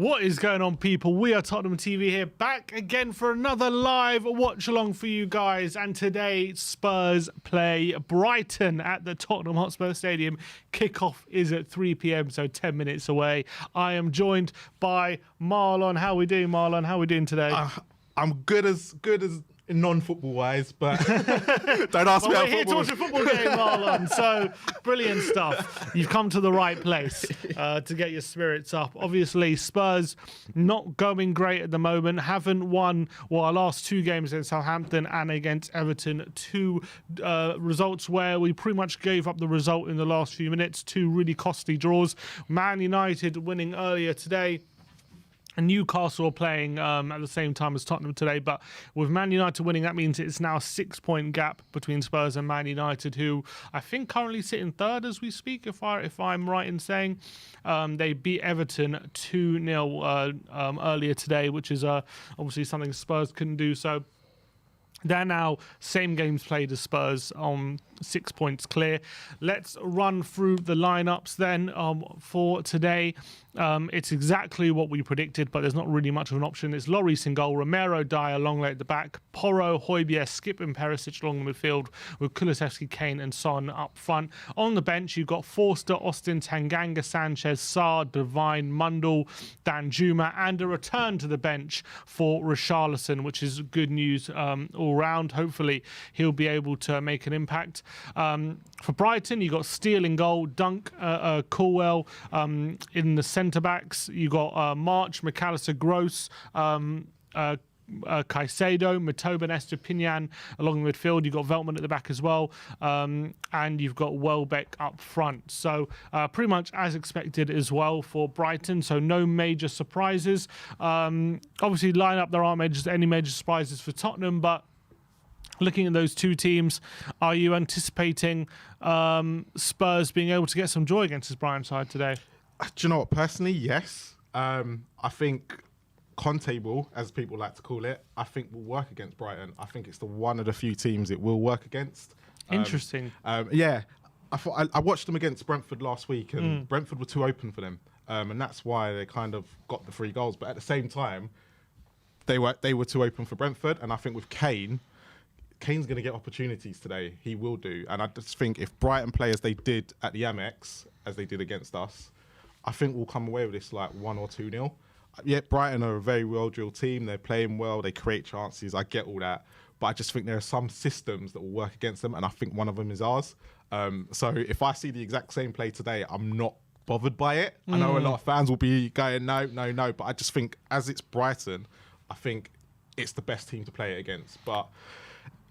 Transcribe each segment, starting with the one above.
What is going on, people? We are Tottenham TV here, back again for another live watch along for you guys. And today, Spurs play Brighton at the Tottenham Hotspur Stadium. Kickoff is at 3 p.m, so 10 minutes away. I am joined by Marlon. How are we doing, Marlon? How are we doing today? I'm good as non-football wise, but don't ask me we're about here to watch a football game, Marlon. So brilliant stuff. You've come to the right place to get your spirits up. Obviously, Spurs not going great at the moment. Haven't won our last two games against Southampton and against Everton. Two results where we pretty much gave up the result in the last few minutes. Two really costly draws. Man United winning earlier today. And Newcastle are playing at the same time as Tottenham today, but with Man United winning, that means it's now a 6-point gap between Spurs and Man United, who I think currently sit in third as we speak, if I'm right in saying. They beat Everton 2-0 earlier today, which is obviously something Spurs couldn't do. So they're now same games played as Spurs, 6 points clear. Let's run through the lineups then for today. It's exactly what we predicted, but there's not really much of an option. It's Lloris in goal, Romero, Dyer, Longley at the back, Porro, Højbjerg, Skip and Perisic along the midfield with Kulusevski, Kane and Son up front. On the bench, you've got Forster, Austin, Tanganga, Sanchez, Sarr, Devine, Mundell, Danjuma, and a return to the bench for Richarlison, which is good news all round. Hopefully, he'll be able to make an impact. For Brighton, you've got Steele in goal, Dunk, Colwell in the centre backs. You got March, McAllister, Gross, Caicedo, Matoba, Estepinian along the midfield. You've got Veltman at the back as well, and you've got Welbeck up front. So pretty much as expected as well for Brighton. So no major surprises. Obviously, line up there aren't any major surprises for Tottenham, but looking at those two teams, are you anticipating Spurs being able to get some joy against this Brighton side today? Do you know what? Personally, yes. I think Conte will, as people like to call it, I think will work against Brighton. I think it's one of the few teams it will work against. Interesting. Yeah. I watched them against Brentford last week, and Brentford were too open for them. And that's why they kind of got the 3 goals. But at the same time, they were too open for Brentford. And I think with Kane's going to get opportunities today. He will do. And I just think if Brighton play as they did at the Amex, as they did against us, I think we'll come away with this like 1 or 2-0. Yeah, Brighton are a very well-drilled team. They're playing well. They create chances. I get all that. But I just think there are some systems that will work against them, and I think one of them is ours. So if I see the exact same play today, I'm not bothered by it. I know a lot of fans will be going, no. But I just think as it's Brighton, I think it's the best team to play it against. But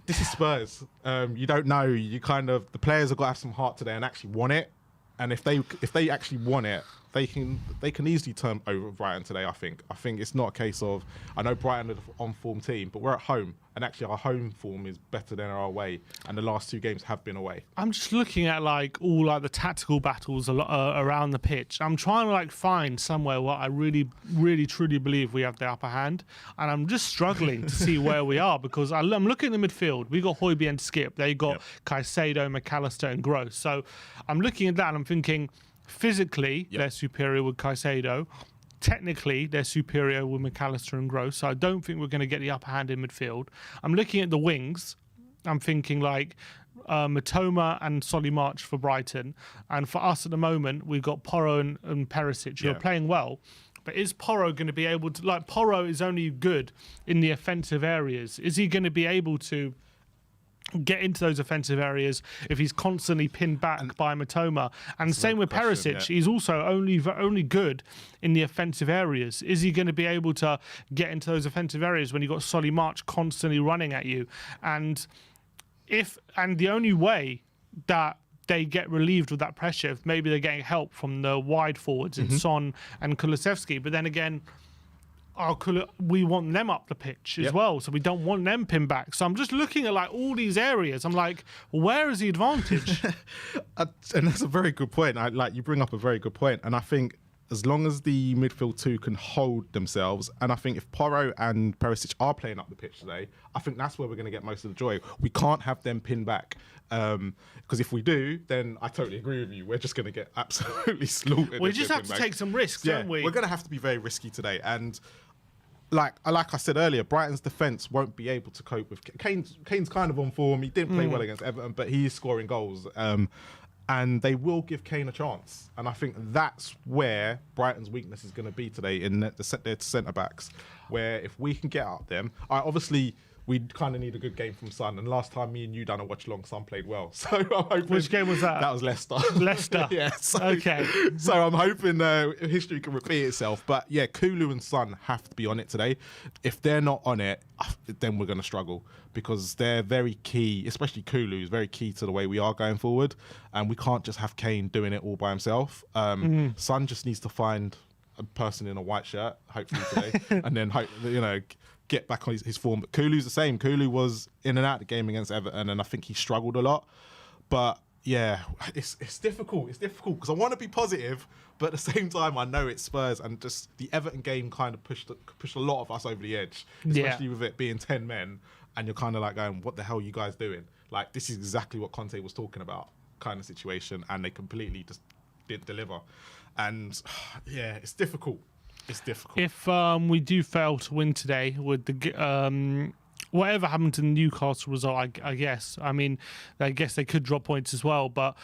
this is Spurs. You don't know. The players have got to have some heart today and actually want it. And if they actually want it, they can easily turn over Brighton today. I think it's not a case of, I know Brighton are an on-form team, but we're at home, and actually our home form is better than our away, and the last 2 games have been away. I'm just looking at all the tactical battles around the pitch. I'm trying to find somewhere where I really, really, truly believe we have the upper hand, and I'm just struggling to see where we are, because I'm looking at the midfield. We got Højbjerg and Skip. They got Caicedo, McAllister, and Gross. So I'm looking at that and I'm thinking, physically, they're superior with Caicedo. Technically, they're superior with McAllister and Gross. So I don't think we're going to get the upper hand in midfield. I'm looking at the wings. I'm thinking like Matoma and Solly March for Brighton. And for us at the moment, we've got Porro and Perisic who are playing well. But is Porro going to be able to... Like, Porro is only good in the offensive areas. Is he going to be able to get into those offensive areas if he's constantly pinned back by Matoma? And same with Perisic. He's also only good in the offensive areas. Is he going to be able to get into those offensive areas when you've got Solly March constantly running at you? And the only way that they get relieved with that pressure, if maybe they're getting help from the wide forwards in Son and Kulusevski. But then again, we want them up the pitch as well, so we don't want them pinned back. So I'm just looking at like all these areas. I'm like, where is the advantage? And that's a very good point. You bring up a very good point, and I think as long as the midfield two can hold themselves, and I think if Porro and Perisic are playing up the pitch today, I think that's where we're going to get most of the joy. We can't have them pinned back. Because if we do, then I totally agree with you. We're just going to get absolutely slaughtered. We just have to take some risks, don't we? We're going to have to be very risky today. And like I said earlier, Brighton's defence won't be able to cope with... Kane's kind of on form. He didn't play well against Everton, but he is scoring goals. And they will give Kane a chance. And I think that's where Brighton's weakness is going to be today, in their centre-backs, where if we can get out them... obviously... we kind of need a good game from Son. And last time me and you done a watch along, Son played well. So I'm hoping... Which game was that? That was Leicester. Leicester. Yeah. So, okay. So I'm hoping history can repeat itself. But yeah, Kulu and Son have to be on it today. If they're not on it, then we're going to struggle, because they're very key, especially Kulu is very key to the way we are going forward. And we can't just have Kane doing it all by himself. Son just needs to find a person in a white shirt, hopefully today, and then get back on his form. But Kulu's the same. Kulu was in and out the game against Everton, and I think he struggled a lot. But yeah, it's difficult. It's difficult because I want to be positive, but at the same time, I know it's Spurs, and just the Everton game kind of pushed a lot of us over the edge, especially with it being 10 men, and you're kind of like going, what the hell are you guys doing? Like, this is exactly what Conte was talking about, kind of situation, and they completely just didn't deliver. And yeah, it's difficult. It's difficult. If we do fail to win today, with the whatever happened to the Newcastle result, I guess. I mean, I guess they could drop points as well. But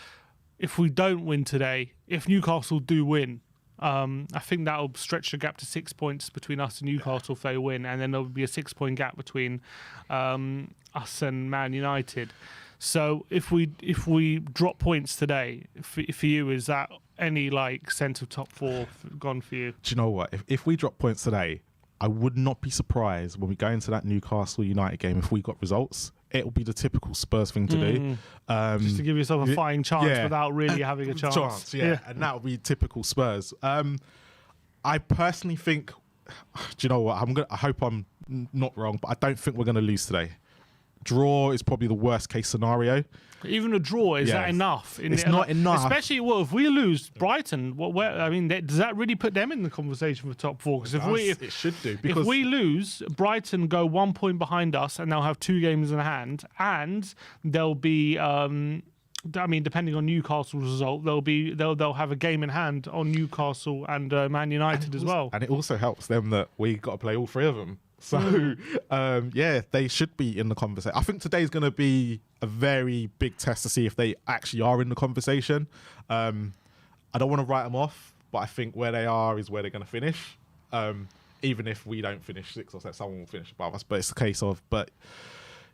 if we don't win today, if Newcastle do win, I think that will stretch the gap to 6 points between us and Newcastle if they win, and then there will be a 6-point gap between us and Man United. So if we drop points today, for you, is that any sense of top four gone for you? Do you know what? If we drop points today, I would not be surprised when we go into that Newcastle United game if we got results. It'll be the typical Spurs thing to do. Just to give yourself a fighting chance without really having a chance. And that'll be typical Spurs. I personally think, do you know what? I hope I'm not wrong, but I don't think we're going to lose today. Draw is probably the worst case scenario. Even a draw, is that enough? It's not enough. Especially, if we lose Brighton, does that really put them in the conversation for top four? Because it should do. Because if we lose, Brighton go 1 point behind us, and they'll have 2 games in hand, and they'll be. Depending on Newcastle's result, they'll have a game in hand on Newcastle and Man United as well. And it also helps them that we got to play all 3 of them. So, they should be in the conversation. I think today's going to be a very big test to see if they actually are in the conversation. I don't want to write them off, but I think where they are is where they're going to finish. Even if we don't finish 6 or 7, someone will finish above us. But it's a case of... But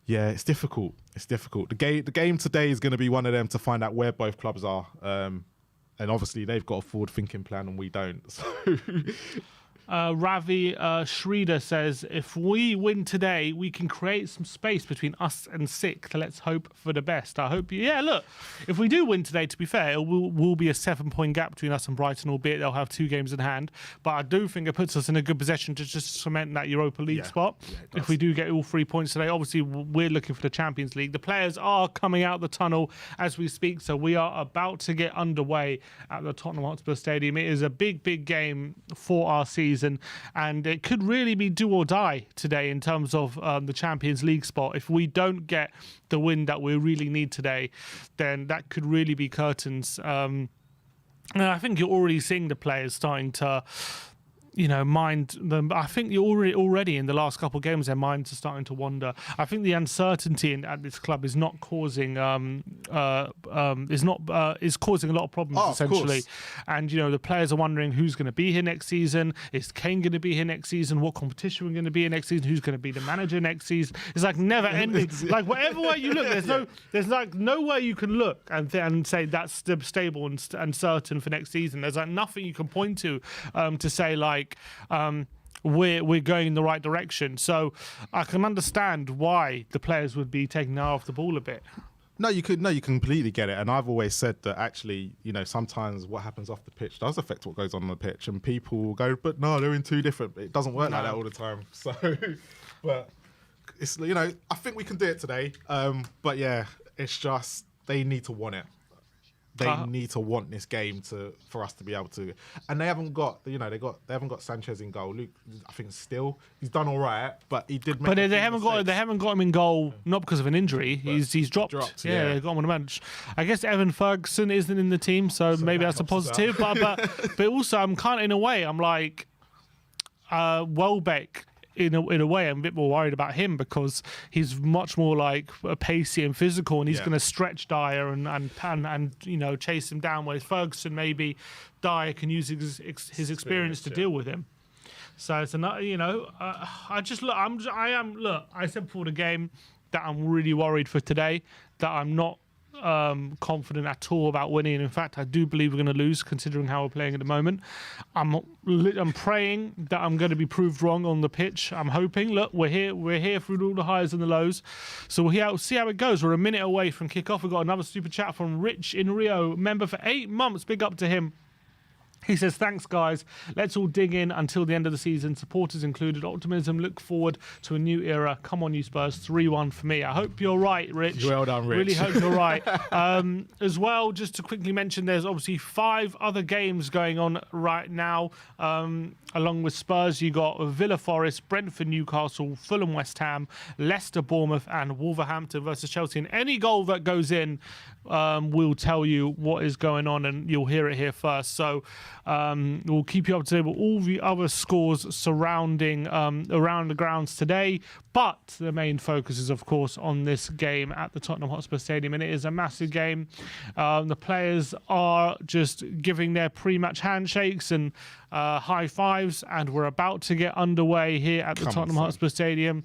yeah, it's difficult. It's difficult. The game today is going to be one of them to find out where both clubs are. And obviously, they've got a forward-thinking plan and we don't. So... Ravi Shreda says, if we win today, we can create some space between us and 6th. Let's hope for the best. I hope... Yeah, look, if we do win today, to be fair, it will be a 7-point gap between us and Brighton, albeit they'll have 2 games in hand. But I do think it puts us in a good position to just cement that Europa League spot. Yeah, if we do get all 3 points today, obviously we're looking for the Champions League. The players are coming out the tunnel as we speak, so we are about to get underway at the Tottenham Hotspur Stadium. It is a big, big game for our season. And it could really be do or die today in terms of the Champions League spot. If we don't get the win that we really need today, then that could really be curtains And I think you're already seeing the players starting to, mind them. I think you're already in the last couple of games, their minds are starting to wander. I think the uncertainty at this club is not causing is causing a lot of problems essentially. And the players are wondering who's going to be here next season. Is Kane going to be here next season? What competition we're going to be in next season? Who's going to be the manager next season? It's like never ending. Like whatever way you look, there's like nowhere you can look and say that's stable and certain for next season. There's like nothing you can point to say like. We're going in the right direction. So I can understand why the players would be taking their eye off the ball a bit. No, you completely get it. And I've always said that actually, sometimes what happens off the pitch does affect what goes on the pitch. And people will go, but no, they're in two different. It doesn't work like that all the time. So, but it's, I think we can do it today. But yeah, it's just they need to want it. They need to want this game for us to be able to, and they haven't got they haven't got Sanchez in goal. Luke, I think still he's done all right, but he did. But they haven't got him in goal not because of an injury. He's dropped. Yeah, they got him on the bench. I guess Evan Ferguson isn't in the team, so maybe that's a positive. But also I'm kind of in a way I'm like Welbeck. In a way, I'm a bit more worried about him because he's much more like pacey and physical, and he's going to stretch Dyer and chase him down. Whereas Ferguson, maybe Dyer can use his experience to deal with him. So it's another, I said before the game that I'm really worried for today. That I'm not confident at all about winning. In fact, I do believe we're going to lose, considering how we're playing at the moment. I'm praying that I'm going to be proved wrong on the pitch. I'm hoping. Look, we're here through all the highs and the lows. So we'll see how it goes. We're a minute away from kickoff. We've got another super chat from Rich in Rio, member for 8 months. Big up to him. He says, thanks, guys. Let's all dig in until the end of the season. Supporters included. Optimism. Look forward to a new era. Come on, you Spurs. 3-1 for me. I hope you're right, Rich. Well done, Rich. Really hope you're right. As well, just to quickly mention, there's obviously 5 other games going on right now. Along with Spurs, you got Villa Forest, Brentford, Newcastle, Fulham, West Ham, Leicester, Bournemouth, and Wolverhampton versus Chelsea. And any goal that goes in, we'll tell you what is going on, and you'll hear it here first. So we'll keep you up to date with all the other scores surrounding around the grounds today. But the main focus is, of course, on this game at the Tottenham Hotspur Stadium, and it is a massive game. The players are just giving their pre-match handshakes and high fives, and we're about to get underway here at the Tottenham Hotspur Stadium.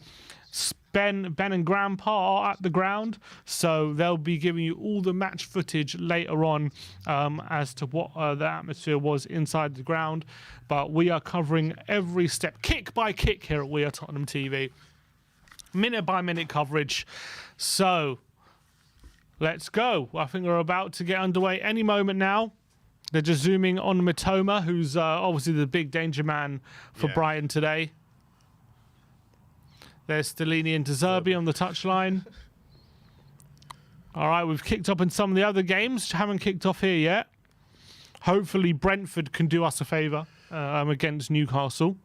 Ben and Grandpa are at the ground, so they'll be giving you all the match footage later on as to what the atmosphere was inside the ground. But we are covering every step, kick by kick, here at WeAreTottenhamTV. Minute by minute coverage. So let's go. I think we're about to get underway any moment now. They're just zooming on Matoma, who's obviously the big danger man for Brighton today. There's Stellini and De Zerbi on the touchline. All right, we've kicked off in some of the other games. Haven't kicked off here yet. Hopefully Brentford can do us a favour against Newcastle.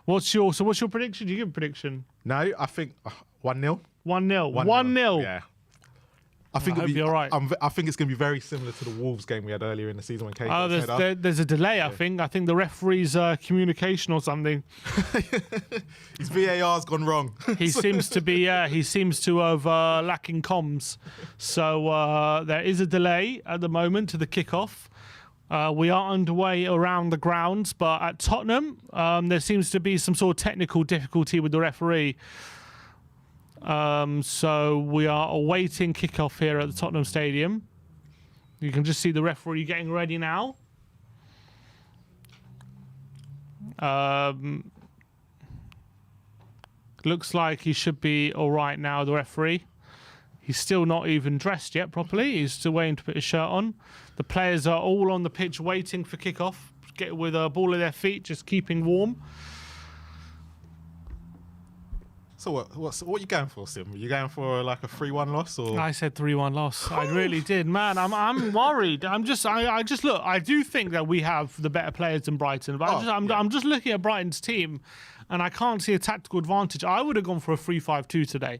What's your prediction? Do you give a prediction? No, I think 1-0. 1-0. 1-0. Yeah. I think you're right. I think it's going to be very similar to the Wolves game we had earlier in the season when Kane got his head up. There's a delay, I think. I think the referee's communication or something. His VAR's gone wrong. He seems to be. He seems to have lacking comms. So there is a delay at the moment to the kickoff. We are underway around the grounds, but at Tottenham, there seems to be some sort of technical difficulty with the referee. So we are awaiting kickoff here at the Tottenham Stadium. You can just see the referee getting ready now. Looks like he should be all right now, the referee. He's still not even dressed yet properly. He's still waiting to put his shirt on. The players are all on the pitch waiting for kickoff, get with a ball at their feet, just keeping warm. So what are you going for, Sim? Are you going for like a 3-1 loss, or? I said 3-1 loss. I really did, man. I'm worried. I just look. I do think that we have the better players than Brighton, but I'm just looking at Brighton's team, and I can't see a tactical advantage. I would have gone for a 3-5-2 today.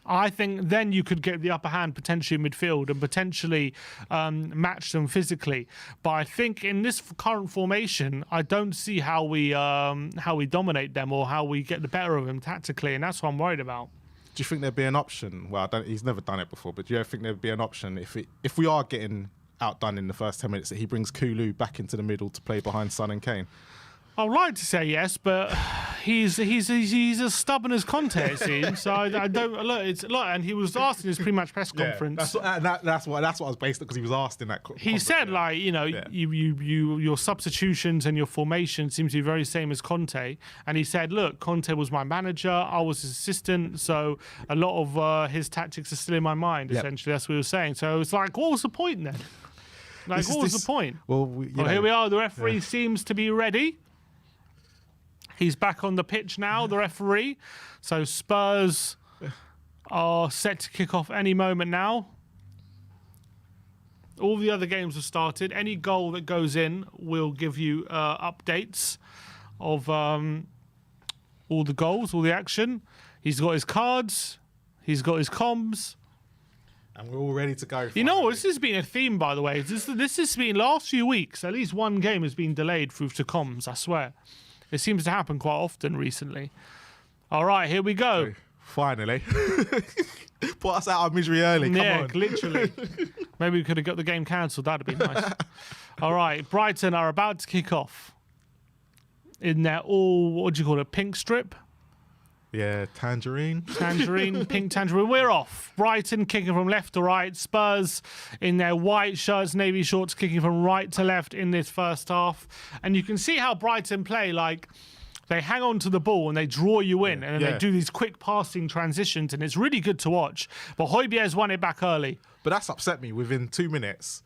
I think then you could get the upper hand potentially in midfield and potentially match them physically. But I think in this current formation, I don't see how we dominate them or how we get the better of them tactically, and that's what I'm worried about. Do you think there'd be an option? Well, he's never done it before, but do you think there'd be an option if we are getting outdone in the first 10 minutes that he brings Kulu back into the middle to play behind Son and Kane? I would like to say yes, but he's as stubborn as Conte, it seems. So I don't look. And he was asked in his pre-match press conference. That's what I was based on, because he was asked in that. He said, like, you know, your substitutions and your formation seem to be very same as Conte. And he said, look, Conte was my manager, I was his assistant, so a lot of his tactics are still in my mind. Essentially, that's what he was saying. So it's like, what was the point then? Like, what was the point? Well, here we are. The referee seems to be ready. He's back on the pitch now, the referee. So Spurs are set to kick off any moment now. All the other games have started. Any goal that goes in will give you updates of all the goals, all the action. He's got his cards. He's got his comms. And we're all ready to go. You know, this has been a theme, by the way. This has been last few weeks. At least one game has been delayed through to comms, I swear. It seems to happen quite often recently. All right, here we go. Finally. Put us out of misery early. Come on. Literally. Maybe we could have got the game cancelled. That'd have been nice. All right, Brighton are about to kick off in their what do you call it, pink strip? Yeah, tangerine, pink tangerine. We're off. Brighton kicking from left to right. Spurs in their white shirts, navy shorts, kicking from right to left in this first half. And you can see how Brighton play. Like, they hang on to the ball and they draw you in, and then they do these quick passing transitions, and it's really good to watch. But Højbjerg's won it back early. But that's upset me. Within 2 minutes,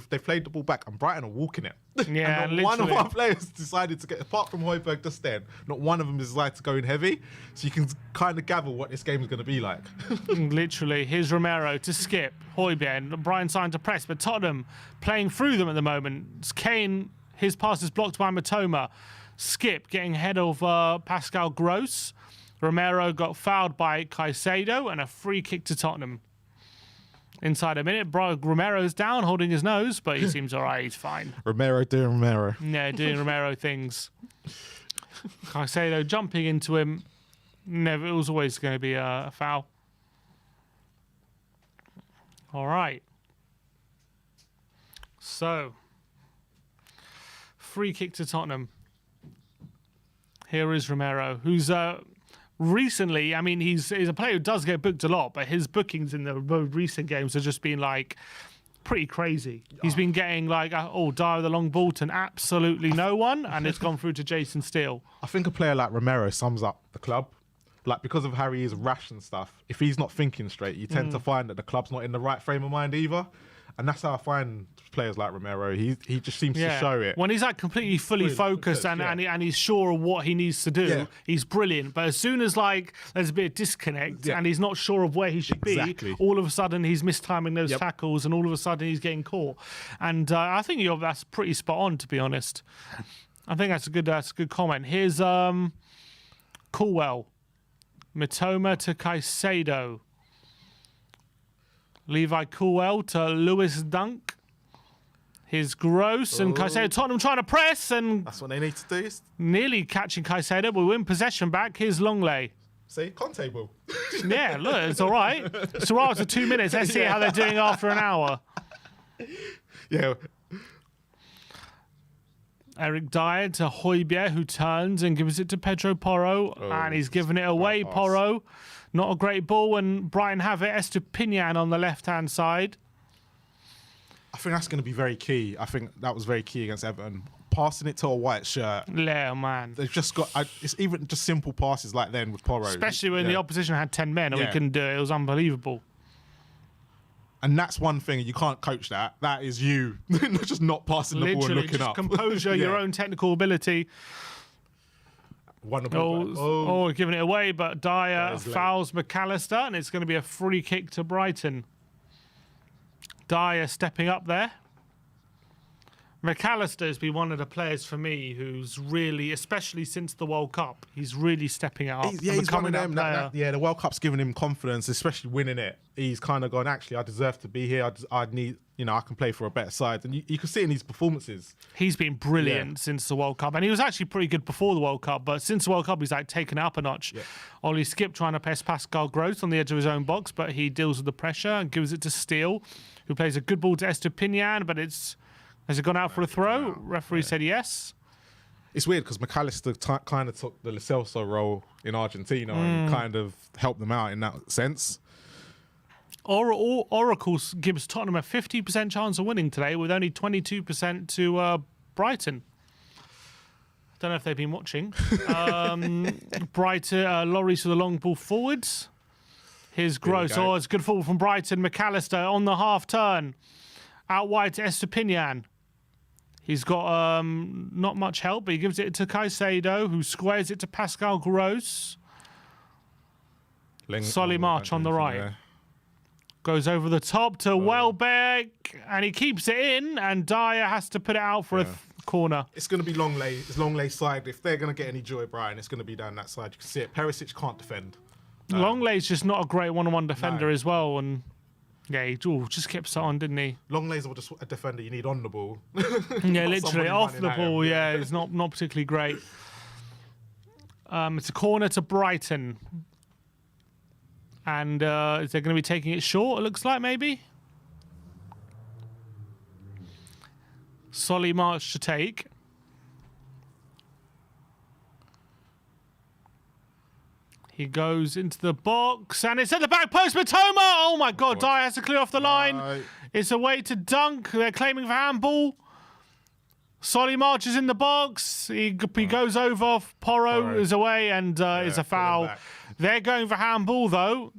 they played the ball back and Brighton are walking it. Yeah, and one of our players decided to get, apart from Højbjerg just then, not one of them decided to go in heavy. So you can kind of gather what this game is going to be like. Literally. Here's Romero to skip. Højbjerg. Brighton starting to press, but Tottenham playing through them at the moment. It's Kane, his pass is blocked by Matoma. Skip getting ahead of Pascal Gross. Romero got fouled by Caicedo, and a free kick to Tottenham. Inside a minute, Romero's down, holding his nose, but he seems all right. He's fine. Romero doing Romero. Yeah, doing Romero things. Caicedo jumping into him. Never. It was always going to be a foul. All right. So, free kick to Tottenham. Here is Romero, who's recently, I mean, he's a player who does get booked a lot, but his bookings in the recent games have just been like pretty crazy. He's been getting like, Dyer with the long ball to absolutely no one, and it's gone through to Jason Steele. I think a player like Romero sums up the club. Like, because of how he is rash and stuff, if he's not thinking straight, you tend to find that the club's not in the right frame of mind either. And that's how I find players like Romero. He just seems to show it. When he's like completely fully focused and he's sure of what he needs to do, he's brilliant. But as soon as like there's a bit of disconnect and he's not sure of where he should be, all of a sudden he's mistiming those tackles, and all of a sudden he's getting caught. And I think that's pretty spot on, to be honest. I think that's a good comment. Here's Colwell, Matoma to Caicedo. Levi Colwell to Lewis Dunk. Here's Gross and Caicedo. Tottenham trying to press, and that's what they need to do. Nearly catching Caicedo, but we win possession back. Here's Longley. See, Conte ball. Yeah, look, it's all right. It's all right after 2 minutes. Let's see how they're doing after an hour. Yeah. Eric Dyer to Højbjerg, who turns and gives it to Pedro Porro, and he's giving it away. Porro, not a great ball, and Brighton have it. Estupinian on the left-hand side. I think that's going to be very key. I think that was very key against Everton. Passing it to a white shirt. Yeah, man. They've just got... it's even just simple passes like then with Porro. Especially when the opposition had 10 men and we couldn't do it. It was unbelievable. And that's one thing, you can't coach that. That is you just not passing the ball and looking up. Composure, your own technical ability. Wonderful. Giving it away, but Dyer fouls McAllister, and it's going to be a free kick to Brighton. Dyer stepping up there. McAllister has been one of the players for me who's really, especially since the World Cup, he's really stepping it up. He's one of them. The World Cup's given him confidence, especially winning it. He's kind of gone, actually, I deserve to be here. I need, I can play for a better side. And you can see it in his performances. He's been brilliant since the World Cup. And he was actually pretty good before the World Cup. But since the World Cup, he's like taken it up a notch. Yeah. Ollie Skip trying to press Pascal Gross on the edge of his own box, but he deals with the pressure and gives it to Steele, who plays a good ball to Estepinian, but it's... Has it gone out for a throw? Referee said yes. It's weird because McAllister kind of took the Lo Celso role in Argentina and kind of helped them out in that sense. Oracle gives Tottenham a 50% chance of winning today with only 22% to Brighton. Don't know if they've been watching. Brighton, Lloris with a long ball forwards. Here's Gross. Oh, it's good football from Brighton. McAllister on the half turn. Out wide to Estepinian. He's got not much help, but he gives it to Caicedo, who squares it to Pascal Gross. Solly March on the right. Goes over the top to Welbeck, and he keeps it in, and Dyer has to put it out for a corner. It's going to be Longley. It's Longley's side. If they're going to get any joy, Brian, it's going to be down that side. You can see it. Perisic can't defend. Longley's just not a great one-on-one defender as well, and... Yeah, he just kept on, didn't he? Longley's just a defender you need on the ball. Yeah, literally off the ball. Yeah, it's not particularly great. It's a corner to Brighton, and is they going to be taking it short? It looks like maybe. Solly March to take. He goes into the box, and it's at the back post. Matoma! Oh, my God. Dyer has to clear off the line. It's away to Dunk. They're claiming for handball. Solly March is in the box. He goes over. Porro is away, and is a foul. They're going for handball, though.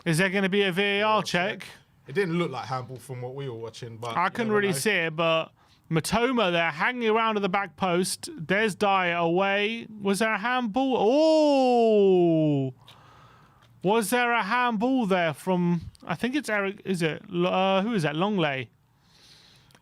Is there going to be a VAR check? It didn't look like handball from what we were watching, but I couldn't really see it, but... Matoma there, hanging around at the back post. There's Dyer away. Was there a handball? Oh! Was there a handball there from... I think it's Eric... Is it? Who is that? Longley.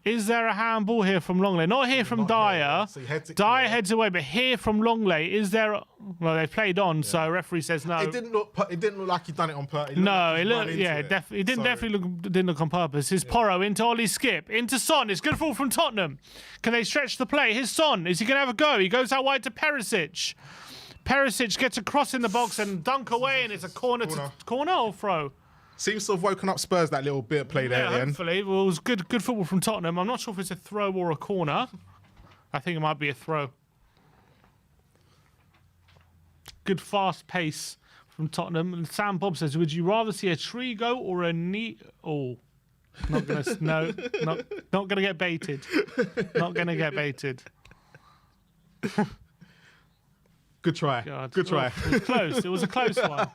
Is there a handball here from Longley? Not here from Dyer. So Dyer heads away, but here from Longley. Is there... Well, they played on, so referee says no. It didn't look like he'd done it on purpose. No, it looked... Yeah, it didn't look on purpose. It's Porro into Ollie Skip. Into Son. It's good fall from Tottenham. Can they stretch the play? Here's Son. Is he going to have a go? He goes out wide to Perisic. Perisic gets a cross in the box and dunk away, and it's a corner or throw? Seems to have woken up Spurs, that little bit of play there at the end. Hopefully. Well, it was good football from Tottenham. I'm not sure if it's a throw or a corner. I think it might be a throw. Good fast pace from Tottenham. And Sam Bob says, would you rather see a Trigo or a knee? Oh, not gonna get baited. Not gonna get baited. Good try. God. Good try. It was close. It was a close one.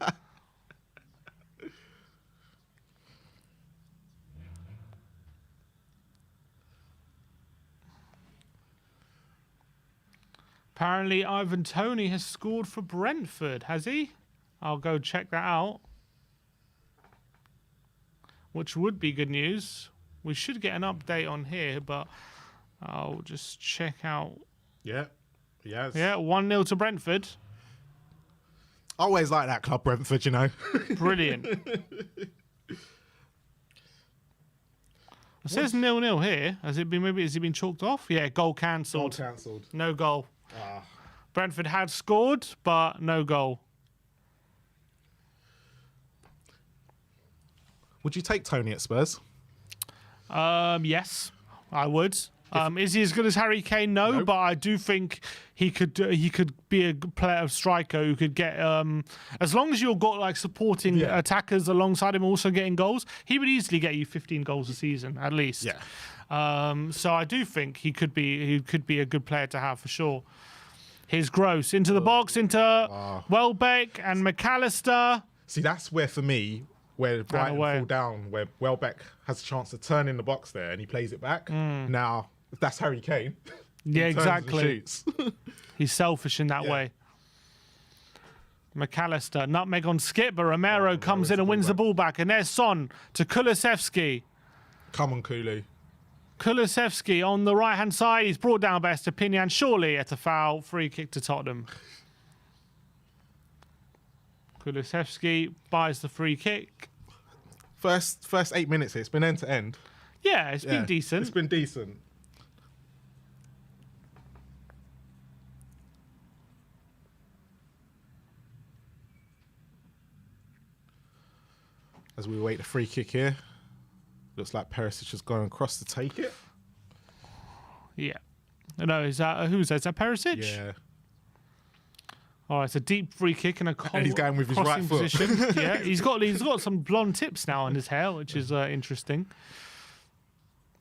Apparently, Ivan Toney has scored for Brentford, has he? I'll go check that out. Which would be good news. We should get an update on here, but I'll just check out. Yeah. Yes. Yeah, 1-0 to Brentford. I always like that club, Brentford, you know. Brilliant. It says 0-0 here. Has it been chalked off? Yeah, goal cancelled. Goal cancelled. No goal. Brentford had scored, but no goal. Would you take Toney at Spurs? Yes, I would. Is he as good as Harry Kane? No, but I do think he could be a good player, striker who could get as long as you've got like supporting attackers alongside him, also getting goals. He would easily get you 15 goals a season at least. Yeah. So I do think he could be a good player to have for sure. Here's Gross into the box, into Welbeck and McAllister. See, that's where for me, where Brighton fall down, where Welbeck has a chance to turn in the box there and he plays it back. Now, if that's Harry Kane, yeah, exactly. Shoots. He's selfish in that way. McAllister, nutmeg on Skip, but Romero comes in and wins the ball back. And there's Son to Kulusevski. Come on, Kulu. Kulusevski on the right-hand side. He's brought down by Estepinian. Surely at a foul. Free kick to Tottenham. Kulusevski buys the free kick. First 8 minutes here. It's been end to end. Yeah, it's been decent. It's been decent. As we await the free kick here, looks like Perisic has gone across to take it. Yeah. No, is that who's that? Is that Perisic? Yeah. Oh, it's a deep free kick and And he's going with his right foot. Position. Yeah, he's got some blonde tips now on his hair, which is interesting.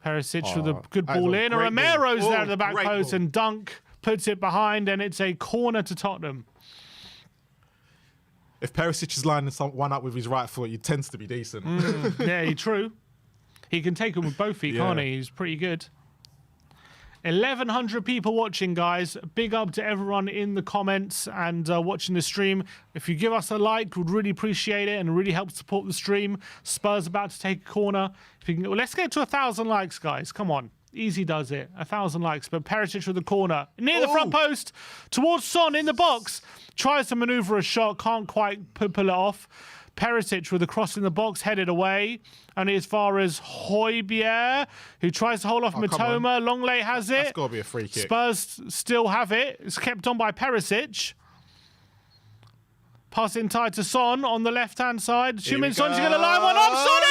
Perisic with a good ball in. Romero's there at the back post, and Dunk puts it behind, and it's a corner to Tottenham. If Perisic is lining one up with his right foot, he tends to be decent. Yeah, true. He can take him with both feet, can't he? He's pretty good. 1,100 people watching, guys. Big up to everyone in the comments and watching the stream. If you give us a like, we'd really appreciate it and really help support the stream. Spurs about to take a corner. If you can, well, let's get to 1,000 likes, guys. Come on. Easy does it. 1,000 likes. But Perisic with the corner. Near the front post. Towards Son in the box. Tries to manoeuvre a shot. Can't quite pull it off. Perisic with a cross in the box, headed away. Only as far as Højbjerg, who tries to hold off Matoma. Longley has it. That's got to be a free kick. Spurs still have it. It's kept on by Perisic. Pass in tight to Son on the left-hand side. Heung-min Son's going to line one up. Sonny!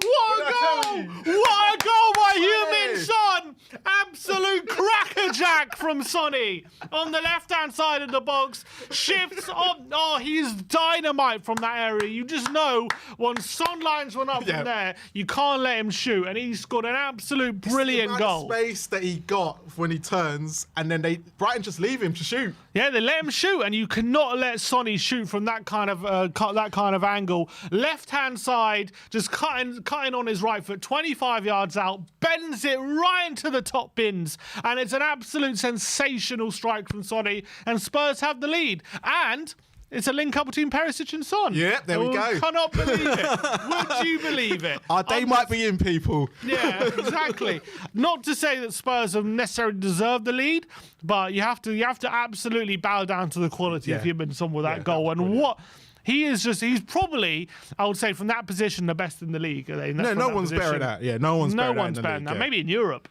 What a goal! What a goal by Heung-min Son! Absolute crackerjack from Sonny on the left-hand side of the box. Shifts on. Oh, he's dynamite from that area. You just know once Son lines one up from there, you can't let him shoot. And he scored an absolute brilliant goal. The space that he got when he turns, and then Brighton just leave him to shoot. Yeah, they let him shoot, and you cannot let Sonny shoot from that kind of angle. Left-hand side, just cutting on his right foot, 25 yards out, bends it right into the top bins, and it's an absolute sensational strike from Sonny, and Spurs have the lead. And it's a link up between Perisic and Son. Yeah, there we go. I cannot believe it. Would you believe it? Our day might be in, people. Yeah, exactly. Not to say that Spurs have necessarily deserved the lead, but you have to absolutely bow down to the quality of Heung-min Son with that goal. And what he's probably, I would say, from that position, the best in the league. No one's better at that. Yeah, no one's better at that. Maybe in Europe.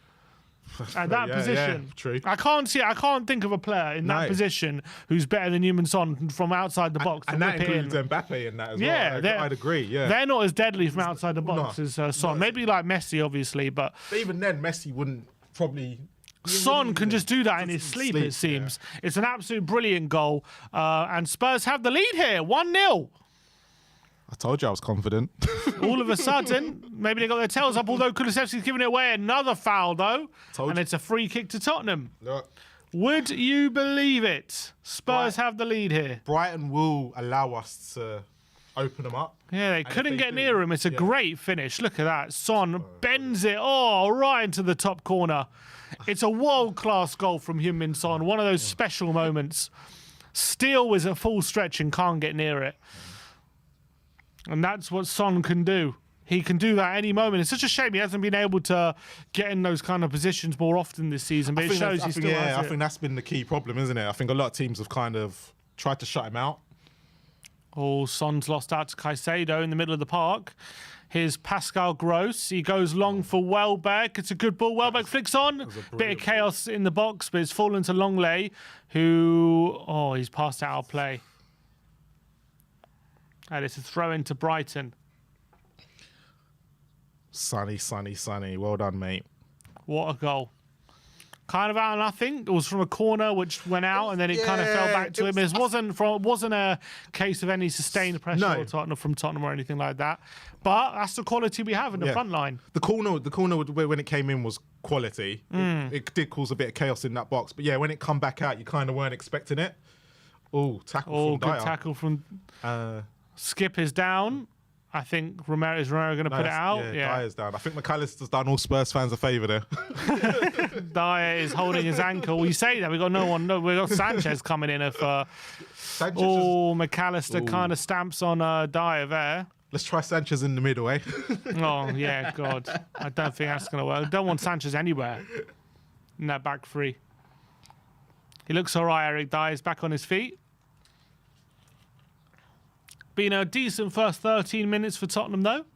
At that position, yeah, true. I can't think of a player in that position who's better than Heung-min Son from outside the box. And that includes Mbappe in that as well. I'd agree. Yeah, they're not as deadly from outside the box as Son. Maybe like Messi, obviously, but even then, Messi wouldn't probably. Son can just do that in his sleep. It seems it's an absolute brilliant goal, and Spurs have the lead here, 1-0. I told you I was confident. All of a sudden, maybe they got their tails up, although Kulusevski's giving it away. Another foul, though. And it's a free kick to Tottenham. No. Would you believe it? Spurs have the lead here. Brighton will allow us to open them up. Yeah, they couldn't get near him. It's a great finish. Look at that. Son bends it, right into the top corner. It's a world-class goal from Heung-min Son. One of those special moments. Steele was at full stretch and can't get near it. And that's what Son can do. He can do that any moment. It's such a shame he hasn't been able to get in those kind of positions more often this season, but it shows he still has it. I think that's been the key problem, isn't it? I think a lot of teams have kind of tried to shut him out. Oh, Son's lost out to Caicedo in the middle of the park. Here's Pascal Gross. He goes long for Welbeck. It's a good ball. Welbeck flicks on. Bit of chaos in the box, but it's fallen to Longley, who... Oh, he's passed out of play. And it's a throw into Brighton. Sunny. Well done, mate. What a goal. Kind of out of nothing. It was from a corner which went out and then it kind of fell back to him. It wasn't a case of any sustained pressure from Tottenham or anything like that. But that's the quality we have in the front line. The corner when it came in was quality. It did cause a bit of chaos in that box. But yeah, when it come back out, you kind of weren't expecting it. Oh, tackle from Dyer. Good tackle from... Skip is down. I think Romero going to put it out. Yeah, Dyer's down. I think McAllister's done all Spurs fans a favour there. Dyer is holding his ankle. You say that. We got we got Sanchez coming in. McAllister kind of stamps on Dyer there. Let's try Sanchez in the middle, eh? Oh, yeah, God. I don't think that's going to work. I don't want Sanchez anywhere in that back three. He looks all right, Eric Dyer is back on his feet. Been a decent first 13 minutes for Tottenham, though.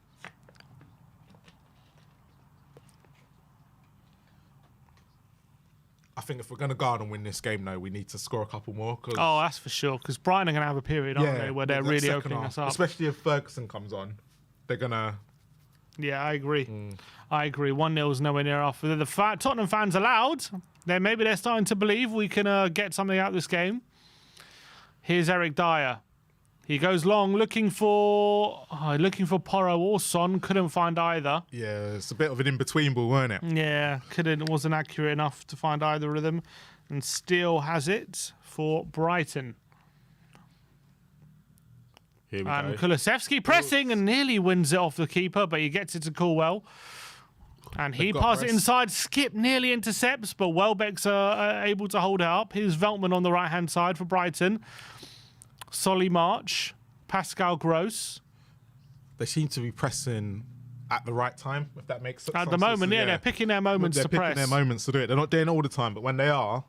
I think if we're going to go out and win this game, though, we need to score a couple more. Oh, that's for sure. Because Brighton are going to have a period, aren't they, where they're that really second opening half, us up. especially if Ferguson comes on. They're going to... Yeah, I agree. I agree. 1-0 is nowhere near off. Tottenham fans allowed. Maybe they're starting to believe we can get something out of this game. Here's Eric Dyer. He goes long, looking for Porro or Son. Couldn't find either. Yeah, it's a bit of an in-between ball, weren't it? Yeah, wasn't accurate enough to find either of them. And still has it for Brighton. Here we And go. Kulusevski pressing and nearly wins it off the keeper, but he gets it to Colwell. And he passes it inside. Skip nearly intercepts, but Welbeck's able to hold it up. Here's Veltman on the right-hand side for Brighton. Solly March, Pascal Gross. They seem to be pressing at the right time, if that makes sense. At the moment, they're picking their moments to press. They're picking their moments to do it. They're not doing it all the time, but when they are...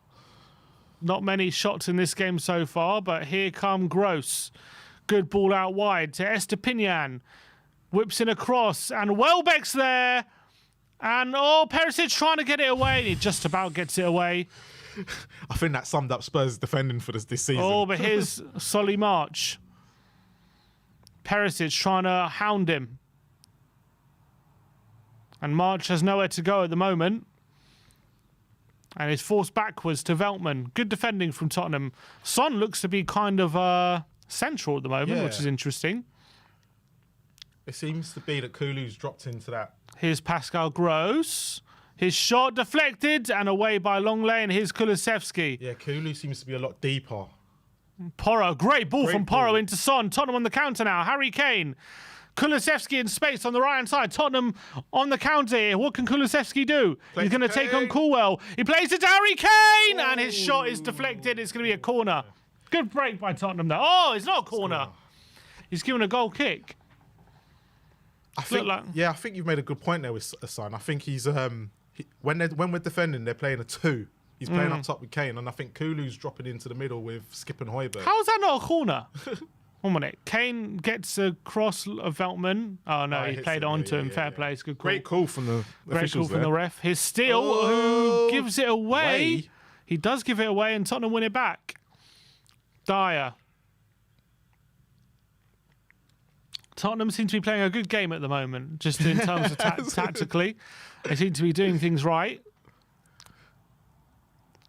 Not many shots in this game so far, but here come Gross. Good ball out wide to Estepinian. Whips in across, and Welbeck's there. And, Perisic trying to get it away. He just about gets it away. I think that summed up Spurs' defending for this season. Oh, but here's Solly March. Perisic trying to hound him. And March has nowhere to go at the moment. And is forced backwards to Veltman. Good defending from Tottenham. Son looks to be kind of central at the moment, which is interesting. It seems to be that Kulu's dropped into that. Here's Pascal Gross. His shot deflected and away by Longley, and here's Kulusevski. Yeah, Kulu seems to be a lot deeper. Porro, great ball from Porro into Son. Tottenham on the counter now. Harry Kane. Kulusevski in space on the right-hand side. Tottenham on the counter here. What can Kulusevski do? He's going to take on Colwell. He plays it to Harry Kane, and his shot is deflected. It's going to be a corner. Good break by Tottenham, though. Oh, it's not a corner. He's given a goal kick. I think you've made a good point there with Son. I think he's when we're defending, they're playing a 2. He's playing up top with Kane, and I think Kulu's dropping into the middle with Skip and Højbjerg. How is that not a corner? 1 minute. Kane gets a cross of Veltman. Oh no, he played on to him. Fair play. It's good call. Great call from the Great call from the ref. Here's Steele, who gives it away. He does give it away, and Tottenham win it back. Dyer. Tottenham seem to be playing a good game at the moment, just in terms of tactically. They seem to be doing things right.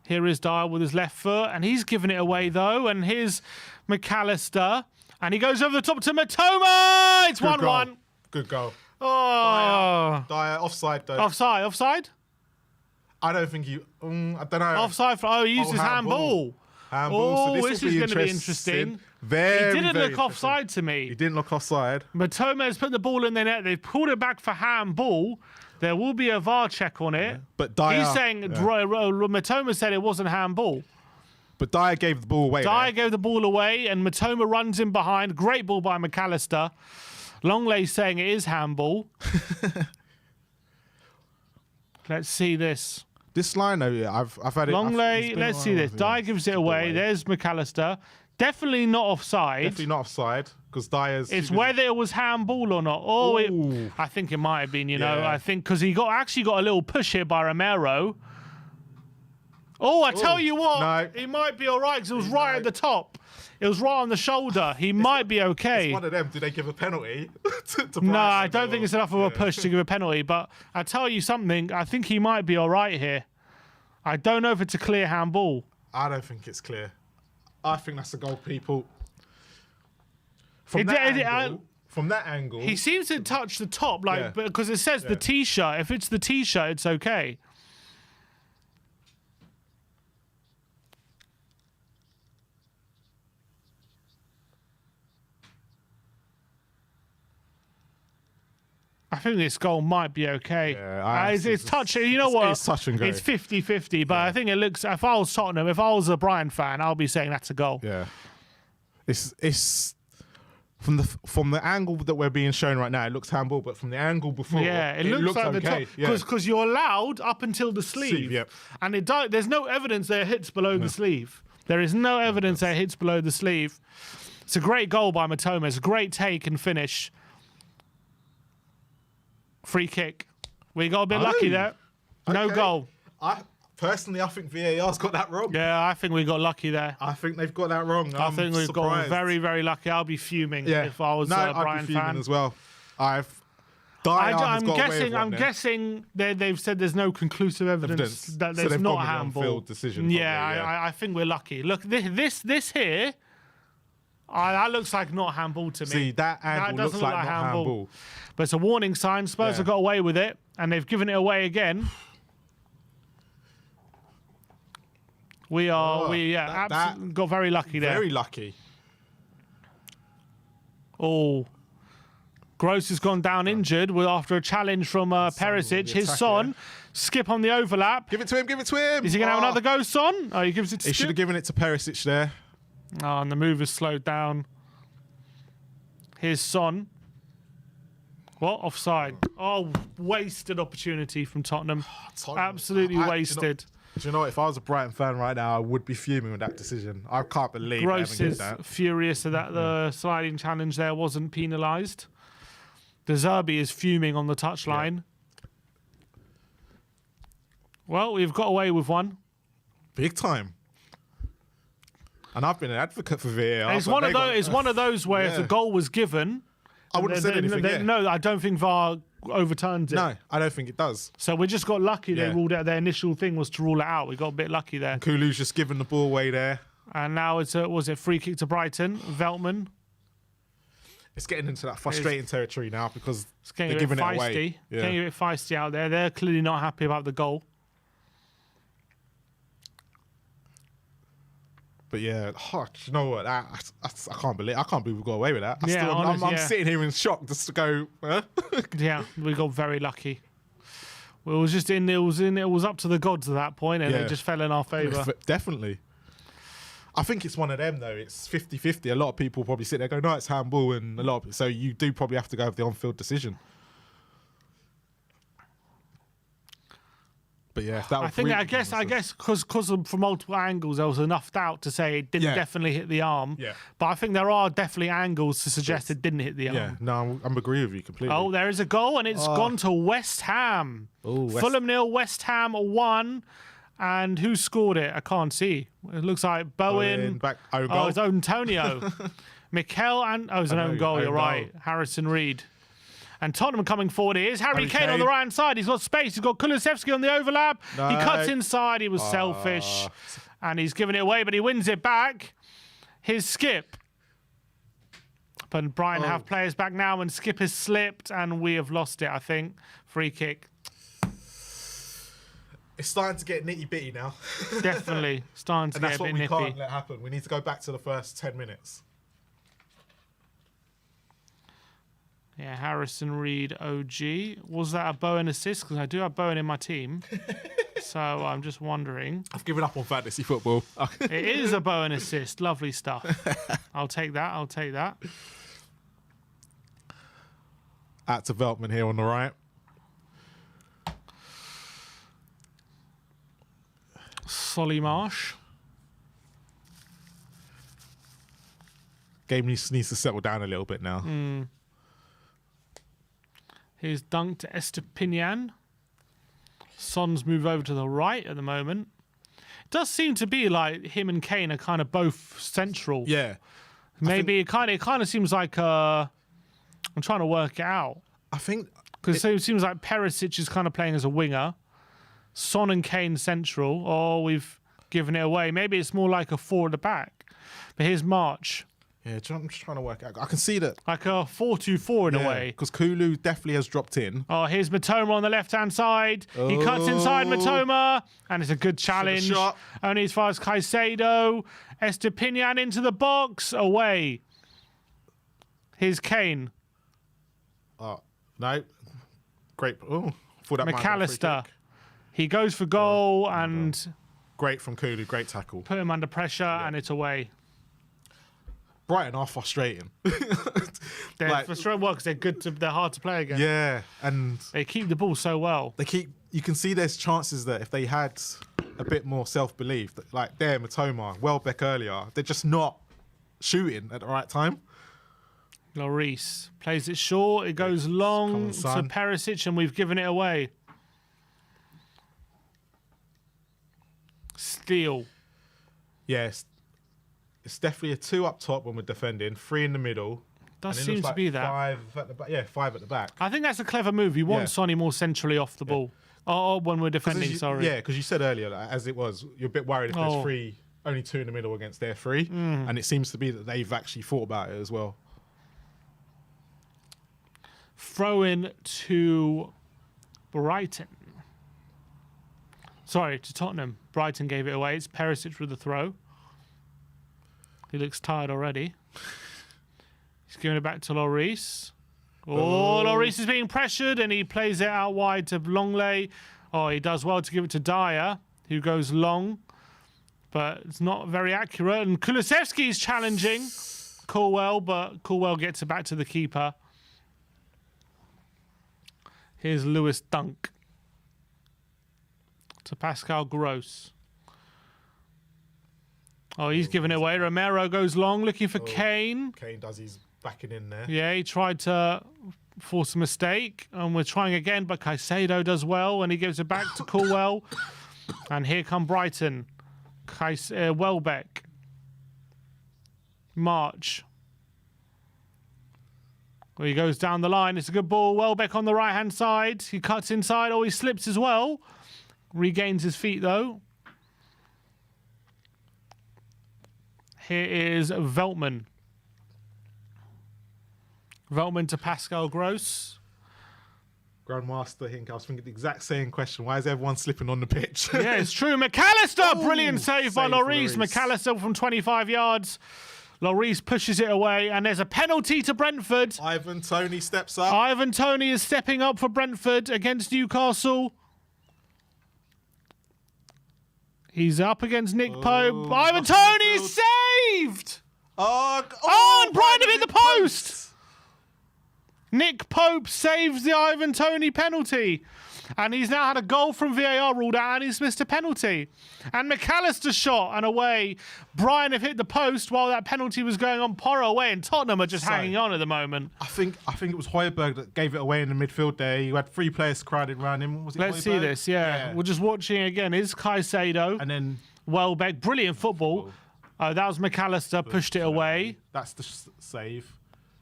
Here is Dyer with his left foot, and he's given it away, though. And here's McAllister, and he goes over the top to Matoma. It's 1-1. Good goal. Oh. Dyer, offside, though. Offside? I don't think you... I don't know. Offside for... he used his handball. Handball. So this is going to be interesting. He didn't look offside to me. He didn't look offside. Matoma has put the ball in the net. They've pulled it back for handball. There will be a VAR check on it. But Dyer... He's saying... Matoma said it wasn't handball. But Dyer gave the ball away. Dyer gave the ball away, and Matoma runs in behind. Great ball by McAllister. Longley's saying it is handball. Let's see this. This line, though, yeah, I've had it. Longley, let's see this. Dyer gives it away. There's McAllister. Definitely not offside. Definitely not offside, because Dyer's... It's whether it was handball or not. I think it might have been, you know. I think because he actually got a little push here by Romero. I tell you what, he might be all right because it was right at the top. It was right on the shoulder. He might be okay. It's one of them. Did they give a penalty to Brighton? No, I don't think it's enough of a push to give a penalty. But I tell you something, I think he might be all right here. I don't know if it's a clear handball. I don't think it's clear. I think that's a goal, people. From that angle... He seems to touch the top, because it says the T-shirt. If it's the T-shirt, it's okay. I think this goal might be okay. Yeah, it's touch. You know what? It's touch and go. It's 50-50, but I think it looks... If I was Tottenham, if I was a Brighton fan, I'll be saying that's a goal. Yeah. It's from the angle that we're being shown right now, it looks handball, but from the angle before, Yeah, it looks like okay. the top because you're allowed up until the sleeve, Yep. and there's no evidence that it hits below the sleeve. There is no evidence that it hits below the sleeve. It's a great goal by Matoma. It's a great take and finish. Free kick. We got a bit lucky there. No Okay. goal. I think VAR's got that wrong. Yeah, I think we got lucky there. I think they've got that wrong. I think we've got very, very lucky. I'll be fuming if I was a I'd Brighton be fuming fan as well. I'm guessing they've said there's no conclusive evidence that there's not a handball. Decision, yeah, I think we're lucky. Look, this here, that looks like not handball to me. See, that angle looks like not handball. But it's a warning sign. Spurs have got away with it, and they've given it away again. We absolutely got very lucky there. Very lucky. Oh, Gross has gone down injured after a challenge from Perisic. His Son, skip on the overlap. Give it to him, give it to him. Is he going to have another go, Son? Oh, he gives it to He Skip. should have given it to Perisic there. Oh, and the move has slowed down. Here's Son. What? Offside. Oh, wasted opportunity from Tottenham. Absolutely wasted. Do you know what? If I was a Brighton fan right now, I would be fuming with that decision. I can't believe Gross they haven't is given that. furious that the sliding challenge there wasn't penalised. De Zerbi is fuming on the touchline. Yeah. Well, we've got away with one. Big time. And I've been an advocate for VAR. It's one of those where if the goal was given, I wouldn't have said anything. No, I don't think VAR overturns it. No, I don't think it does. So we just got lucky. They ruled out. Their initial thing was to rule it out. We got a bit lucky there. Kulu's just given the ball away there. And now was it free kick to Brighton? Veltman. It's getting into that frustrating territory now because they're giving it away. Yeah. Getting a bit feisty out there. They're clearly not happy about the goal. But yeah, you know what? I can't believe we got away with that. I'm sitting here in shock just to go. Huh? Yeah, we got very lucky. It was up to the gods at that point, and it just fell in our favour. Definitely. I think it's one of them though. It's 50-50. A lot of people probably sit there and go, "No, it's handball," and so you do probably have to go with the on-field decision. But yeah, I guess because from multiple angles there was enough doubt to say it didn't definitely hit the arm. Yeah. But I think there are definitely angles to suggest it didn't hit the arm. Yeah. No, I'm agree with you completely. Oh, there is a goal and it's gone to West Ham. Fulham 0, West Ham 1. And who scored it? I can't see. It looks like Bowen. Own goal. Oh, it's Antonio. Mikel and it's an own goal. You're right. Harrison Reed. And Tottenham coming forward. Here's Harry Kane on the right-hand side. He's got space. He's got Kulusevski on the overlap. No. He cuts inside. He was selfish. And he's given it away, but he wins it back. Here's Skip. But Brighton have players back now, and Skip has slipped, and we have lost it, I think. Free kick. It's starting to get nitty-bitty now. Definitely. Starting to get a bit nippy. And that's what we can't let happen. We need to go back to the first 10 minutes. Yeah, Harrison Reed, OG. Was that a Bowen assist? Because I do have Bowen in my team. So I'm just wondering. I've given up on fantasy football. It is a Bowen assist. Lovely stuff. I'll take that. Out to Veltman here on the right. Solly Marsh. Game needs to settle down a little bit now. Here's dunk to Estepinian. Son's move over to the right at the moment. It does seem to be like him and Kane are kind of both central. Yeah. Maybe it kind of seems like I'm trying to work it out. I think because it seems like Perisic is kind of playing as a winger. Son and Kane central. Oh, we've given it away. Maybe it's more like a 4 at the back. But here's March. Yeah, I'm just trying to work out. I can see that. Like a 4-2-4 in a way. Because Kulu definitely has dropped in. Oh, here's Matoma on the left-hand side. He cuts inside Matoma. And it's a good challenge. Only as far as Caicedo. Estepinian into the box. Away. Here's Kane. No. Great. Oh, thought that McAllister. He goes for goal and... Great from Kulu. Great tackle. Put him under pressure and it's away. Brighton are frustrating. They're frustrating because they're hard to play against. Yeah, and They keep the ball so well. You can see there's chances that if they had a bit more self-belief, like there, Matoma, Welbeck earlier, they're just not shooting at the right time. Lloris plays it short. It goes long to Perisic, and we've given it away. Steal. Yes, it's definitely a 2 up top when we're defending, 3 in the middle. Does seem to be that. 5 at the back. Yeah, 5 at the back. I think that's a clever move. You want Sonny more centrally off the ball. Oh, when we're defending, sorry. Yeah, because you said earlier, that as it was, you're a bit worried if there's only 2 in the middle against their 3. And it seems to be that they've actually thought about it as well. Throw in to Brighton. Sorry, to Tottenham. Brighton gave it away. It's Perisic with the throw. He looks tired already. He's giving it back to Lloris. Oh, Lloris is being pressured, and he plays it out wide to Longley. Oh, he does well to give it to Dyer, who goes long, but it's not very accurate. And Kulusevski's challenging Colwell, but Colwell gets it back to the keeper. Here's Lewis Dunk to Pascal Gross. Oh, he's giving it away. Romero goes long, looking for Kane. Kane does his backing in there. Yeah, he tried to force a mistake, and we're trying again, but Caicedo does well, and he gives it back to Colwell. And here come Brighton. Welbeck. March. Well, he goes down the line. It's a good ball. Welbeck on the right-hand side. He cuts inside. Oh, he slips as well. Regains his feet, though. Here is Veltman. Veltman to Pascal Gross. Grandmaster Hink, I was thinking the exact same question. Why is everyone slipping on the pitch? Yeah, it's true. McAllister! Brilliant save by Lloris. McAllister from 25 yards. Lloris pushes it away, and there's a penalty to Brentford. Ivan Toney steps up. Ivan Toney is stepping up for Brentford against Newcastle. He's up against Nick Pope. Ivan Toney is saved! And Brighton hit the post! Nick Pope saves the Ivan Toney penalty. And he's now had a goal from VAR ruled out, and he's missed a penalty. And McAllister shot and away. Brighton have hit the post while that penalty was going on. Porro away, and Tottenham are just hanging on at the moment. I think it was Højbjerg that gave it away in the midfield there. You had 3 players crowded around him. Was it Let's Højbjerg? see this, yeah. We're just watching again. Is Caicedo. And then Welbeck. Brilliant football. That was McAllister, pushed it away. That's the save.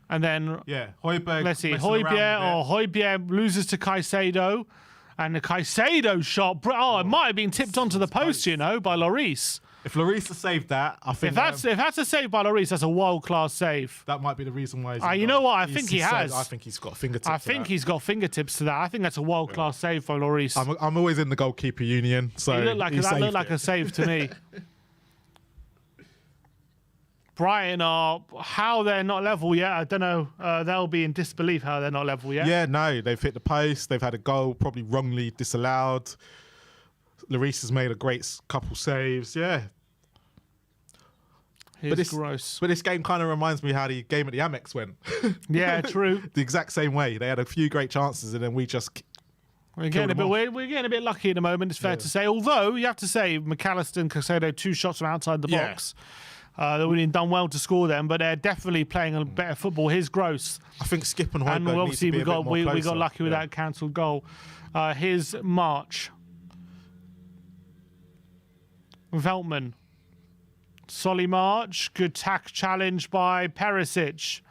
And then, Højbjerg. let's see, Højbjerg loses to Caicedo. And the Caicedo shot, it might have been tipped onto the post, by Lloris. If Lloris has saved that, I think... If that's a save by Lloris, that's a world-class save. That might be the reason why he's... you know what? I think he has. I think he's got fingertips I think he's got fingertips to that. I think that's a world-class save by Lloris. I'm always in the goalkeeper union, so that looked like a save to me. Brighton how they're not level yet. I don't know. They'll be in disbelief how they're not level yet. Yeah, no, they've hit the post. They've had a goal probably wrongly disallowed. Lloris has made a great couple saves. Yeah. Gross. But this game kind of reminds me how the game at the Amex went. Yeah, true. The exact same way. They had a few great chances, and then we just... We're getting a bit lucky at the moment, it's fair to say. Although, you have to say, McAllister and Caicedo, 2 shots from outside the box. They've really done well to score them, but they're definitely playing a better football. Here's Gross. I think Skip and Højbjerg and obviously need to be a bit more closer. We got lucky with that cancelled goal. Here's March. Veltman. Solly March. Good challenge by Perisic.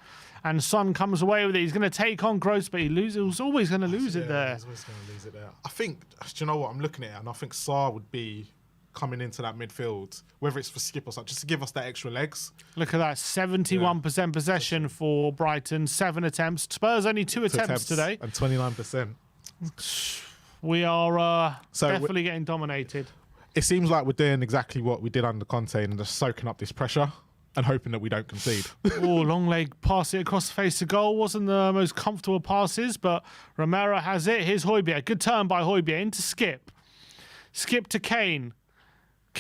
And Son comes away with it. He's going to take on Gross, but he's always going to lose it there. He's always going to lose it there. I think, do you know what? I'm looking at it, and I think Sarr would be coming into that midfield, whether it's for Skip or something, just to give us that extra legs. Look at that, 71% possession for Brighton, 7 attempts. Spurs only 2 attempts today. And 29%. We are definitely getting dominated. It seems like we're doing exactly what we did under Conte and just soaking up this pressure and hoping that we don't concede. Long leg pass it across the face of goal. Wasn't the most comfortable passes, but Romero has it. Here's Højbjerg. Good turn by Højbjerg into Skip. Skip to Kane.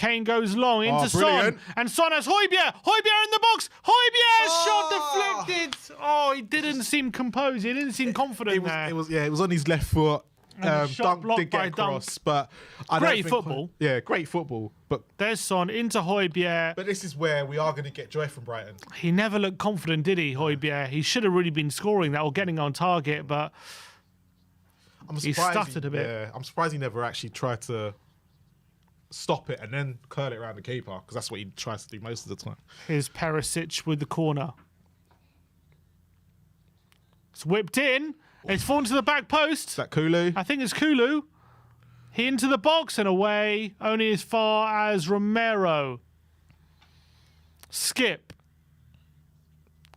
Kane goes long into Son. Brilliant. And Son has Højbjerg. Højbjerg in the box. Højbjerg shot deflected. Oh, he didn't seem composed. He didn't seem confident there. It was on his left foot. And the shot Dunk blocked did get by across, but I don't Great think- football. Yeah, great football. But There's Son into Højbjerg. this is where we are going to get joy from Brighton. He never looked confident, did he, Højbjerg? He should have really been scoring that or getting on target, but he stuttered a bit. Yeah, I'm surprised he never actually tried to stop it and then curl it around the keeper, because that's what he tries to do most of the time. Here's Perisic with the corner. It's whipped in. It's fallen to the back post. Is that Kulu? I think it's Kulu. He into the box and away, only as far as Romero. Skip.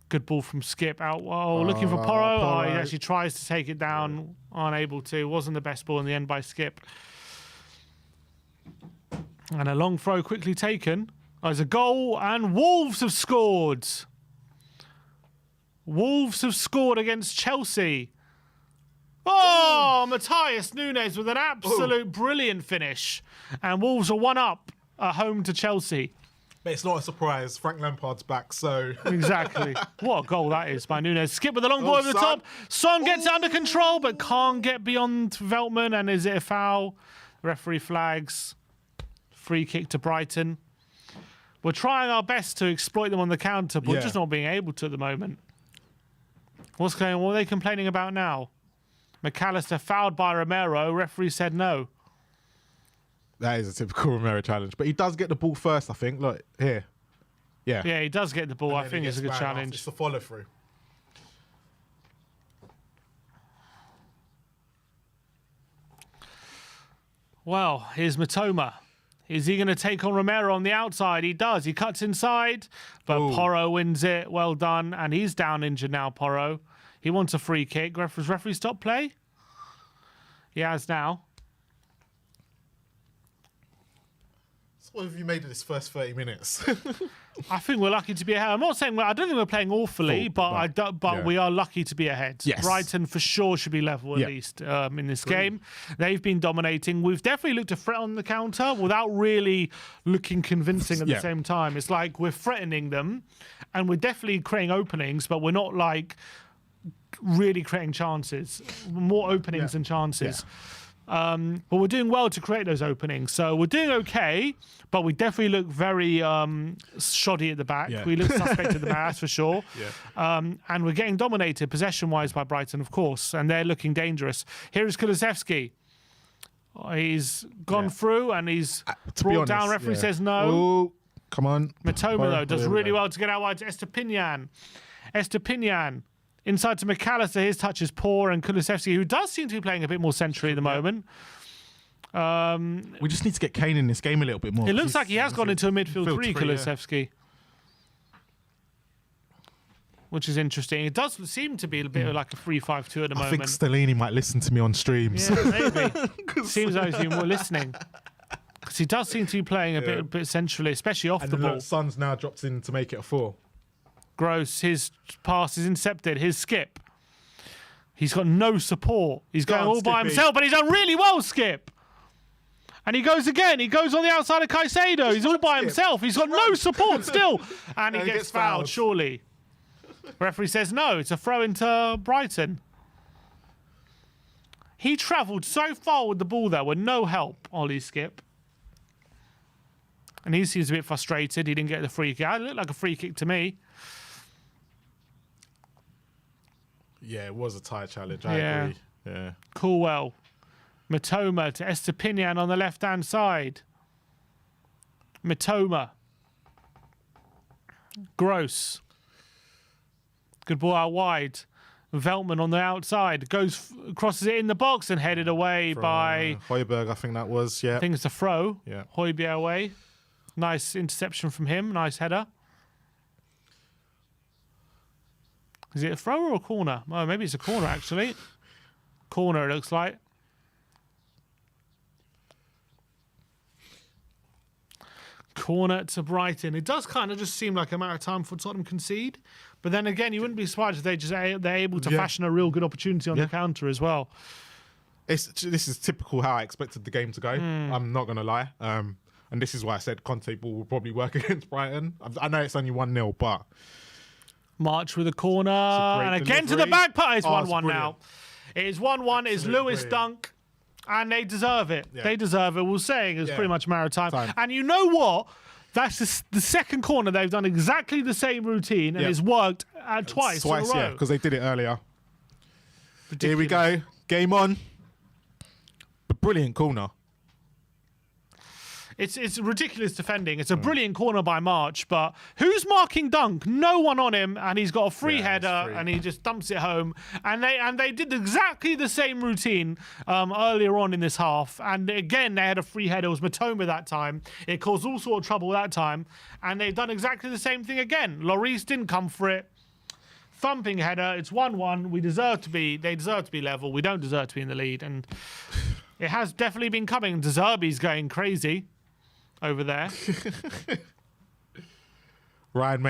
Good ball from Skip out. Oh, looking for Porro. Oh, he actually tries to take it down. Unable to. Wasn't the best ball in the end by Skip. And a long throw quickly taken. There's a goal and Wolves have scored. Wolves have scored against Chelsea. Oh, Matthias Nunes with an absolute brilliant finish. And Wolves are 1-up at home to Chelsea. But it's not a surprise. Frank Lampard's back, so... Exactly. What a goal that is by Nunes. Skip with the long ball over the Son. top. Son gets it under control, but can't get beyond Veltman. And is it a foul? Referee flags. Free kick to Brighton. We're trying our best to exploit them on the counter, but we're just not being able to at the moment. What's going on? What are they complaining about now? McAllister fouled by Romero. Referee said no. That is a typical Romero challenge. But he does get the ball first, I think. Look, here. Yeah. Yeah, he does get the ball. I And then think he it's a good gets banged off. challenge. It's the follow through. Well, here's Matoma. Is he going to take on Romero on the outside? He does. He cuts inside, but Porro wins it. Well done. And he's down injured now, Porro. He wants a free kick. Referee stop play? He has now. So what have you made of this first 30 minutes? I think we're lucky to be ahead. I'm not saying I don't think we're playing awfully, but we are lucky to be ahead. Yes. Brighton for sure should be level at least in this game. They've been dominating. We've definitely looked to threat on the counter without really looking convincing at the same time. It's like we're threatening them, and we're definitely creating openings, but we're not like really creating chances. More openings than chances. But we're doing well to create those openings. So we're doing okay, but we definitely look very shoddy at the back. Yeah. We look suspect at the back, that's for sure. Yeah. And we're getting dominated possession-wise by Brighton, of course, and they're looking dangerous. Here is Kulusevski. He's gone through and he's brought down. Referee says no. Oh, come on. Matoma, though, does really well to get out wide to Estepinian. Estepinian. Inside to McAllister, his touch is poor, and Kulusevski, who does seem to be playing a bit more centrally at the moment. We just need to get Kane in this game a little bit more. It looks like he has gone into a midfield three, Kulusevski. Which is interesting. It does seem to be a bit like a 3-5-2 at the moment. I think Stellini might listen to me on streams. Yeah, maybe. Seems like he's more listening. Because he does seem to be playing a bit centrally, especially off the ball. Son's now dropped in to make it a 4. Gross, his pass is intercepted. His Skip. He's got no support. He's going all by himself, but he's done really well, Skip. And he goes again. He goes on the outside of Caicedo. He's all by himself. He's got no support still. And he gets fouled, surely. Referee says no. It's a throw into Brighton. He travelled so far with the ball there with no help, Ollie Skip. And he seems a bit frustrated. He didn't get the free kick. It looked like a free kick to me. Yeah, it was a tight challenge. I agree. Yeah. Coolwell. Matoma to Estepinian on the left-hand side. Matoma. Gross. Good ball out wide. Veltman on the outside. Crosses it in the box and headed away by... Højbjerg, I think that was, I think it's a throw. Yeah. Højbjerg away. Nice interception from him. Nice header. Is it a throw or a corner? Oh, maybe it's a corner, actually. Corner, it looks like. Corner to Brighton. It does kind of just seem like a matter of time for Tottenham concede. But then again, you wouldn't be surprised if they're able to fashion a real good opportunity on the counter as well. This is typical how I expected the game to go. I'm not going to lie. And And this is why I said Conte ball will probably work against Brighton. I know it's only 1-0, but... March with a corner. And again to the back post. It's 1-1 now. It is 1-1. It's Lewis Dunk. And they deserve it. Yeah. They deserve it. We were saying it was pretty much maritime. And you know what? That's the second corner. They've done exactly the same routine, and it's worked twice in a row. Yeah, because they did it earlier. Ridiculous. Here we go. Game on. A brilliant corner. It's ridiculous defending. It's a brilliant corner by March, but who's marking Dunk? No one on him, and he's got a free header, and he just dumps it home. And they did exactly the same routine earlier on in this half. And again, they had a free header. It was Matoma that time. It caused all sort of trouble that time, and they've done exactly the same thing again. Lloris didn't come for it. Thumping header. It's 1-1. They deserve to be level. We don't deserve to be in the lead, and it has definitely been coming. De Zerbi's going crazy over there.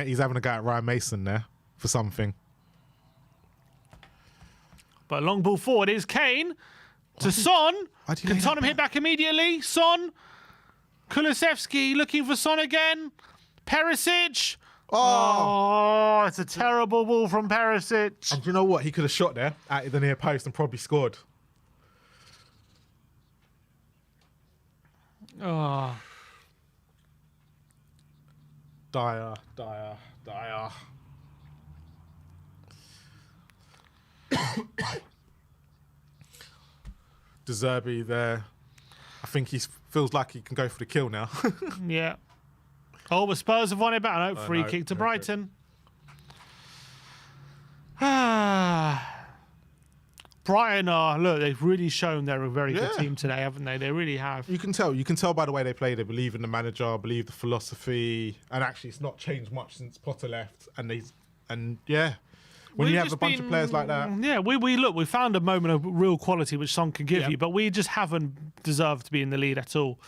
He's having a go at Ryan Mason there for something. But long ball forward is Kane to Son. Can Tottenham hit back immediately? Son. Kulusevski looking for Son again. Perisic. Oh, it's a terrible ball from Perisic. And do you know what? He could have shot there at the near post and probably scored. Oh. Dyer. De Zerbi there. I think he feels like he can go for the kill now. Yeah. Oh, but Spurs have won it back. No, free kick to Brighton. Brighton look, they've really shown they're a very good team today, haven't they? They really have. You can tell by the way they play. They believe in the manager, believe the philosophy, and actually it's not changed much since Potter left. And when you have a bunch of players like that. Yeah, we found a moment of real quality which Son can give you, but we just haven't deserved to be in the lead at all.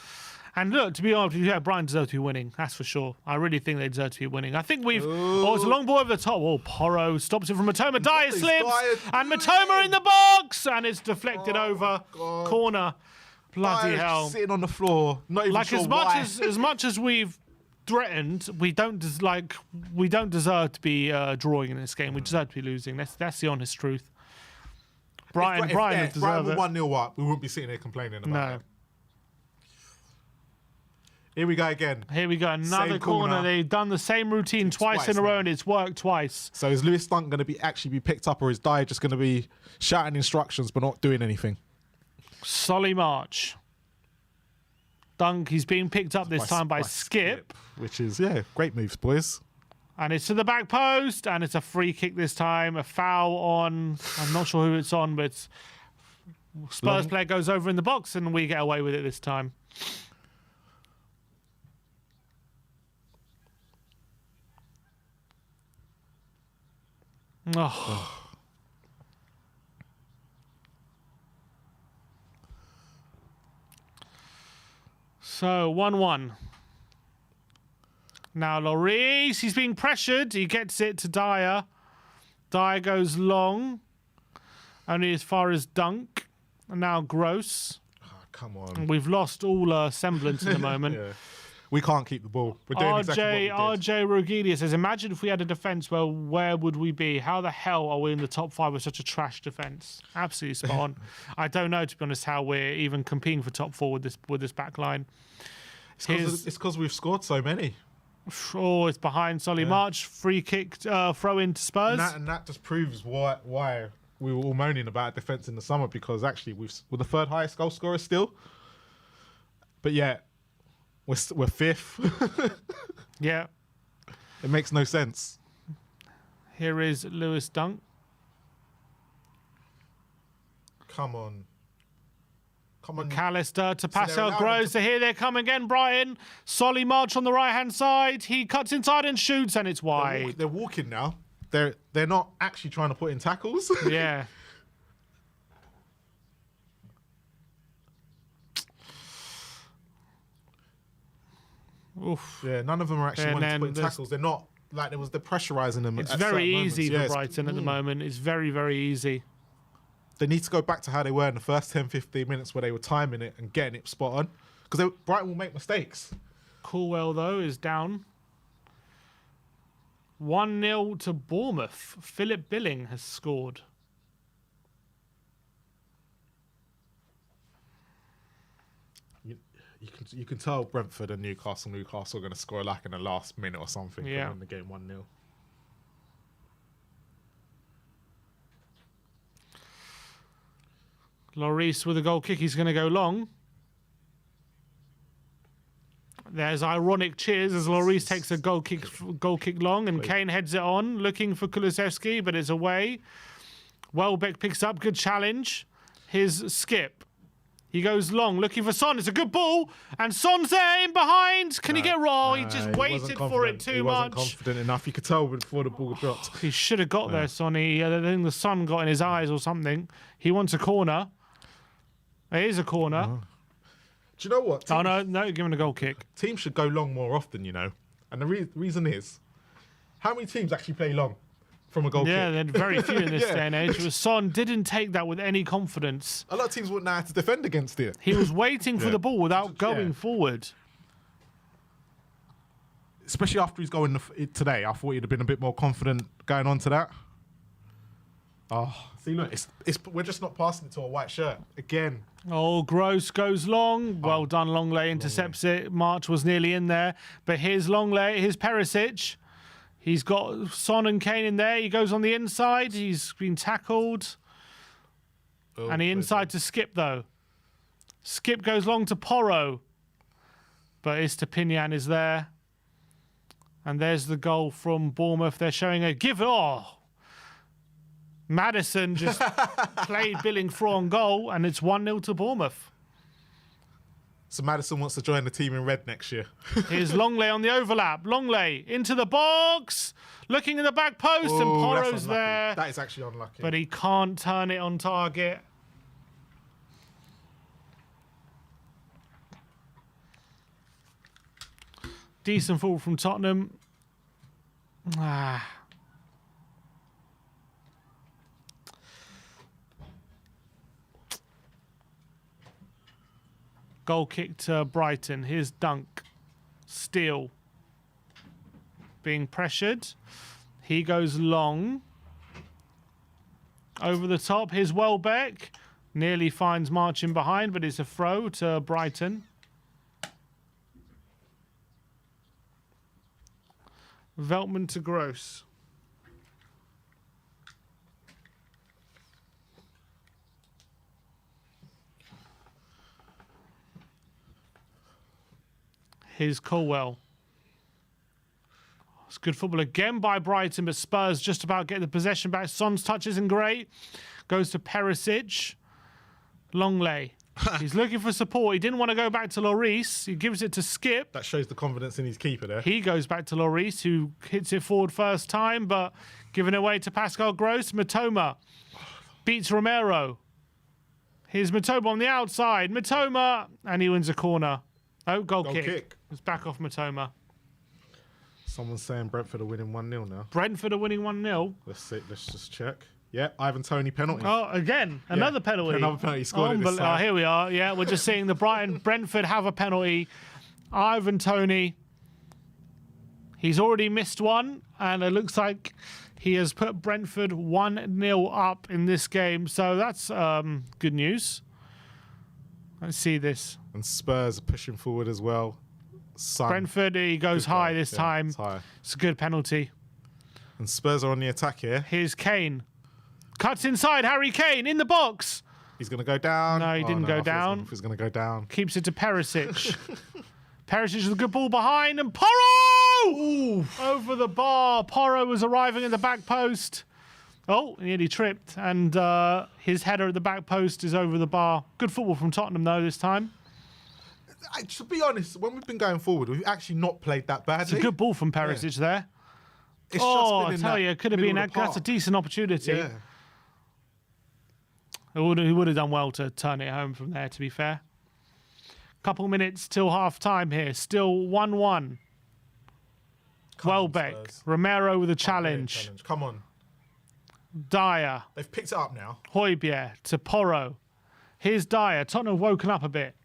And look, to be honest, Brighton deserve to be winning. That's for sure. I really think they deserve to be winning. I think we've... Oh, it's a long ball over the top. Oh, Porro stops it from Matoma. Dyer slips. And Matoma in the box. And it's deflected over. God. Corner. Bloody hell. Sitting on the floor. Not even sure why. As much as we've threatened, we don't deserve to be drawing in this game. We deserve to be losing. That's the honest truth. Brighton deserve it. 1-0 up, we wouldn't be sitting here complaining about it. Here we go again. Here we go. Another corner. They've done the same routine twice in a row, and it's worked twice. So is Lewis Dunk going to actually be picked up, or is Dyer just going to be shouting instructions but not doing anything? Solly March. Dunk, he's being picked up this time by Skip. Which is, great moves, boys. And it's to the back post, and it's a free kick this time. A foul on, I'm not sure who it's on, but Spurs player goes over in the box, and we get away with it this time. Oh. So 1-1. Now Lloris, he's being pressured. He gets it to Dyer. Dyer goes long, only as far as Dunk. And now Gross. Oh, come on. And we've lost all semblance in the moment. We can't keep the ball. We're doing exactly what we did. RJ Rogilia says, imagine if we had a defence, well, where would we be? How the hell are we in the top 5 with such a trash defence? Absolutely spot on. I don't know, to be honest, how we're even competing for top 4 with this back line. It's because we've scored so many. Oh, it's behind Solly March. Free kick, throw in to Spurs. And that just proves why we were all moaning about defence in the summer, because actually we're the 3rd highest goal scorer still. But we're 5th. Yeah. It makes no sense. Here is Lewis Dunk. Come on. McAllister to pass out Groves. So here they come again, Brighton. Solly March on the right-hand side. He cuts inside and shoots, and it's wide. They're walking now. They're not actually trying to put in tackles. Yeah. Oof. Yeah, none of them are actually wanting to put in tackles. They're not, like, they're pressurising them. It's very easy for Brighton at the moment. It's very, very easy. They need to go back to how they were in the first 10, 15 minutes where they were timing it and getting it spot on. Because Brighton will make mistakes. Coolwell, though, is down. 1-0 to Bournemouth. Philip Billing has scored. You can tell Brentford and Newcastle are going to score like in the last minute or something. Yeah. To win the game 1-0. Lloris with a goal kick. He's going to go long. There's ironic cheers as Lloris takes a goal kick long, and Kane heads it on, looking for Kulusevski, but it's away. Welbeck picks up, good challenge. Here's Skip. He goes long, looking for Son. It's a good ball, and Son's there in behind. Can he get wrong? He just waited for it too much. He wasn't confident enough. You could tell before the ball dropped. He should have got there, Sonny. I think the sun got in his eyes or something. He wants a corner. It is a corner. Oh. Do you know what? Oh, no, give him a goal kick. Teams should go long more often, you know. And the reason is, how many teams actually play long from a goal kick? Yeah, there are very few in this day and age. Son didn't take that with any confidence. A lot of teams wouldn't know how to defend against it. He was waiting for the ball without going forward. Especially after he's going today, I thought he'd have been a bit more confident going on to that. Oh, see, look, we're just not passing it to a white shirt again. Oh, Gross goes long. Well done, Longley intercepts it. March was nearly in there. But here's Longley, here's Perisic. He's got Son and Kane in there. He goes on the inside. He's been tackled. Oh, and the inside to Skip, though. Skip goes long to Porro. But Estepinian is there. And there's the goal from Bournemouth. They're showing a give. Oh! Maddison just played Billing through on goal, and it's 1-0 to Bournemouth. So Maddison wants to join the team in red next year. Here's Longley on the overlap. Longley into the box, looking in the back post, and Porro's there. That is actually unlucky. But he can't turn it on target. Decent fall from Tottenham. Goal kick to Brighton. Here's Dunk. Steele. Being pressured. He goes long. Over the top. Here's Welbeck. Nearly finds Marching behind, but it's a throw to Brighton. Veltman to Gross. Here's Colwell. It's good football again by Brighton, but Spurs just about get the possession back. Son's touch isn't great. Goes to Perisic. Longley. He's looking for support. He didn't want to go back to Lloris. He gives it to Skip. That shows the confidence in his keeper there. He goes back to Lloris, who hits it forward first time, but giving away to Pascal Gross. Matoma beats Romero. Here's Matoma on the outside. Matoma, and he wins a corner. Oh, goal kick. It's back off Matoma. Someone's saying Brentford are winning 1-0 now. Brentford are winning 1-0. Let's see. Let's just check. Yeah, Ivan Toney penalty. Oh, again, another penalty. Another penalty scored this time. Oh, here we are. Yeah, we're just seeing the Brentford have a penalty. Ivan Toney. He's already missed one, and it looks like he has put Brentford 1-0 up in this game. So that's good news. Let's see this. And Spurs are pushing forward as well. Brentford, he goes high this time. It's a good penalty. And Spurs are on the attack here. Here's Kane. Cuts inside, Harry Kane in the box. He's going to go down. No, he didn't go down. He's going to go down. Keeps it to Perisic. Perisic with a good ball behind, and Porro! Ooh. Over the bar. Porro was arriving at the back post. Oh, nearly tripped, and his header at the back post is over the bar. Good football from Tottenham, though, this time. To be honest, when we've been going forward, we've actually not played that badly. It's a good ball from Perisic there. It's I tell you, it could have been that's a decent opportunity. Yeah. He would have done well to turn it home from there, to be fair. Couple minutes till half-time here. Still 1-1. Welbeck. Romero with a challenge. Come on. Dyer. They've picked it up now. Højbjerg to Porro. Here's Dyer. Tottenham have woken up a bit.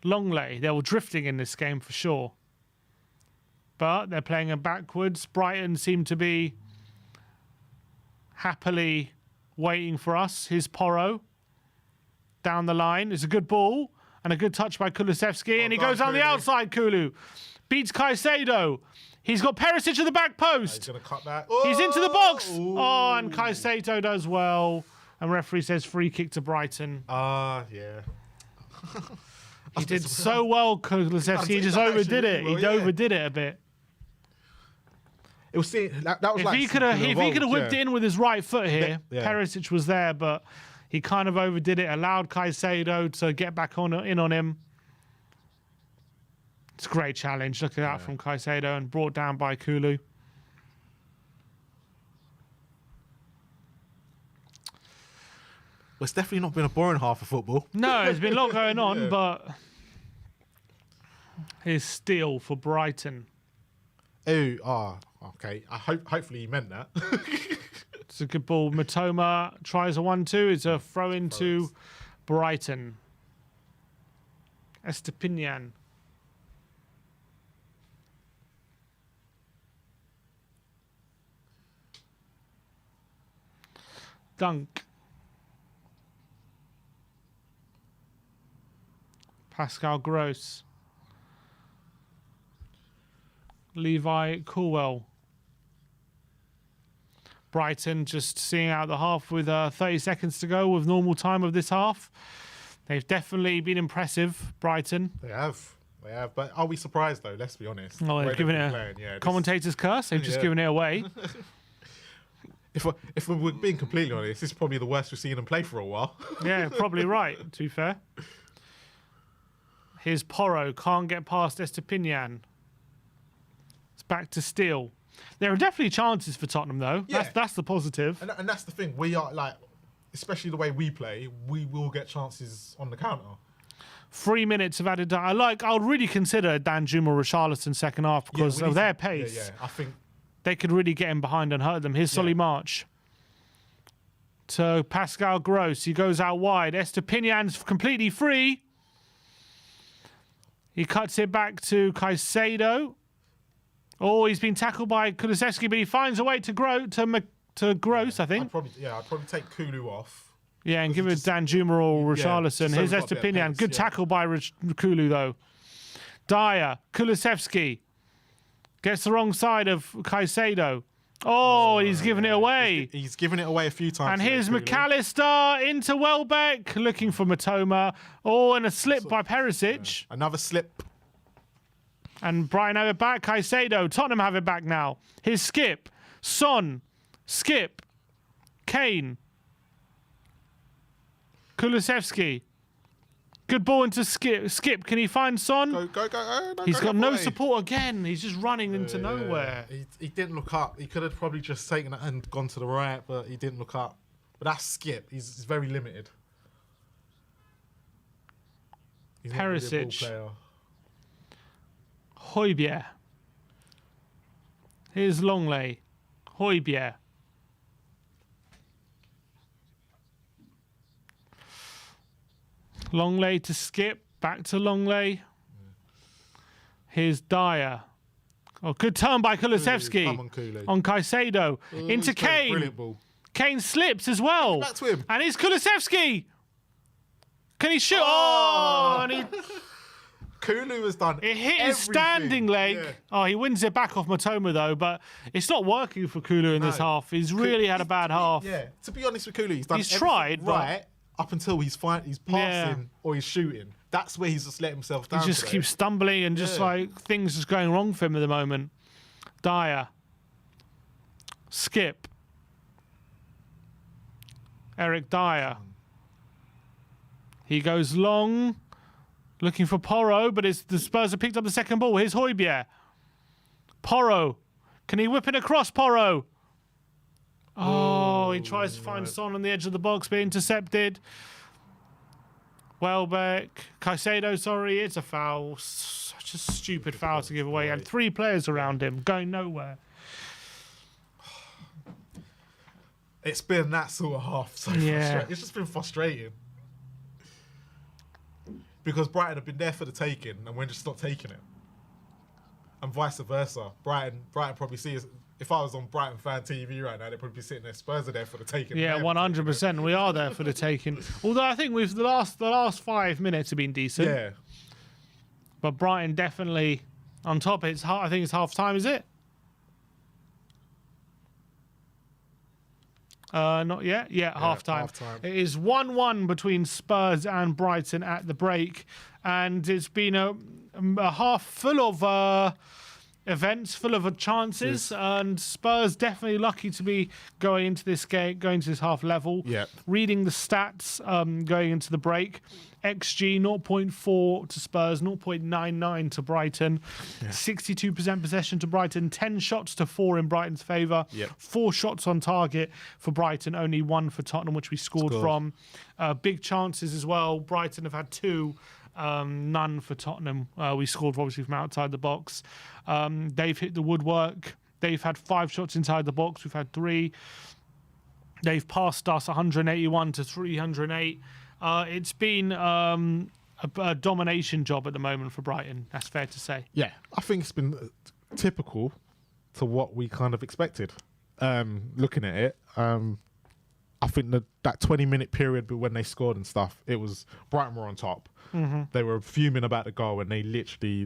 Longley. They were drifting in this game for sure. But they're playing it backwards. Brighton seem to be happily waiting for us. Here's Porro. Down the line. It's a good ball. And a good touch by Kulusevski. And he goes down the outside, Kulu. Beats Caicedo. He's got Perisic at the back post. He's going to cut that. He's into the box. Ooh. Oh, and Caicedo does well. And referee says free kick to Brighton. Yeah. He did so well, Kulusevski. He just overdid it. He overdid it a bit. It was that was If like he could have whipped it in with his right foot here, Yeah. Perisic was there, but he kind of overdid it. Allowed Caicedo to get back in on him. It's a great challenge. Look at that from Caicedo and brought down by Kulu. Well, it's definitely not been a boring half of football. No, there's been a lot going on, but here's steal for Brighton. Okay. Hopefully he meant that. It's a good ball. Matoma tries a 1-2. It's a throw into Brighton. Estepinian. Dunk. Pascal Gross. Levi Coolwell. Brighton just seeing out the half with 30 seconds to go with normal time of this half. They've definitely been impressive, Brighton. They have. But are we surprised, though? Let's be honest. Oh, they've given it a commentator's curse. They've just given it away. If we're being completely honest, this is probably the worst we've seen them play for a while. Yeah, probably right, to be fair. Here's Porro. Can't get past Estepinian. It's back to Steele. There are definitely chances for Tottenham, though. Yeah. That's the positive. And that's the thing. We are, like, especially the way we play, we will get chances on the counter. 3 minutes of added time. I'll really consider Danjuma or Richarlison second half because of their pace. Yeah, I think they could really get him behind and hurt them. Here's Solly March. To Pascal Gross. He goes out wide. Estepinian's completely free. He cuts it back to Caicedo. Oh, he's been tackled by Kulusevski, but he finds a way to Gross, I think. I'd probably take Kulu off. Yeah, and give it Danjuma or Richarlison. Here's Estepinian. Good tackle by Kulu, though. Dyer. Kulusevski. Gets the wrong side of Caicedo. Oh, he's given it away. He's given it away a few times. And here's McAllister into Welbeck, looking for Matoma. Oh, and a slip by Perisic. Yeah. Another slip. And Brighton have it back. Caicedo. Tottenham have it back now. Here's Skip. Son. Skip. Kane. Kulusevski. Good ball into Skip. Can he find Son? Go. He's got no support again. He's just running into nowhere. He didn't look up. He could have probably just taken it and gone to the right, but he didn't look up. But that's Skip. He's very limited. He's not really a ball Perisic. player. Højbjerg. Here's Longley. Højbjerg. Longley to Skip. Back to Longley. Here's Dyer. Oh, good turn by Kulusevski. Come on, Kulu. On Caicedo. Into Kane. Brilliant ball. Kane slips as well. Back to him. And it's Kulusevski. Can he shoot? Oh, and he... Kulu has done It hit his standing leg. Yeah. Oh, he wins it back off Matoma, though, but it's not working for Kulu in this half. He's really had a bad half. Yeah, to be honest with Kulu, he's done everything tried, but- right up until he's passing or he's shooting. That's where he's just let himself down. He just today. keeps stumbling and just things just going wrong for him at the moment. Dyer. Skip. Eric Dyer. He goes long, looking for Porro, but the Spurs have picked up the second ball. Here's Højbjerg. Porro. Can he whip it across, Porro? Oh, he tries to find Son on the edge of the box, but intercepted. Welbeck. Caicedo, sorry, it's a foul. Such a stupid foul to give away. He had 3 players around him, going nowhere. It's been that sort of half. So Yeah. frustrating. It's just been frustrating. because Brighton have been there for the taking, and we're just not taking it. And vice versa. Brighton probably see us. If I was on Brighton fan TV right now, they'd probably be sitting there. Spurs are there for the taking. Yeah, 100%. We are there for the taking. Although I think the last 5 minutes have been decent. Yeah. But Brighton definitely on top. I think it's half time. Is it? Not yet. Yeah, half time. It is 1-1 between Spurs and Brighton at the break, and it's been a half full of events, full of chances, and Spurs definitely lucky to be going into this game, going to this half level. Yeah. Reading the stats going into the break. XG 0.4 to Spurs, 0.99 to Brighton, 62% possession to Brighton, 10 shots to 4 in Brighton's favour, 4 shots on target for Brighton, only 1 for Tottenham, which we scored from. Big chances as well. Brighton have had 2. None for Tottenham. We scored obviously from outside the box. They've hit the woodwork. They've had 5 shots inside the box. We've had 3. They've passed us 181 to 308. It's been a domination job at the moment for Brighton. That's fair to say. Yeah, I think it's been typical to what we kind of expected. Looking at it, I think that 20-minute period when they scored and stuff, it was Brighton were on top. Mm-hmm. They were fuming about the goal, and they literally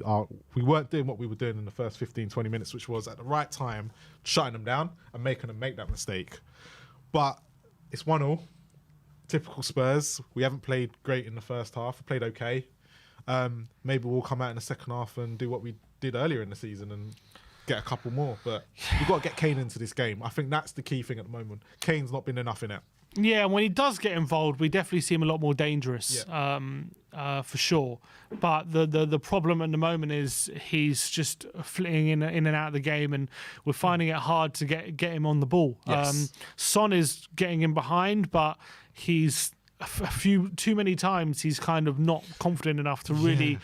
we weren't doing what we were doing in the first 15, 20 minutes, which was at the right time shutting them down and making them make that mistake. But it's 1-1. Typical Spurs. We haven't played great in the first half. We played okay. Maybe we'll come out in the second half and do what we did earlier in the season and get a couple more. But we've got to get Kane into this game. I think that's the key thing at the moment. Kane's not been enough in it. Yeah, when he does get involved, we definitely see him a lot more dangerous, for sure. But the problem at the moment is he's just flitting in and out of the game, and we're finding it hard to get him on the ball. Yes. Son is getting in behind, but he's too many times he's kind of not confident enough to really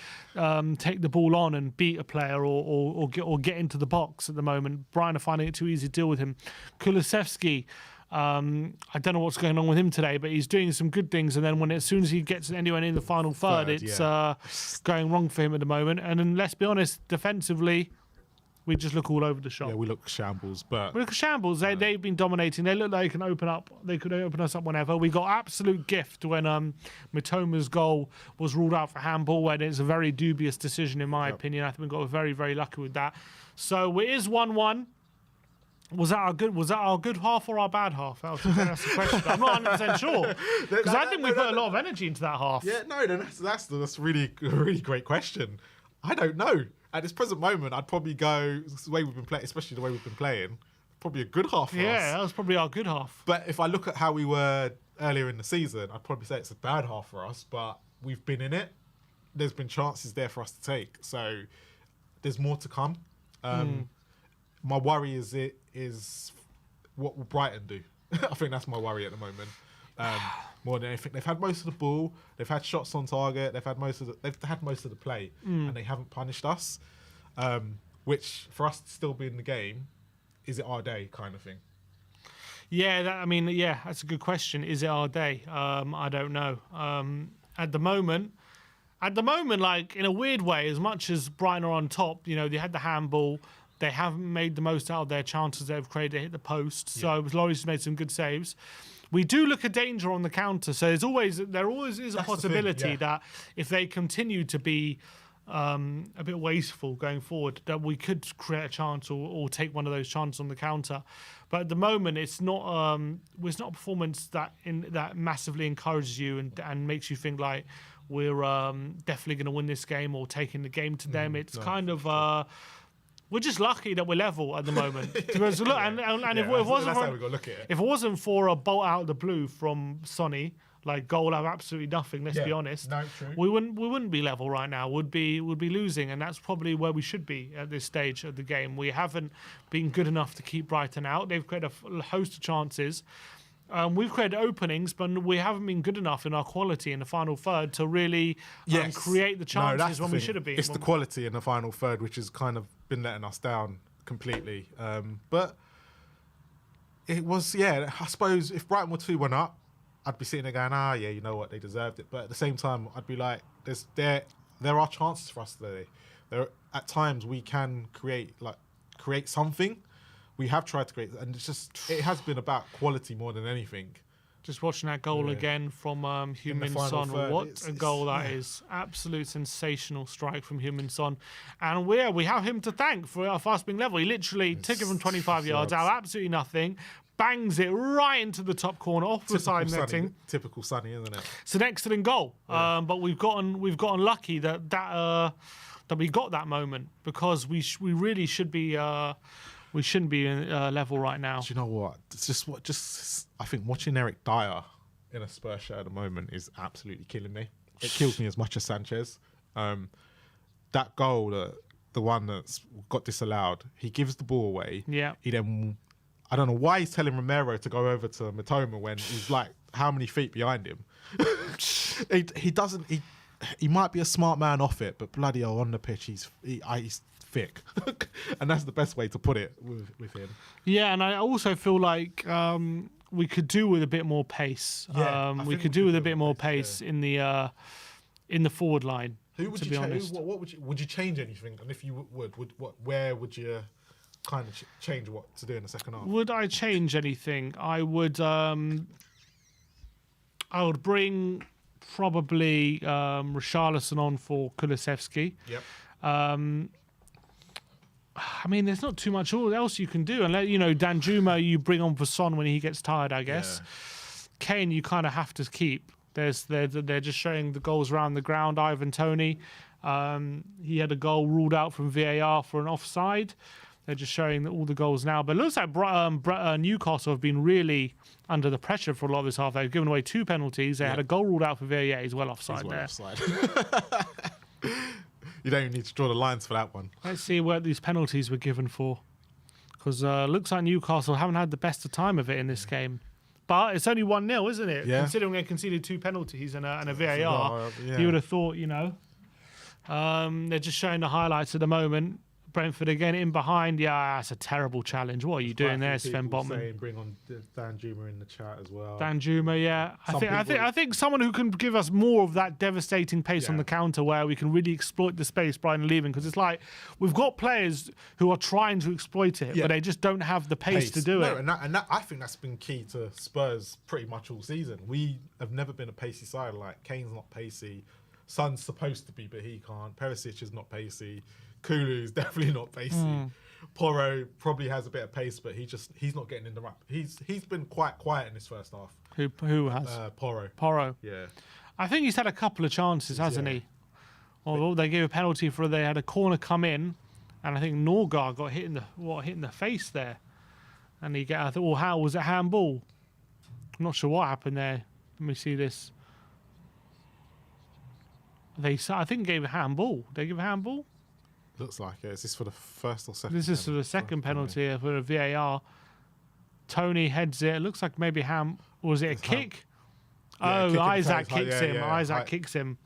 take the ball on and beat a player or get into the box at the moment. Brian are finding it too easy to deal with him. Kulusevski, I don't know what's going on with him today, but he's doing some good things, and then as soon as he gets anywhere in the final third, it's going wrong for him at the moment. And then let's be honest, defensively, we just look all over the shop. Yeah, we look shambles, but we look shambles. They've been dominating. They look like they can open up. They could open us up whenever. We got absolute gift when Mitoma's goal was ruled out for handball, and it's a very dubious decision in my opinion. I think we got very, very lucky with that. So it is 1-1. Was that our good half or our bad half? That's the question. I'm not 100% sure because I think we put a lot of energy into that half. Yeah, no, that's really a really great question. I don't know. At this present moment, I'd probably go the way we've been playing, especially the way we've been playing. Probably a good half for us. Yeah, that was probably our good half. But if I look at how we were earlier in the season, I'd probably say it's a bad half for us. But we've been in it. There's been chances there for us to take. So there's more to come. My worry is what will Brighton do? I think that's my worry at the moment. More than anything, they've had most of the ball. They've had shots on target. They've had most of the play, and they haven't punished us. Which for us to still be in the game, is it our day kind of thing? Yeah, that's a good question. Is it our day? I don't know. At the moment, like in a weird way, as much as Brighton are on top, they had the handball. They haven't made the most out of their chances they've created to hit the post. So Lloris made some good saves. We do look at danger on the counter. So there always is a possibility that if they continue to be a bit wasteful going forward, that we could create a chance or take one of those chances on the counter. But at the moment, it's not a performance that massively encourages you and makes you think like we're definitely going to win this game or taking the game to them. It's kind of. We're just lucky that we're level at the moment. Because look, and if it wasn't for a bolt out of the blue from Sonny, like goal out of absolutely nothing, let's be honest, we wouldn't be level right now. Would be losing, and that's probably where we should be at this stage of the game. We haven't been good enough to keep Brighton out. They've created a host of chances. We've created openings, but we haven't been good enough in our quality in the final third to really create the chances when we should have been. It's the quality in the final third which has kind of been letting us down completely. But it was, I suppose if Brighton were 2-1 up, I'd be sitting there going, yeah, you know what, they deserved it. But at the same time, I'd be like, there are chances for us today. At times we can create something. We have tried to create, and it has been about quality more than anything. Just watching that goal again from Heung-min Son. What a goal that is. Absolute sensational strike from Heung-min Son. And we have him to thank for our fast being level. He literally took it from 25 yards out, absolutely nothing, bangs it right into the top corner off the side netting. Typical Sonny, isn't it? It's an excellent goal. Yeah. But we've gotten lucky that we got that moment, because we really should be... we shouldn't be level right now. Do you know what? It's I think watching Eric Dyer in a Spurs shirt at the moment is absolutely killing me. It kills me as much as Sanchez. That goal, the one that's got disallowed, he gives the ball away. Yeah. He then, I don't know why he's telling Romero to go over to Mitoma when he's like how many feet behind him. He doesn't. He might be a smart man off it, but bloody hell on the pitch, he's thick. And that's the best way to put it with him. Yeah, and I also feel like we could do with a bit more pace. We could do with a bit more pace in the forward line. Who would you change? What would you change anything? And if you where would you kind of change what to do in the second half? Would I change anything? I would bring probably Richarlison on for Kulusevski. Yep. I mean, there's not too much else you can do. And, Danjuma you bring on for Son when he gets tired, I guess. Yeah. Kane you kind of have to keep. They're just showing the goals around the ground. Ivan Toney, he had a goal ruled out from VAR for an offside. They're just showing all the goals now. But it looks like Newcastle have been really under the pressure for a lot of this half. They've given away 2 penalties. They had a goal ruled out for VAR. He's well offside there. You don't even need to draw the lines for that one. Let's see what these penalties were given for. Because looks like Newcastle haven't had the best of time of it in this game. But it's only 1-0, isn't it? Yeah. Considering they conceded 2 penalties and a VAR, you would have thought, they're just showing the highlights at the moment. Brentford again in behind. Yeah, that's a terrible challenge. What are you doing there, Sven Botman? Bring on Danjuma in the chat as well. Danjuma, yeah. I think someone who can give us more of that devastating pace on the counter, where we can really exploit the space Brighton leaving, because it's like we've got players who are trying to exploit it, but they just don't have the pace to do it. And that, I think that's been key to Spurs pretty much all season. We have never been a pacey side. Like Kane's not pacey. Son's supposed to be, but he can't. Perisic is not pacey. Kulu's definitely not pacey. Porro probably has a bit of pace, but he's not getting in the right. He's been quite quiet in this first half. Who has? Porro. Yeah. I think he's had a couple of chances, hasn't he? Although they gave a penalty they had a corner come in, and I think Norgard got hit in the face there, and I thought, how was it handball? I'm not sure what happened there. Let me see this. I think gave a handball. Did they give a handball? Looks like it. Is this for the first or second? This is for the second penalty for a VAR. Tony heads it. It looks like maybe was it a kick? Isaac kicks him. Isaac kicks him.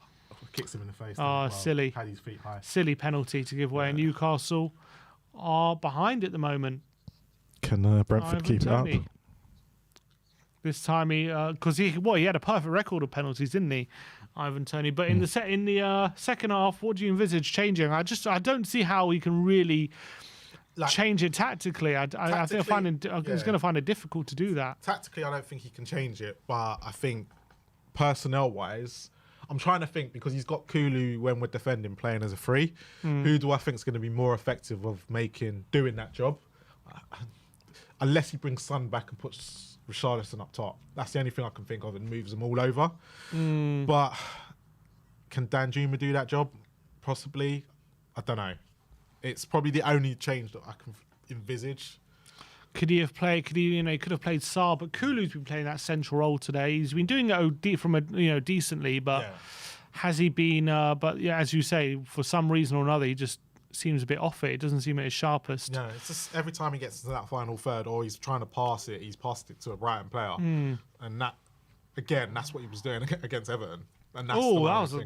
Kicks him in the face. Silly. Had his feet high. Silly penalty to give away. Newcastle are behind at the moment. Can Brentford keep it up? This time he had a perfect record of penalties, didn't he, Ivan Toney? But in the second half, what do you envisage changing? I don't see how he can really change it tactically. I think he's going to find it difficult to do that. Tactically, I don't think he can change it, but I think personnel-wise, I'm trying to think, because he's got Kulu when we're defending playing as a free. Who do I think is going to be more effective of doing that job? Unless he brings Son back and puts Richarlison up top. That's the only thing I can think of, and moves them all over. But can Danjuma do that job? Possibly. I don't know. It's probably the only change that I can envisage. Could he have played? He could have played Sarr, but Kulu's been playing that central role today. He's been doing it decently, but has he been? But yeah, as you say, for some reason or another, he just seems a bit off it. It doesn't seem at his sharpest. No, it's just every time he gets to that final third, or he's trying to pass it, he's passed it to a Brighton player, and that's what he was doing against Everton. And that's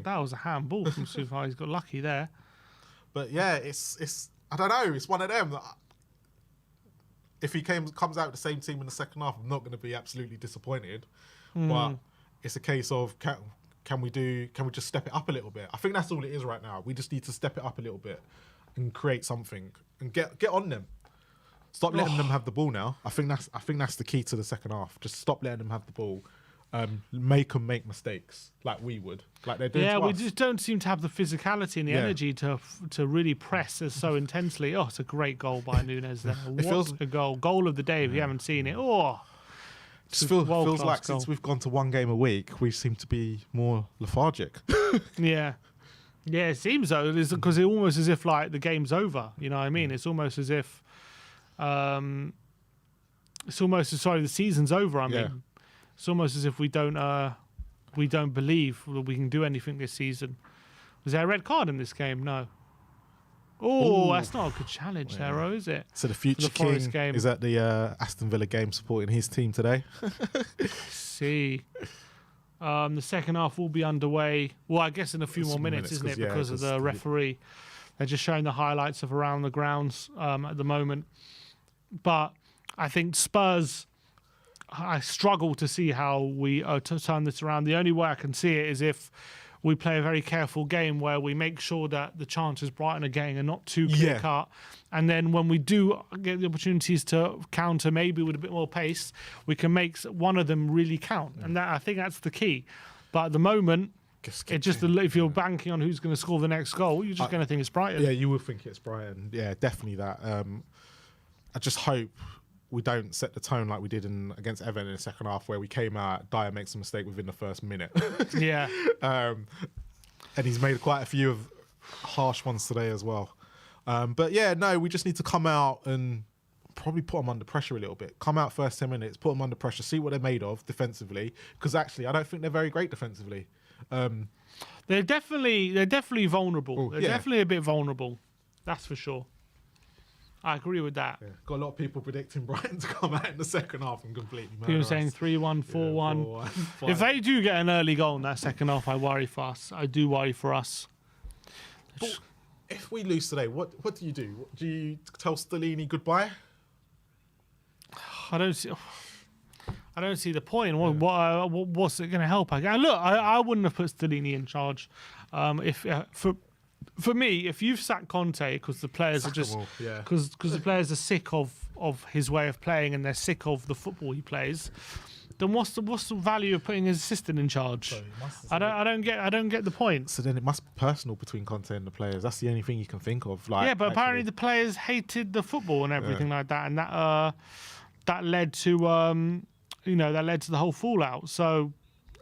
that was a handball from Sufar. He's got lucky there. But yeah, it's I don't know. It's one of them that if he comes out with the same team in the second half, I'm not going to be absolutely disappointed. but it's a case of can we just step it up a little bit? I think that's all it is right now. We just need to step it up a little bit and create something and get on them. Stop letting them have the ball now. I think that's the key to the second half. Just stop letting them have the ball. Make them make mistakes like we would, like they're doing. Yeah, to we us. just don't seem to have the physicality and the energy to really press us so intensely. Oh, it's a great goal by Nunez there. What a goal! Goal of the day if you haven't seen it. Oh, It feels like since we've gone to one game a week, we seem to be more lethargic. Yeah, it seems so. It's because it's almost as if like the game's over. You know what I mean? It's almost as if, the season's over. I mean, it's almost as if we don't believe that we can do anything this season. Was there a red card in this game? No. Oh, that's not a good challenge there, is it? So the future king is at the Aston Villa game supporting his team today. See. The second half will be underway. Well, I guess in a few more minutes, isn't it? Because of the referee. They're just showing the highlights of around the grounds at the moment. But I think Spurs, I struggle to see how we turn this around. The only way I can see it is if we play a very careful game where we make sure that the chances Brighton are getting are not too clear cut. And then when we do get the opportunities to counter, maybe with a bit more pace, we can make one of them really count. And I think that's the key. But at the moment, if you're banking on who's going to score the next goal, you're just going to think it's Brighton. Yeah, you will think it's Brighton. Yeah, definitely that. I just hope we don't set the tone like we did against Everton in the second half, where we came out, Dyer makes a mistake within the first minute. Yeah. And he's made quite a few of harsh ones today as well. But yeah, no, we just need to come out and probably put them under pressure a little bit. Come out first 10 minutes, put them under pressure, see what they're made of defensively. Because actually, I don't think they're very great defensively. They're definitely vulnerable. They're definitely a bit vulnerable. That's for sure. I agree with that. Yeah. Got a lot of people predicting Brighton to come out in the second half and completely murder People us. saying 3-1, 4-1. If they do get an early goal in that second half, I worry for us. I do worry for us. But if we lose today, what do you do? Do you tell Stellini goodbye? I don't see the point. What's it going to help? I wouldn't have put Stellini in charge. For me, if you've sacked Conte because the players because the players are sick of his way of playing and they're sick of the football he plays, then what's the value of putting his assistant in charge? I don't get the point. So then it must be personal between Conte and the players. That's the only thing you can think of. But apparently the players hated the football and everything like that, and that led to the whole fallout. So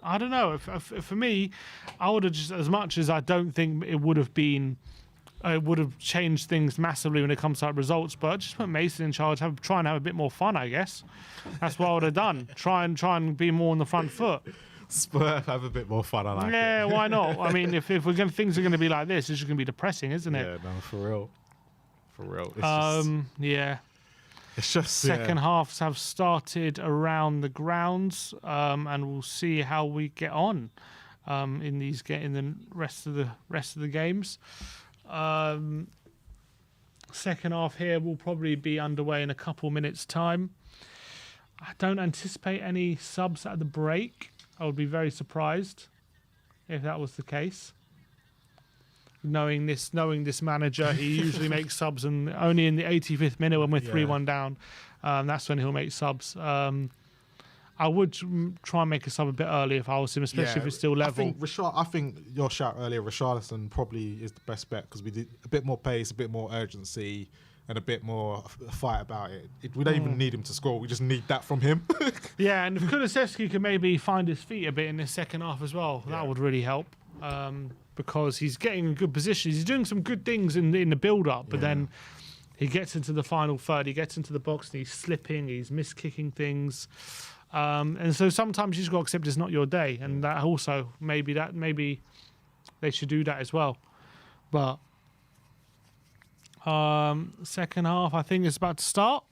I don't know. For me, I would have just, as much as I don't think it would have changed things massively when it comes to results, but just put Mason in charge, try and have a bit more fun, I guess. That's what I would have done. Try and be more on the front foot. Spurs have a bit more fun, I like it. Yeah, why not? I mean, if things are going to be like this, it's just going to be depressing, isn't it? Yeah, no, for real. It's just second halves have started around the grounds, and we'll see how we get on in the rest of the games. Second half here will probably be underway in a couple minutes' time. I don't anticipate any subs at the break. I would be very surprised if that was the case. Knowing this manager, he usually makes subs, and only in the 85th minute when we're 3-1 down, that's when he'll make subs. I would try and make a sub a bit early if I was him, especially if it's still level. I think your shout earlier, Richarlison probably is the best bet because we did a bit more pace, a bit more urgency, and a bit more fight about it. We don't even need him to score. We just need that from him. Yeah, and if Kulusevski could maybe find his feet a bit in the second half as well, that would really help. Because he's getting in good positions. He's doing some good things in the build-up, but then he gets into the final third, he gets into the box and he's slipping, he's miskicking things. And so sometimes you just got to accept it's not your day. And that also, maybe they should do that as well. But second half, I think it's about to start.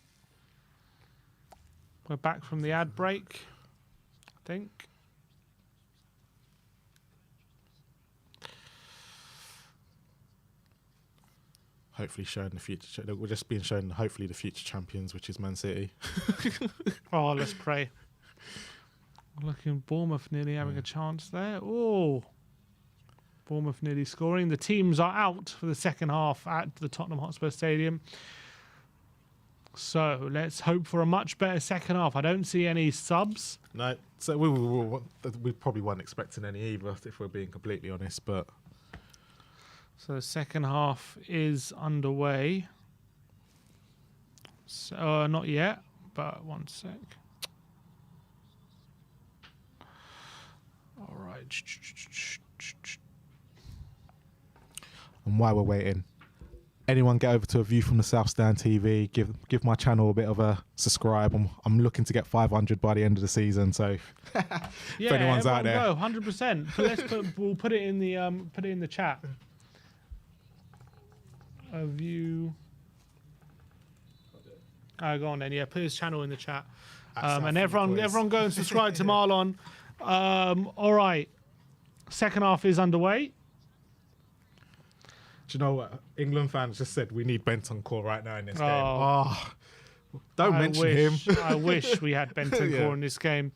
We're back from the ad break, I think. Hopefully showing the future. We're just being shown hopefully the future champions, which is Man City. Oh, let's pray. Looking Bournemouth nearly having a chance there. Oh, Bournemouth nearly scoring. The teams are out for the second half at the Tottenham Hotspur Stadium. So let's hope for a much better second half. I don't see any subs. No, so we probably weren't expecting any either, if we're being completely honest. But so the second half is underway. So not yet, but one sec. All right. And while we're waiting, anyone get over to A View from the South Stand TV, give my channel a bit of a subscribe. I'm looking to get 500 by the end of the season, so if anyone's out there, go 100%. We'll put it in the chat. A View. Go on then. Yeah, put his channel in the chat. And everyone go and subscribe to Marlon. All right. Second half is underway. Do you know what? England fans just said we need Bentancur right now in this game. Oh, don't mention him. I wish we had Bentancur in this game.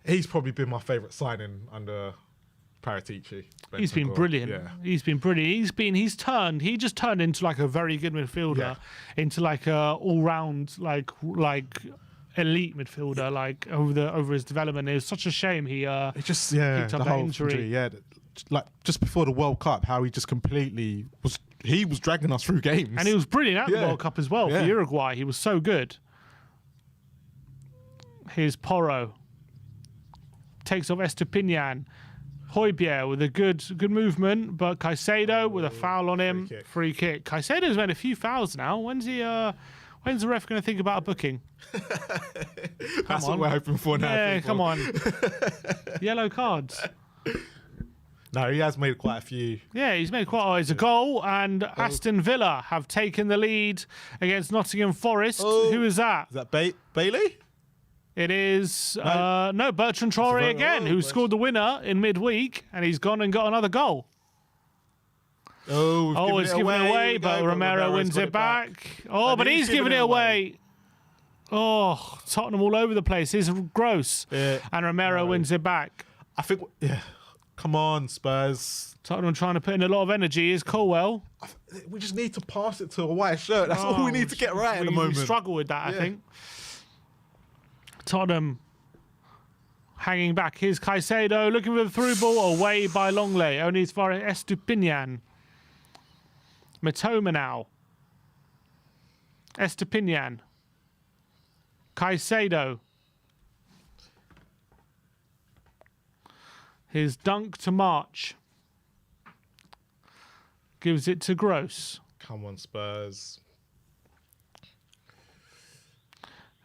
He's probably been my favourite signing under Paratici. He's been brilliant. Yeah. He's been brilliant. He just turned into like a very good midfielder, into like a all-round like elite midfielder, like over his development. It was such a shame he just picked up the that whole injury. Yeah, like just before the World Cup, how he just completely was dragging us through games, and he was brilliant at the World Cup as well for Uruguay. He was so good. Here's Porro, takes off Estepinian. Højbjerg with a good movement, but Caicedo with a foul on him. Free kick. Caicedo's made a few fouls now. When's the ref going to think about a booking? That's what we're hoping for now. Yeah, come on. Yellow cards. No, he has made quite a few. Yeah, he's made quite. It's a goal, and Aston Villa have taken the lead against Nottingham Forest. Who is that? Is that Bailey? It is no Bertrand Traore again, who scored the winner in midweek, and he's gone and got another goal. It's given it away, but Romero wins it back. But he's given it away. Oh, Tottenham all over the place. Here's Gross, and Romero wins it back. I think, come on, Spurs. Tottenham trying to put in a lot of energy. Is Colwell. We just need to pass it to a white shirt. That's all we need to get right at the moment. We struggle with that, I think. Tottenham hanging back. Here's Caicedo looking for the through ball, away by Longley. Only as far as Estepinian. Mitoma now. Estepinian. Caicedo. His dunk to March. Gives it to Gross. Come on, Spurs.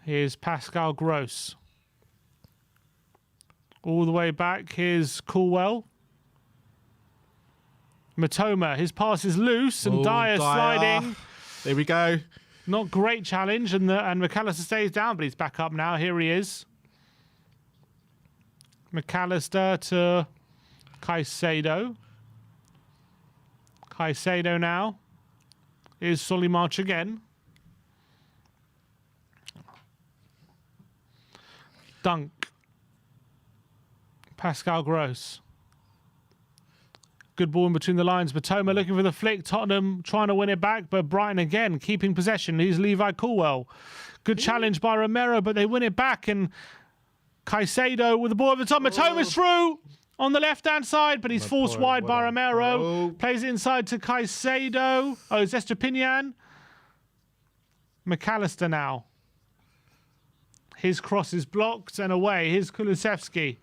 Here's Pascal Gross. All the way back. Here's Colwell. Mitoma. His pass is loose and Dyer sliding. There we go. Not great challenge, and McAllister stays down, but he's back up now. Here he is. McAllister to Caicedo. Caicedo now. Here's Solly March again. Dunk. Pascal Gross. Good ball in between the lines. Mitoma looking for the flick. Tottenham trying to win it back, but Brighton again keeping possession. Here's Levi Colwell. Good challenge by Romero, but they win it back. And Caicedo with the ball over the top. Mitoma's through on the left-hand side, but he's forced wide by Romero. Plays it inside to Caicedo. It's Estepinian. McAllister now. His cross is blocked and away. Here's Kulusevski.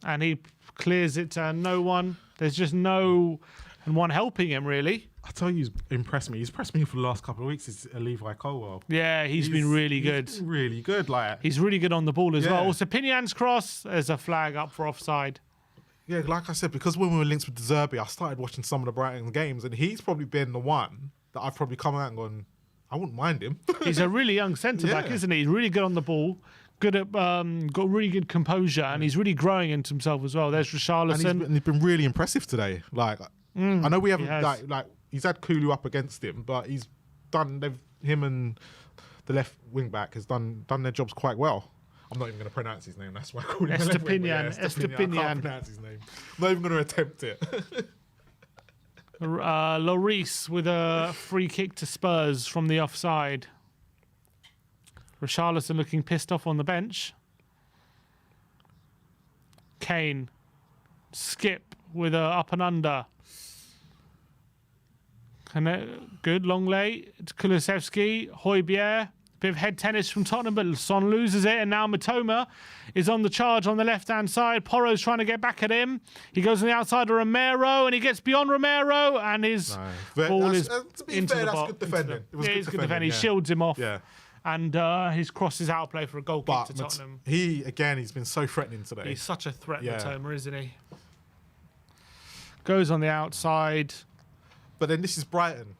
And he clears it to no one. There's just no one helping him, really. I tell you, he's impressed me. He's impressed me for the last couple of weeks. Is Levi Colwell. Yeah, he's been really good. He's really good. He's really good on the ball as well. Also, Pinian's cross. There's a flag up for offside. Yeah, like I said, because when we were linked with De Zerbi, I started watching some of the Brighton games, and he's probably been the one that I've probably come out and gone, I wouldn't mind him. He's a really young centre-back, isn't he? He's really good on the ball. Good at, got really good composure, and he's really growing into himself as well. There's Richarlison. And he's been really impressive today. I know we haven't, he's had Kulu up against him, but him and the left wing back, has done their jobs quite well. I'm not even going to pronounce his name. That's why I called him Estepinian. Estepinian. I can't pronounce his name. I'm not even going to attempt it. Lloris with a free kick to Spurs from the offside. Richarlison looking pissed off on the bench. Kane. Skip with a up and under. Good, long lay. Kulusevski, Højbjerg. Bit of head tennis from Tottenham, but Son loses it, and now Matoma is on the charge on the left-hand side. Porro's trying to get back at him. He goes on the outside of Romero, and he gets beyond Romero, and his ball is into the box. That's good defending. It was good defending. He shields him off. Yeah. And his cross is outplay for a goal kick to Tottenham. He's been so threatening today. He's such a threat, Matoma, isn't he? Goes on the outside. But then this is Brighton.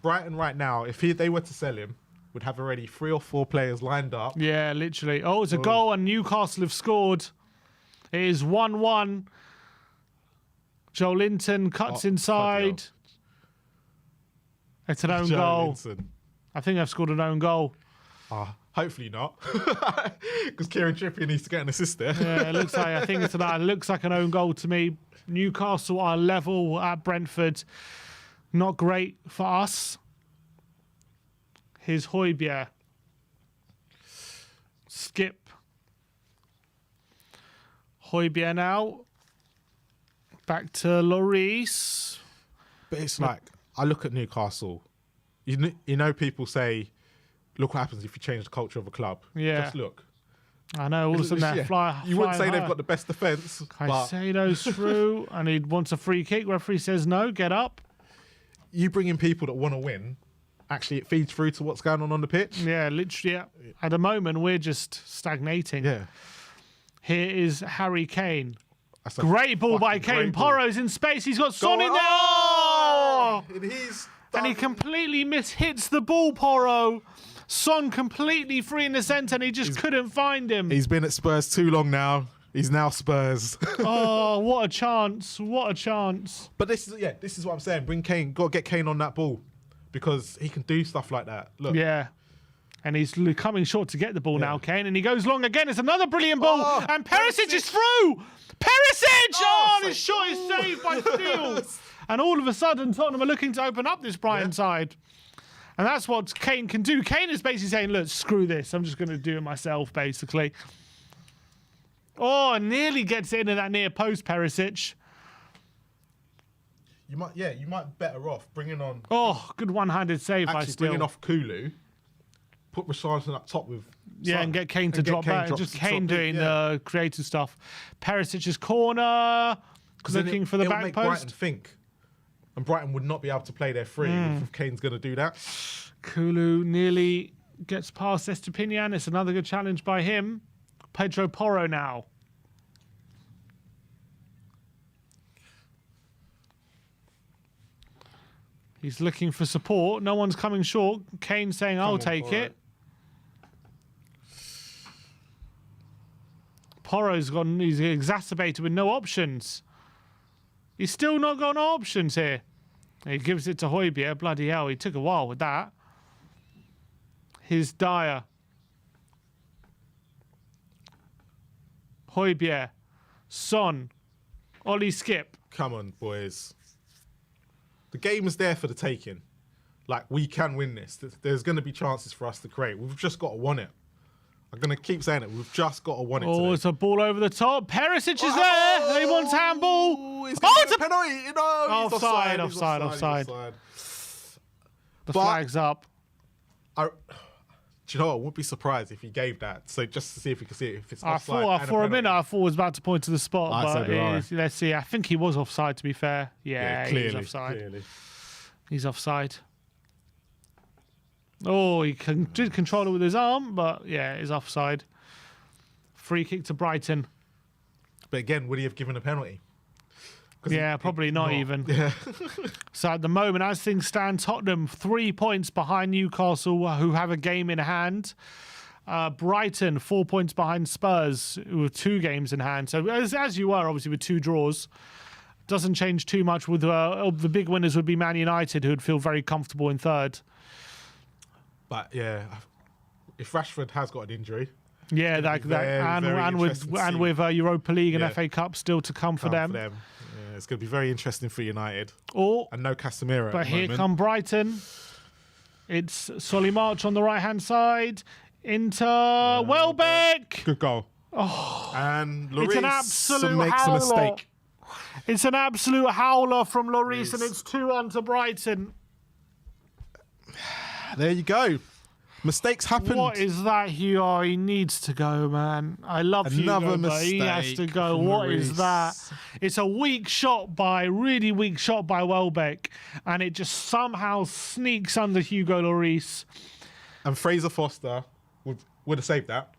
Brighton right now, if they were to sell him, would have already 3 or 4 players lined up. Yeah, literally. Oh, it's a goal, and Newcastle have scored. It is 1-1. Joe Linton cuts inside. It's an own goal. Linton. I think I've scored an own goal. Hopefully not, because Kieran Trippier needs to get an assist there. Yeah, it looks like it looks like an own goal to me. Newcastle are level at Brentford. Not great for us. Here's Højbjerg. Skip. Højbjerg now. Back to Lloris. But it's like, I look at Newcastle. You know, people say, look what happens if you change the culture of a club. Yeah. Just look. I know, all of a sudden they're flying. You wouldn't say they've got the best defence. Caicedo's through, and he wants a free kick. Referee says no, get up. You bring in people that want to win. Actually, it feeds through to what's going on the pitch. Yeah, literally. Yeah. At the moment, we're just stagnating. Yeah. Here is Harry Kane. Great ball by Kane. Porro's in space. He's got Son in there. Oh! And he completely mishits the ball, Porro. Son completely free in the centre, and he just couldn't find him. He's been at Spurs too long now. He's now Spurs. Oh, what a chance. What a chance. But this is what I'm saying. Bring Kane. Got to get Kane on that ball, because he can do stuff like that. Look. Yeah. And he's coming short to get the ball now, Kane. And he goes long again. It's another brilliant ball. And Perisic is through. Perisic! Oh, his shot is saved by Steele. And all of a sudden, Tottenham are looking to open up this Brighton side. And that's what Kane can do. Kane is basically saying, look, screw this. I'm just going to do it myself, basically. Oh, nearly gets into that near post, Perisic. You might be better off bringing on... Oh, good one-handed save by Steele. Bringing off Kulu. Put Richarlison up top with... Yeah, and get Kane to drop back. Just Kane doing the creative stuff. Perisic's corner. Looking for the back make post. Brighton think. And Brighton would not be able to play their free if Kane's going to do that. Kulu nearly gets past Estepinian. It's another good challenge by him. Pedro Porro now. He's looking for support. No one's coming short. Kane saying, I'll take it. Porro's he's exacerbated with no options. He's still not got no options here. He gives it to Højbjerg. Bloody hell, he took a while with that. Here's Dyer. Højbjerg. Son. Ollie Skip. Come on, boys. The game is there for the taking. Like, we can win this. There's going to be chances for us to create. We've just got to want it. I'm going to keep saying it. We've just got to want it. Oh, it's a ball over the top. Perisic is there. He wants handball. It's a penalty. No, offside. The flag's up. Do you know what? I wouldn't be surprised if he gave that. So just to see if we can see it. If it's offside. For a minute, I thought I was about to point to the spot. But let's see. I think he was offside, to be fair. Yeah, clearly, he's offside. Clearly. He's offside. Oh, he did control it with his arm, but yeah, he's offside. Free kick to Brighton. But again, would he have given a penalty? Yeah, probably not even. Yeah. So at the moment, as things stand, Tottenham 3 points behind Newcastle, who have a game in hand. Brighton 4 points behind Spurs, who have 2 games in hand. So as you were, obviously, with 2 draws. Doesn't change too much. With the big winners would be Man United, who would feel very comfortable in third. But yeah, if Rashford has got an injury, Yeah, very, very interesting to see. with Europa League and Yeah. FA Cup still to come for them. Yeah, it's going to be very interesting for United. Or, And no Casemiro. but at the here moment. come Brighton. It's Solly March on the right hand side. Into Welbeck. Good goal. Oh, and Lloris It's an absolute makes a howler. mistake. It's an absolute howler from Lloris, and it's 2-1 to Brighton. There you go. Mistakes happen. What is that, Hugo? He needs to go, man. I love Another Hugo, but he has to mistake go. from What is Lloris. that? It's a really weak shot by Welbeck, and it just somehow sneaks under Hugo Lloris. And Fraser Foster would have saved that.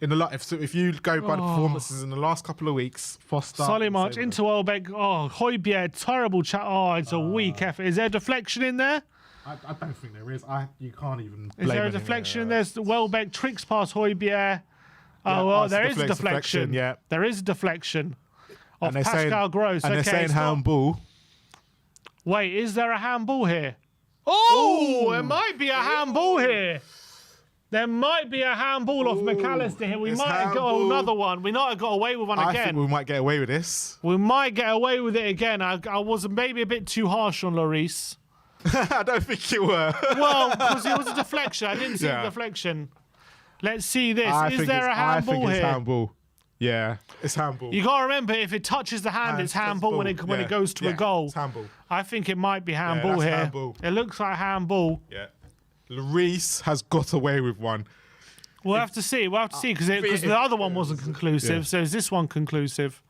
In the if you go by the performances in the last couple of weeks, Foster. Solly March saved into Welbeck. Oh, Højbjerg, terrible chat. Oh, it's a weak effort. Is there a deflection in there? I don't think there is. You can't even. Is there a deflection in there? Welbeck tricks past Højbjerg. Oh, well, there is a deflection. Yeah. There is a deflection of And they're Pascal Gross. And Okay, they're saying it's not- handball. Wait, is there a handball here? Oh, there might be a handball here. There might be a handball off McAllister here. We it's might have got handball. another one. We might have got away with one I again. think we might get away with this. We might get away with it again. I was maybe a bit too harsh on Lloris. I don't think you were. Well, because it was a deflection. I didn't see the deflection. Let's see this. Is there a handball I think it's here? handball. Yeah, it's handball. You got to remember, if it touches the hand, it's handball when it goes to a goal. It's handball. I think it might be handball that's here. handball. It looks like handball. Yeah. Lloris has got away with one. We'll have to see. We'll have to see because the other one wasn't conclusive. Yeah. So is this one conclusive?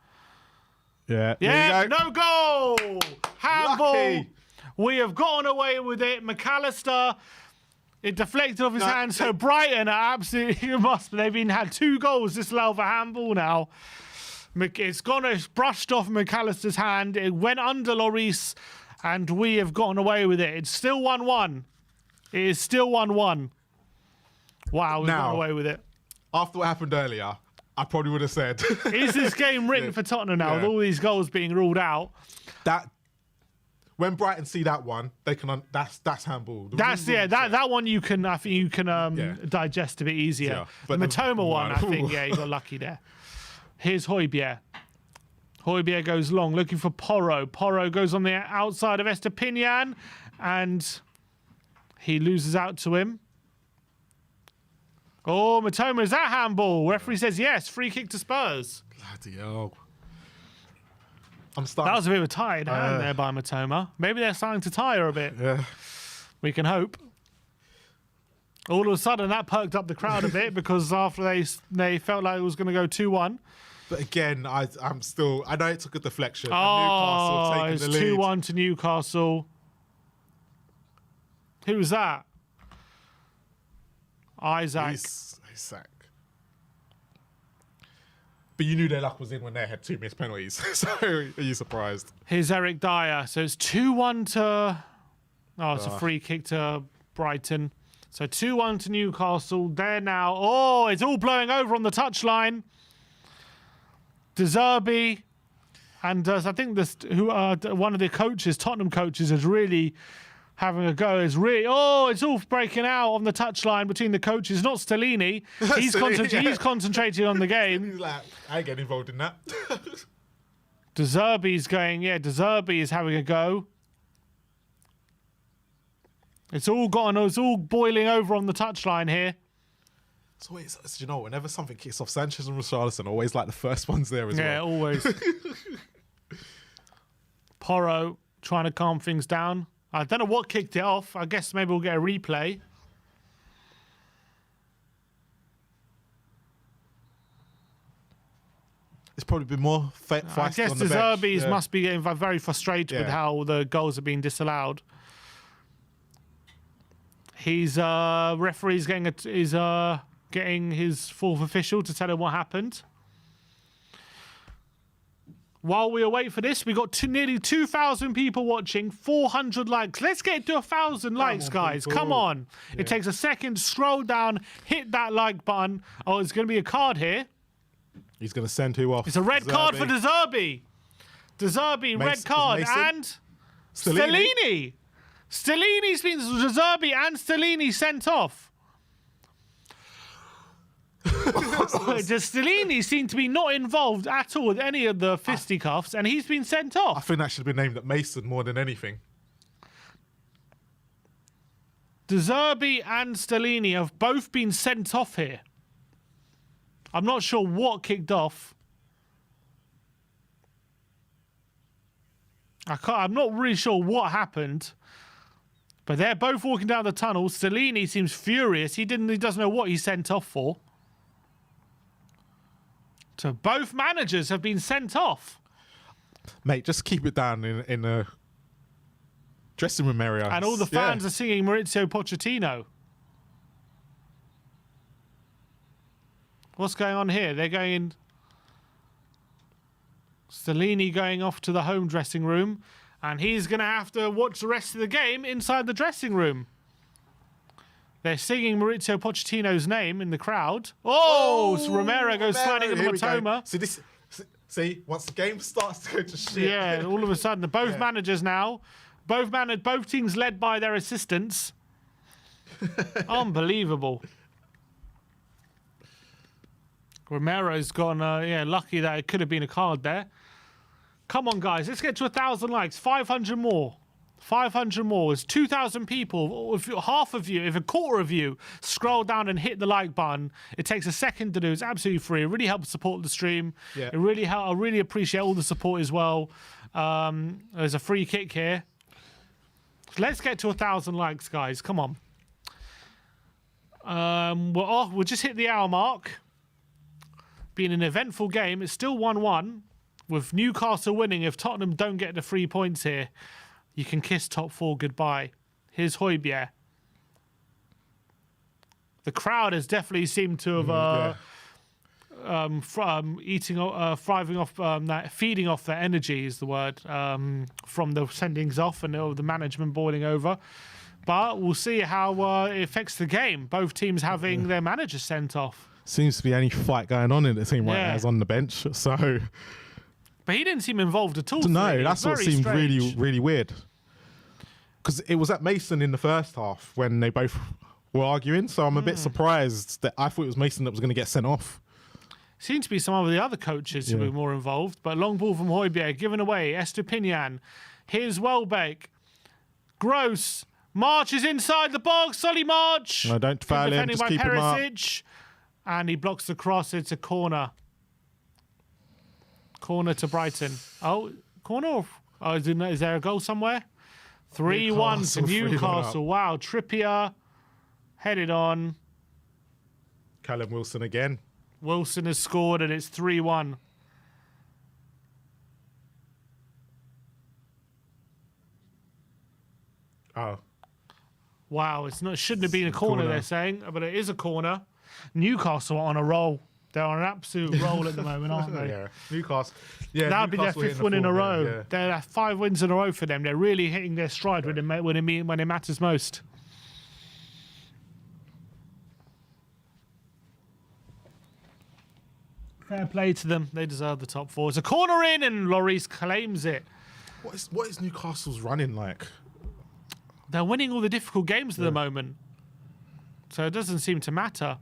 Yeah. Yeah, There you go. no goal. Handball. Lucky. We have gotten away with it. McAllister, it deflected off his hand. So Brighton are absolutely they've had 2 goals disallowed for handball now. It's brushed off McAllister's hand. It went under Lloris, and we have gotten away with it. It's still 1-1. It is still 1-1. Wow, we've gotten away with it. After what happened earlier, I probably would have said Is this game written for Tottenham now with all these goals being ruled out? that when Brighton see that one, they can. That's handball. That one you can. I think you can digest a bit easier. Yeah, But but the Matoma one, I think, ooh. you got lucky there. Here's Højbjerg. Højbjerg goes long, looking for Porro. Porro goes on the outside of Estepinian, and he loses out to him. Oh, Matoma, is that handball? Referee says yes. Free kick to Spurs. Bloody hell. I'm starting. That was a bit of a tired hand there by Matoma. Maybe they're starting to tire a bit. Yeah. We can hope. All of a sudden, that perked up the crowd a bit because after they felt like it was going to go 2-1. But again, I'm still. I know it took a deflection. and Oh, Newcastle it's taking the lead. 2-1 to Newcastle. Who was that? Isaac. Isaac. But you knew their luck was in when they had 2 missed penalties. So are you surprised? Here's Eric Dyer. So it's 2-1 to... Oh, it's a free kick to Brighton. So 2-1 to Newcastle. They're now... Oh, it's all blowing over on the touchline. De Zerbi. And I think one of the coaches, Tottenham coaches, is really having a go. It's all breaking out on the touchline between the coaches. Not Stellini. He's concentrating on the game. He's like, I ain't getting involved in that. De Zerbi's going, De Zerbi is having a go. It's all boiling over on the touchline here. So you know, whenever something kicks off, Sanchez and Richarlison are always like the first ones there as well. Yeah, always. Porro trying to calm things down. I don't know what kicked it off. I guess maybe we'll get a replay. It's probably been more I feisty guess on the the bench. Zerbi's must be getting very frustrated with how the goals are being disallowed. He's referee's getting his fourth official to tell him what happened. While we await for this, we got nearly 2,000 people watching, 400 likes. Let's get to 1,000 likes, guys. people. Come on. Yeah. It takes a second. Scroll down, hit that like button. Oh, there's going to be a card here. He's going to send who off? It's a red card for De Zerbi. De Zerbi, red card. And Stellini. Stellini's been De Zerbi and Stellini sent off. Does Stellini seem to be not involved at all with any of the fisticuffs, and he's been sent I off. think that should have been named at Mason more than anything. De Zerbi and Stellini have both been sent off here. I'm not sure what kicked off. I'm not really sure what happened. But they're both walking down the tunnel. Stellini seems furious. He doesn't know what he's sent off for. So both managers have been sent off. Mate, just keep it down in the dressing room area. And all the fans are singing Maurizio Pochettino. What's going on here? They're going... Stellini going off to the home dressing room. And he's going to have to watch the rest of the game inside the dressing room. They're singing Maurizio Pochettino's name in the crowd. Oh, so Romero goes sliding into Matoma. See, once the game starts to go to shit. Yeah, all of a sudden, both managers now, both teams led by their assistants. Unbelievable. Romero's gone, lucky that it could have been a card there. Come on, guys, let's get to 1,000 likes. 500 more. 500 more. It's 2,000 people. If half of you, if a quarter of you scroll down and hit the like button, it takes a second to do. It's absolutely free. It really helps support the stream. Yeah. It really I really appreciate all the support as well. There's a free kick here. So let's get to 1,000 likes, guys. Come on. We'll just hit the hour mark. Being an eventful game, it's still 1-1. With Newcastle winning, if Tottenham don't get the 3 points here, you can kiss top four goodbye. Here's Højbjerg. The crowd has definitely seemed to have feeding off their energy is the word, from the sendings off and the management boiling over. But we'll see how it affects the game. Both teams having their managers sent off. Seems to be any fight going on in the team right now is on the bench. So, but he didn't seem involved at all. No, that's what seemed strange. really, really weird. Because it was at Mason in the first half when they both were arguing. So I'm a bit surprised that I thought it was Mason that was going to get sent off. Seems to be some of the other coaches who were more involved. But long ball from Højbjerg, given away. Estupinian. Here's Welbeck. Gross. March is inside the box. Solly March. No, don't foul him. Just keep him up. And he blocks the cross. It's a corner. Corner to Brighton. Oh, corner? Oh, is there a goal somewhere? 3-1 to Newcastle. Wow, Trippier headed on. Callum Wilson again. Wilson has scored and it's 3-1. Oh. Wow, it shouldn't have been a corner, they're saying, but it is a corner. Newcastle are on a roll. They're on an absolute roll at the moment, aren't they? Yeah, Newcastle. Yeah, that'd be their fifth win in a row. Yeah. They're 5 wins in a row for them. They're really hitting their stride when it matters most. Fair play to them. They deserve the top four. It's a corner in, and Lloris claims it. What is Newcastle's running like? They're winning all the difficult games at the moment, so it doesn't seem to matter.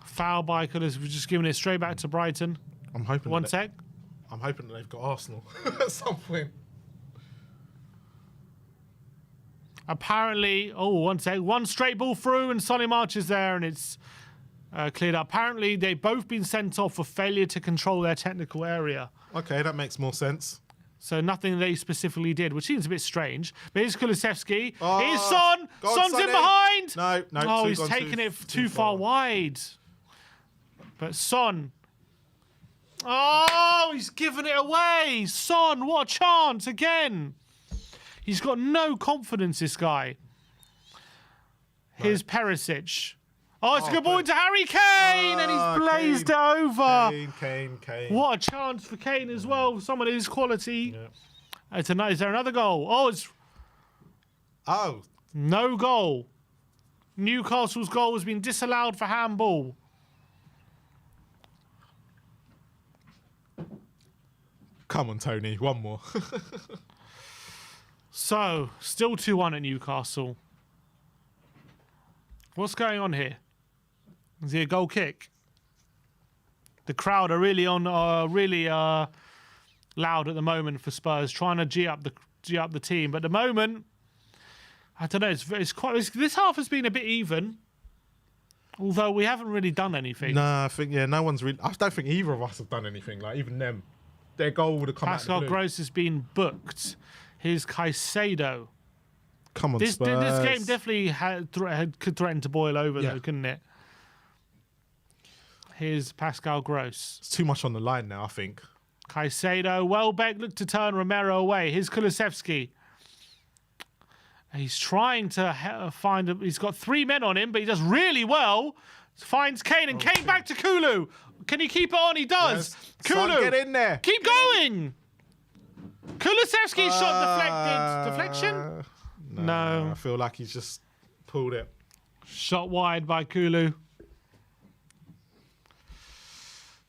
Foul by could have just given it straight back to Brighton. I'm hoping. I'm hoping that they've got Arsenal at some point. Apparently, one straight ball through and Solly March is there and it's cleared up. Apparently, they've both been sent off for failure to control their technical area. Okay, that makes more sense. So nothing they specifically did, which seems a bit strange. But here's Kulusevski. Here's Son. Son's in behind. No. Oh, he's taking it too far wide. But Son. Oh, he's given it away. Son, what a chance again. He's got no confidence, this guy. Here's Perisic. Oh, it's a good ball into Harry Kane, and he's blazed it over. Kane. What a chance for Kane as well. Someone of his quality. Yeah. Is there another goal? Oh. No goal. Newcastle's goal has been disallowed for handball. Come on, Tony. One more. So, still 2-1 at Newcastle. What's going on here? Is it a goal kick? The crowd are really loud at the moment for Spurs, trying to g up the team. But at the moment, I don't know. This half has been a bit even, although we haven't really done anything. No, I think no one's really. I don't think either of us have done anything. Like even them, their goal would have come. Pascal Gross has been booked. Here's Caicedo. Come on, This Spurs. game definitely could threaten to boil over, though, couldn't it? Here's Pascal Gross. It's too much on the line now, I think. Caicedo. Welbeck looked to turn Romero away. Here's Kulusevski. He's trying to find him. He's got 3 men on him, but he does really well. Finds Kane, and Kane back to Kulu. Can he keep it on? He does. Yes. Kulu, Son, get in there. Keep going. Kulusevski's shot deflected. Deflection? No. I feel like he's just pulled it. Shot wide by Kulu.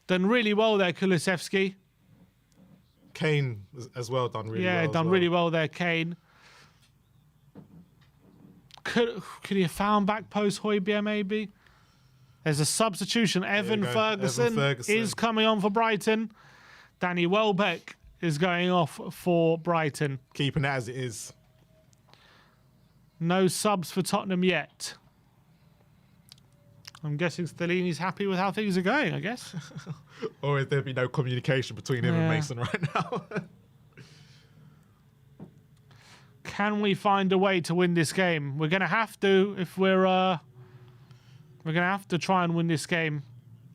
Done really well there, Kulusevski. Kane as well done really well. Yeah, done really well there, Kane. Could he have found back post Højbjerg maybe? There's a substitution. Evan Ferguson is coming on for Brighton. Danny Welbeck is going off for Brighton. Keeping it as it is. No subs for Tottenham yet. I'm guessing Stellini's happy with how things are going, I guess. Or is there be no communication between him and Mason right now? Can we find a way to win this game? We're going to have to if we're going to have to try and win this game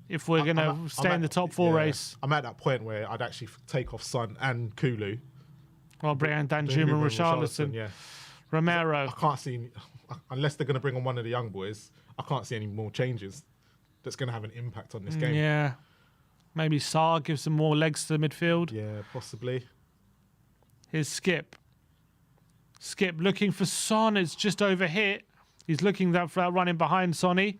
if we're going to stay in the top 4 race. I'm at that point where I'd actually take off Son and Kulu. Well, bring on Danjuma and Richarlison. Yeah. Romero. I can't see, unless they're going to bring on one of the young boys, I can't see any more changes that's going to have an impact on this game. Yeah. Maybe Sarr gives some more legs to the midfield. Yeah, possibly. Here's Skip. Skip looking for Son. It's just overhit. He's looking for that running behind Sonny.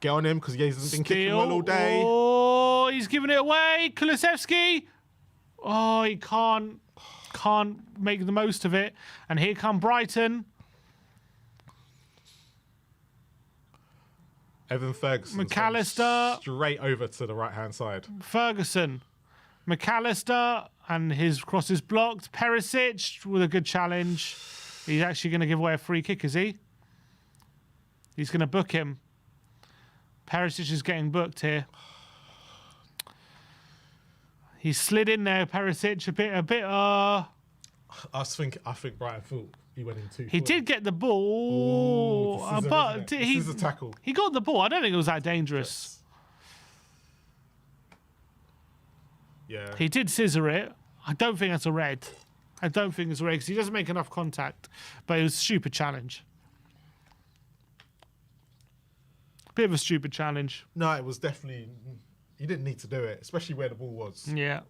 Get on him because he hasn't been kicking well all day. Oh, he's giving it away. Kulusevski. Oh, he can't make the most of it. And here come Brighton. Evan Ferguson. McAllister. Straight over to the right-hand side. Ferguson. McAllister. And his cross is blocked. Perisic with a good challenge. He's actually going to give away a free kick, is he? He's going to book him. Perisic is getting booked here. He slid in there, Perisic, a bit. I think Brighton thought he went in too. He did get the ball, but this is a tackle. He got the ball. I don't think it was that dangerous. Yeah. He did scissor it. I don't think that's a red. I don't think it's a red because he doesn't make enough contact. But it was a stupid challenge. Bit of a stupid challenge. No, it was definitely. He didn't need to do it, especially where the ball was. Yeah.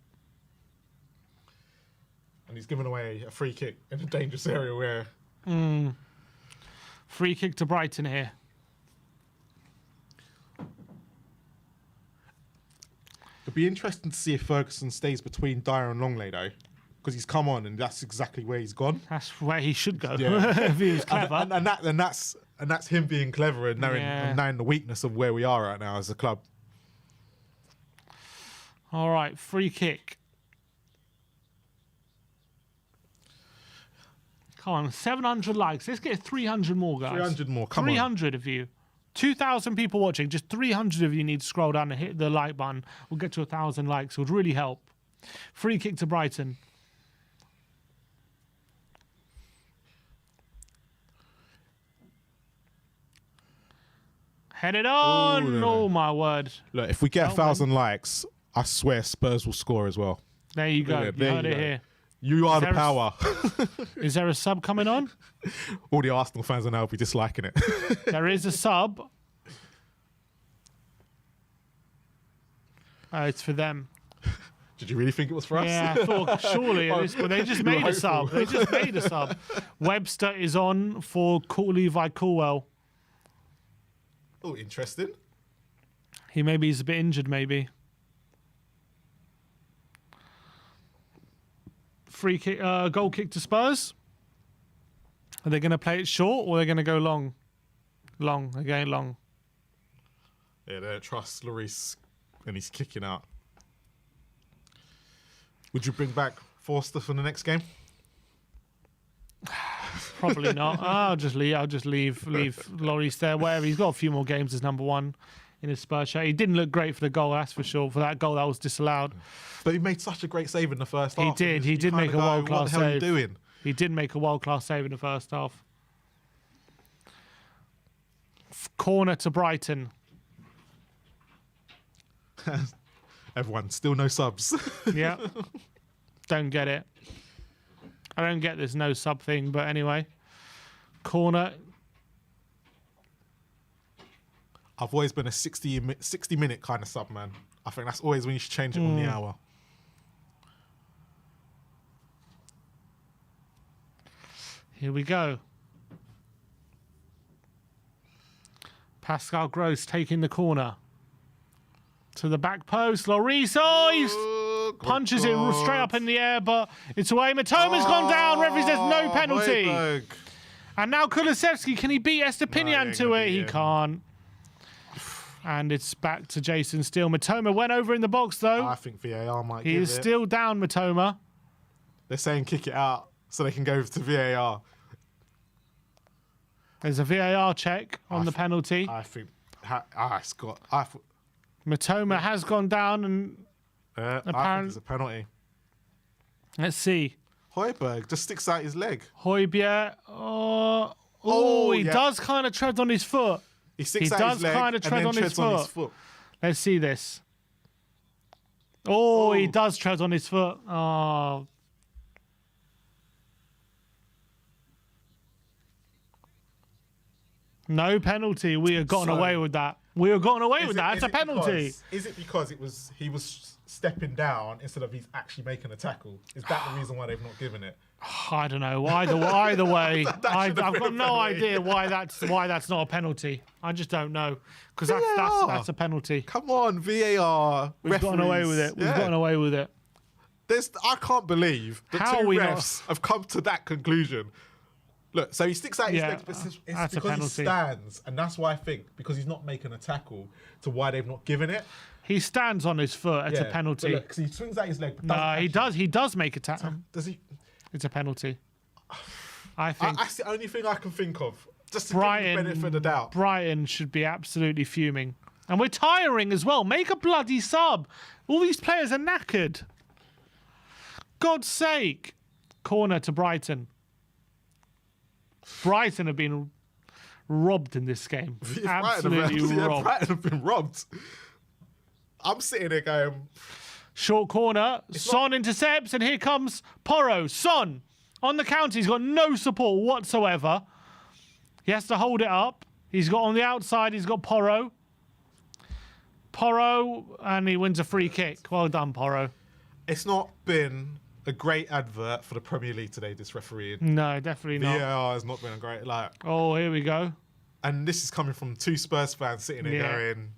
And he's given away a free kick in a dangerous area where. Free kick to Brighton here. It'd be interesting to see if Ferguson stays between Dyer and Longley though, because he's come on and that's exactly where he's gone. That's where he should go Yeah. if he was clever. And that's him being clever and knowing the weakness of where we are right now as a club. All right, free kick. Come on, 700 likes. Let's get 300 more, guys. 300 more, come on. 300 of you. 2,000 people watching. Just 300 of you need to scroll down and hit the like button. We'll get to 1,000 likes. It would really help. Free kick to Brighton. Head it on. Ooh, Oh, my word. Look, if we get 1,000 likes, I swear Spurs will score as well. There you go. You heard it here. You are the power. Is there a sub coming on? All the Arsenal fans will now be disliking it. There is a sub. Oh, it's for them. Did you really think it was for us? Yeah, I thought surely. But they just made a sub. They just made a sub. Webster is on for Levi Colwell. Oh, interesting. He's a bit injured, maybe. Free kick, goal kick to Spurs. Are they going to play it short or are they going to go long? Long, again, long. Yeah, they don't trust Lloris, and he's kicking out. Would you bring back Forster for the next game? Probably not. I'll just leave Lloris there. Whatever. He's got a few more games as number one in his Spurs shirt. He didn't look great for the goal, that's for sure. For that goal that was disallowed. But he made such a great save in the first half. He did. He did make a world-class save. What the hell are you doing? He did make a world-class save in the first half. Corner to Brighton. Everyone, still no subs. Yeah. Don't get it. I don't get this no sub thing, but anyway. Corner. I've always been a 60-minute kind of sub, man. I think that's always when you should change it on the hour. Here we go. Pascal Gross taking the corner. To the back post. Lloris punches it straight up in the air, but it's away. Matoma's gone down. Referee says no penalty. Højbjerg. And now Kulusevski, can he beat Estepinian to it? He can't. And it's back to Jason Steele. Matoma went over in the box, though. I think VAR might He give is it. still down, Matoma. They're saying kick it out so they can go to VAR. There's a VAR check on the penalty. I think Scott. Matoma has gone down, and I think it's a penalty. let's see. Højbjerg just sticks out his leg. Højbjerg. He yeah. does kind of tread on his foot. He sticks He out does his leg kinda and tread then on his treads on his foot. Let's see this. He does tread on his foot. Oh. No penalty. We have gotten away with that. We have gotten away with that. It's a penalty. Is it because he was stepping down instead of he's actually making a tackle? Is that the reason why they've not given it? I don't know. Either way, I've been got a no penalty. idea why that's not a penalty. I just don't know because that's a penalty. Come on, VAR. We've gotten away with it. We've gotten away with it. I can't believe the How two are we refs have come to that conclusion. Look, so he sticks out his legs, but it's that's a because he penalty. stands, and that's why I think because he's not making a tackle to why they've not given it. He stands on his foot. It's a penalty. But look, 'cause he swings out his leg. But No, he does. He does make a tackle. Does he? It's a penalty. I think That's the only thing I can think of. Just to give him the benefit of the doubt. Brighton should be absolutely fuming. And we're tiring as well. Make a bloody sub. All these players are knackered. God's sake. Corner to Brighton. Brighton have been robbed in this game. Absolutely robbed. Brighton have been robbed. I'm sitting there going... Short corner. Son intercepts, and here comes Porro. Son on the counter. He's got no support whatsoever. He has to hold it up. He's got on the outside, he's got Porro. And he wins a free kick. Well done, Porro. It's not been a great advert for the Premier League today, this refereeing. No, definitely not. VAR has not been a great... Here we go. And this is coming from two Spurs fans sitting there going...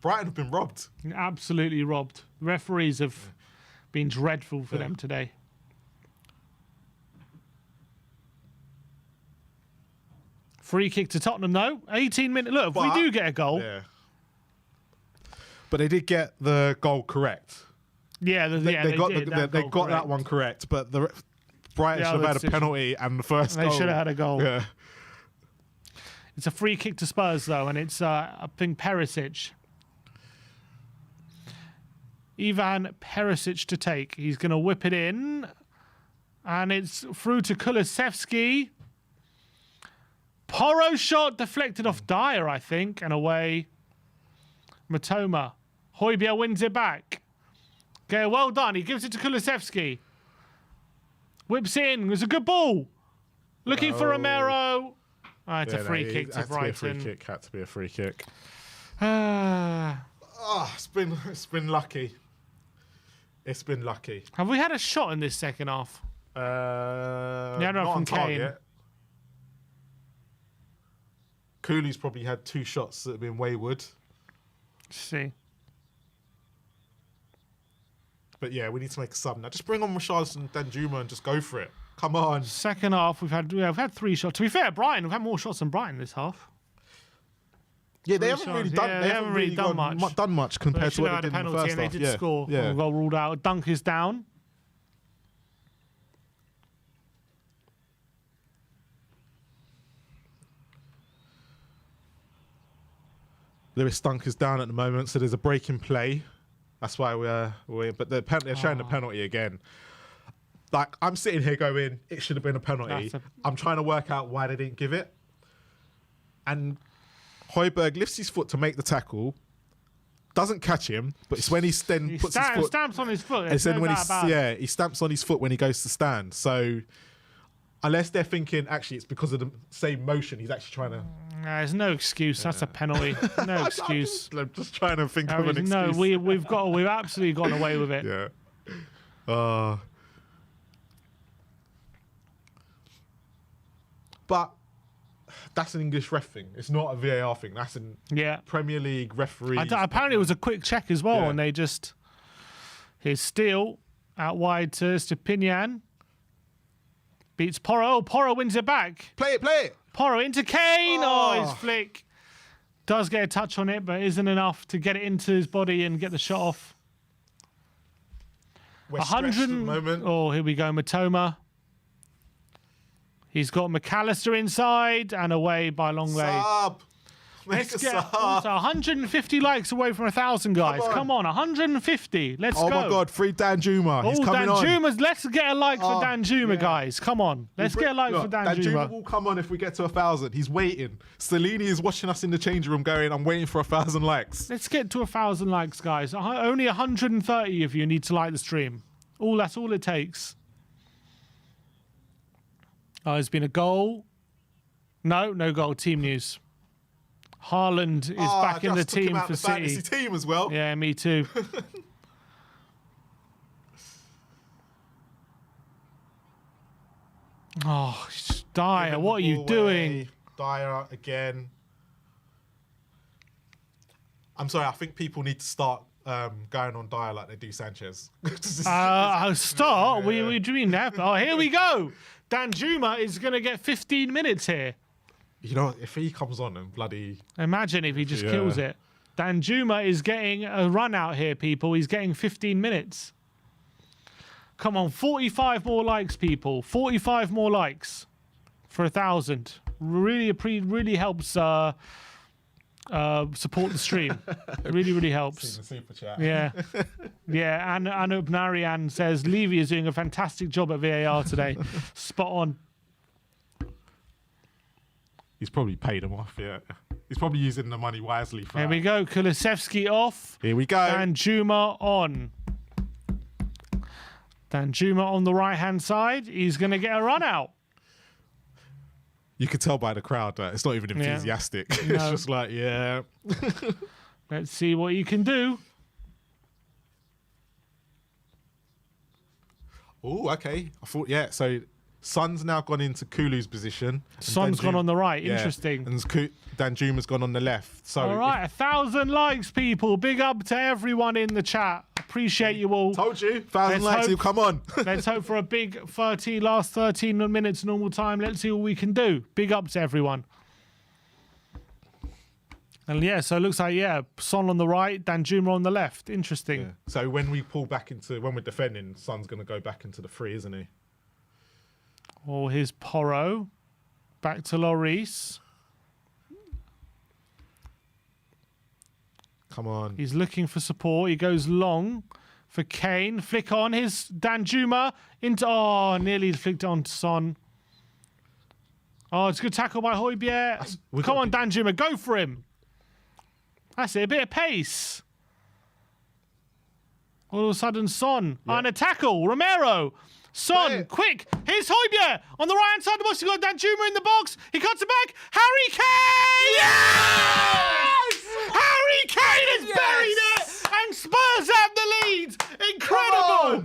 Brighton have been robbed. Absolutely robbed. Referees have been dreadful for them today. Free kick to Tottenham, though. 18 minutes. Look, if we do get a goal. Yeah. But they did get the goal correct. Yeah, they got that one correct. But Brighton should have had a penalty and the first goal. They should have had a goal. Yeah. It's a free kick to Spurs, though, and it's, I think, Perisic. Ivan Perisic to take. He's going to whip it in. And it's through to Kulusevski. Porro shot deflected off Dyer, I think, and away. Matoma. Højbjerg wins it back. Okay, well done. He gives it to Kulusevski. Whips in. It's a good ball. Looking for Romero. It's a free kick to Brighton. Had to be a free kick. It's been lucky. It's been lucky. Have we had a shot in this second half? Not from on Kane. target. Cooley's probably had two shots that have been wayward. Let's see. But yeah, we need to make a sub now. Just bring on Richarlison and Danjuma and just go for it. Come on. Second half, we've had 3 shots. To be fair, we've had more shots than Brighton this half. Yeah, they haven't really done. They haven't really done much compared to what they did in the first half. And they did score. Yeah. Goal ruled out. Dunk is down. Lewis Dunk is down at the moment, so there's a break in play. That's why but they're showing the penalty again. Like, I'm sitting here going, it should have been a penalty. I'm trying to work out why they didn't give it. And Højbjerg lifts his foot to make the tackle, doesn't catch him, but it's when he then puts his foot... stamps on his foot. It's then when he stamps on his foot when he goes to stand. So unless they're thinking, actually, it's because of the same motion, he's actually trying to... There's no excuse. That's a penalty. No excuse. I'm just trying to think of an excuse. No, we've absolutely gotten away with it. Yeah. But that's an English ref thing. It's not a VAR thing. That's a Premier League referee. Apparently, it was a quick check as well, and they just... Here's Steele out wide to Stepinian. Beats Porro. Porro wins it back. Play it. Porro into Kane. Oh, his flick. Does get a touch on it, but isn't enough to get it into his body and get the shot off. We're 100 at the moment. Oh, here we go, Matoma. He's got McAllister inside and away by Longley. Let's get 150 likes away from 1,000, guys. Come on, 150. Let's go. Oh my God, free Danjuma. He's coming on. Let's get a like for Danjuma, guys. Come on, let's get a like for Danjuma. Danjuma will come on if we get to 1,000. He's waiting. Salini is watching us in the change room, going, "I'm waiting for 1,000 likes." Let's get to 1,000 likes, guys. Only 130 of you need to like the stream. That's all it takes. There's been a goal. No goal. Team news. Haaland is back in the team for City. Fantasy team as well. Yeah, me too. Dyer, what are you doing? Dyer again. I'm sorry, I think people need to start going on Dyer like they do Sanchez. Start? What do you mean that? Oh, here we go. Danjuma is going to get 15 minutes here. You know, if he comes on and bloody... Imagine if he just kills it. Danjuma is getting a run out here, people. He's getting 15 minutes. Come on, 45 more likes, people. 45 more likes for 1,000. Really helps support the stream. Really helps. Super chat. Yeah. Yeah, and Anup Narayan says, Levy is doing a fantastic job at VAR today. Spot on. He's probably paid him off, yeah. He's probably using the money wisely for Here we go. Kulusevski off. Here we go. Danjuma on. Danjuma on the right-hand side. He's going to get a run out. You could tell by the crowd that it's not even enthusiastic. No. It's just like, yeah. Let's see what you can do. Oh, okay. I thought, so Son's now gone into Kulu's position. Son's gone on the right. Interesting. And Danjuma's gone on the left. So all right, 1,000 likes, people. Big up to everyone in the chat. Appreciate you all. Told you. 1,000 likes, he'll come on. Let's hope for a big last 13 minutes normal time. Let's see what we can do. Big up to everyone. And so it looks like, Son on the right, Danjuma on the left. Interesting. Yeah. So when we pull back when we're defending, Son's going to go back into the free, isn't he? Oh, here's Porro. Back to Lloris. Come on. He's looking for support. He goes long for Kane. Flick on. Here's Danjuma into... Oh, nearly flicked on to Son. Oh, it's a good tackle by Højbjerg. Come on, Danjuma. Go for him. That's it. A bit of pace. All of a sudden, Son. Yeah. And a tackle. Romero. Son, quick! Here's Højbjerg on the right-hand side of the box. You've got Danjuma in the box. He cuts it back. Harry Kane! Yes! Harry Kane has buried it, and Spurs have the lead. Incredible!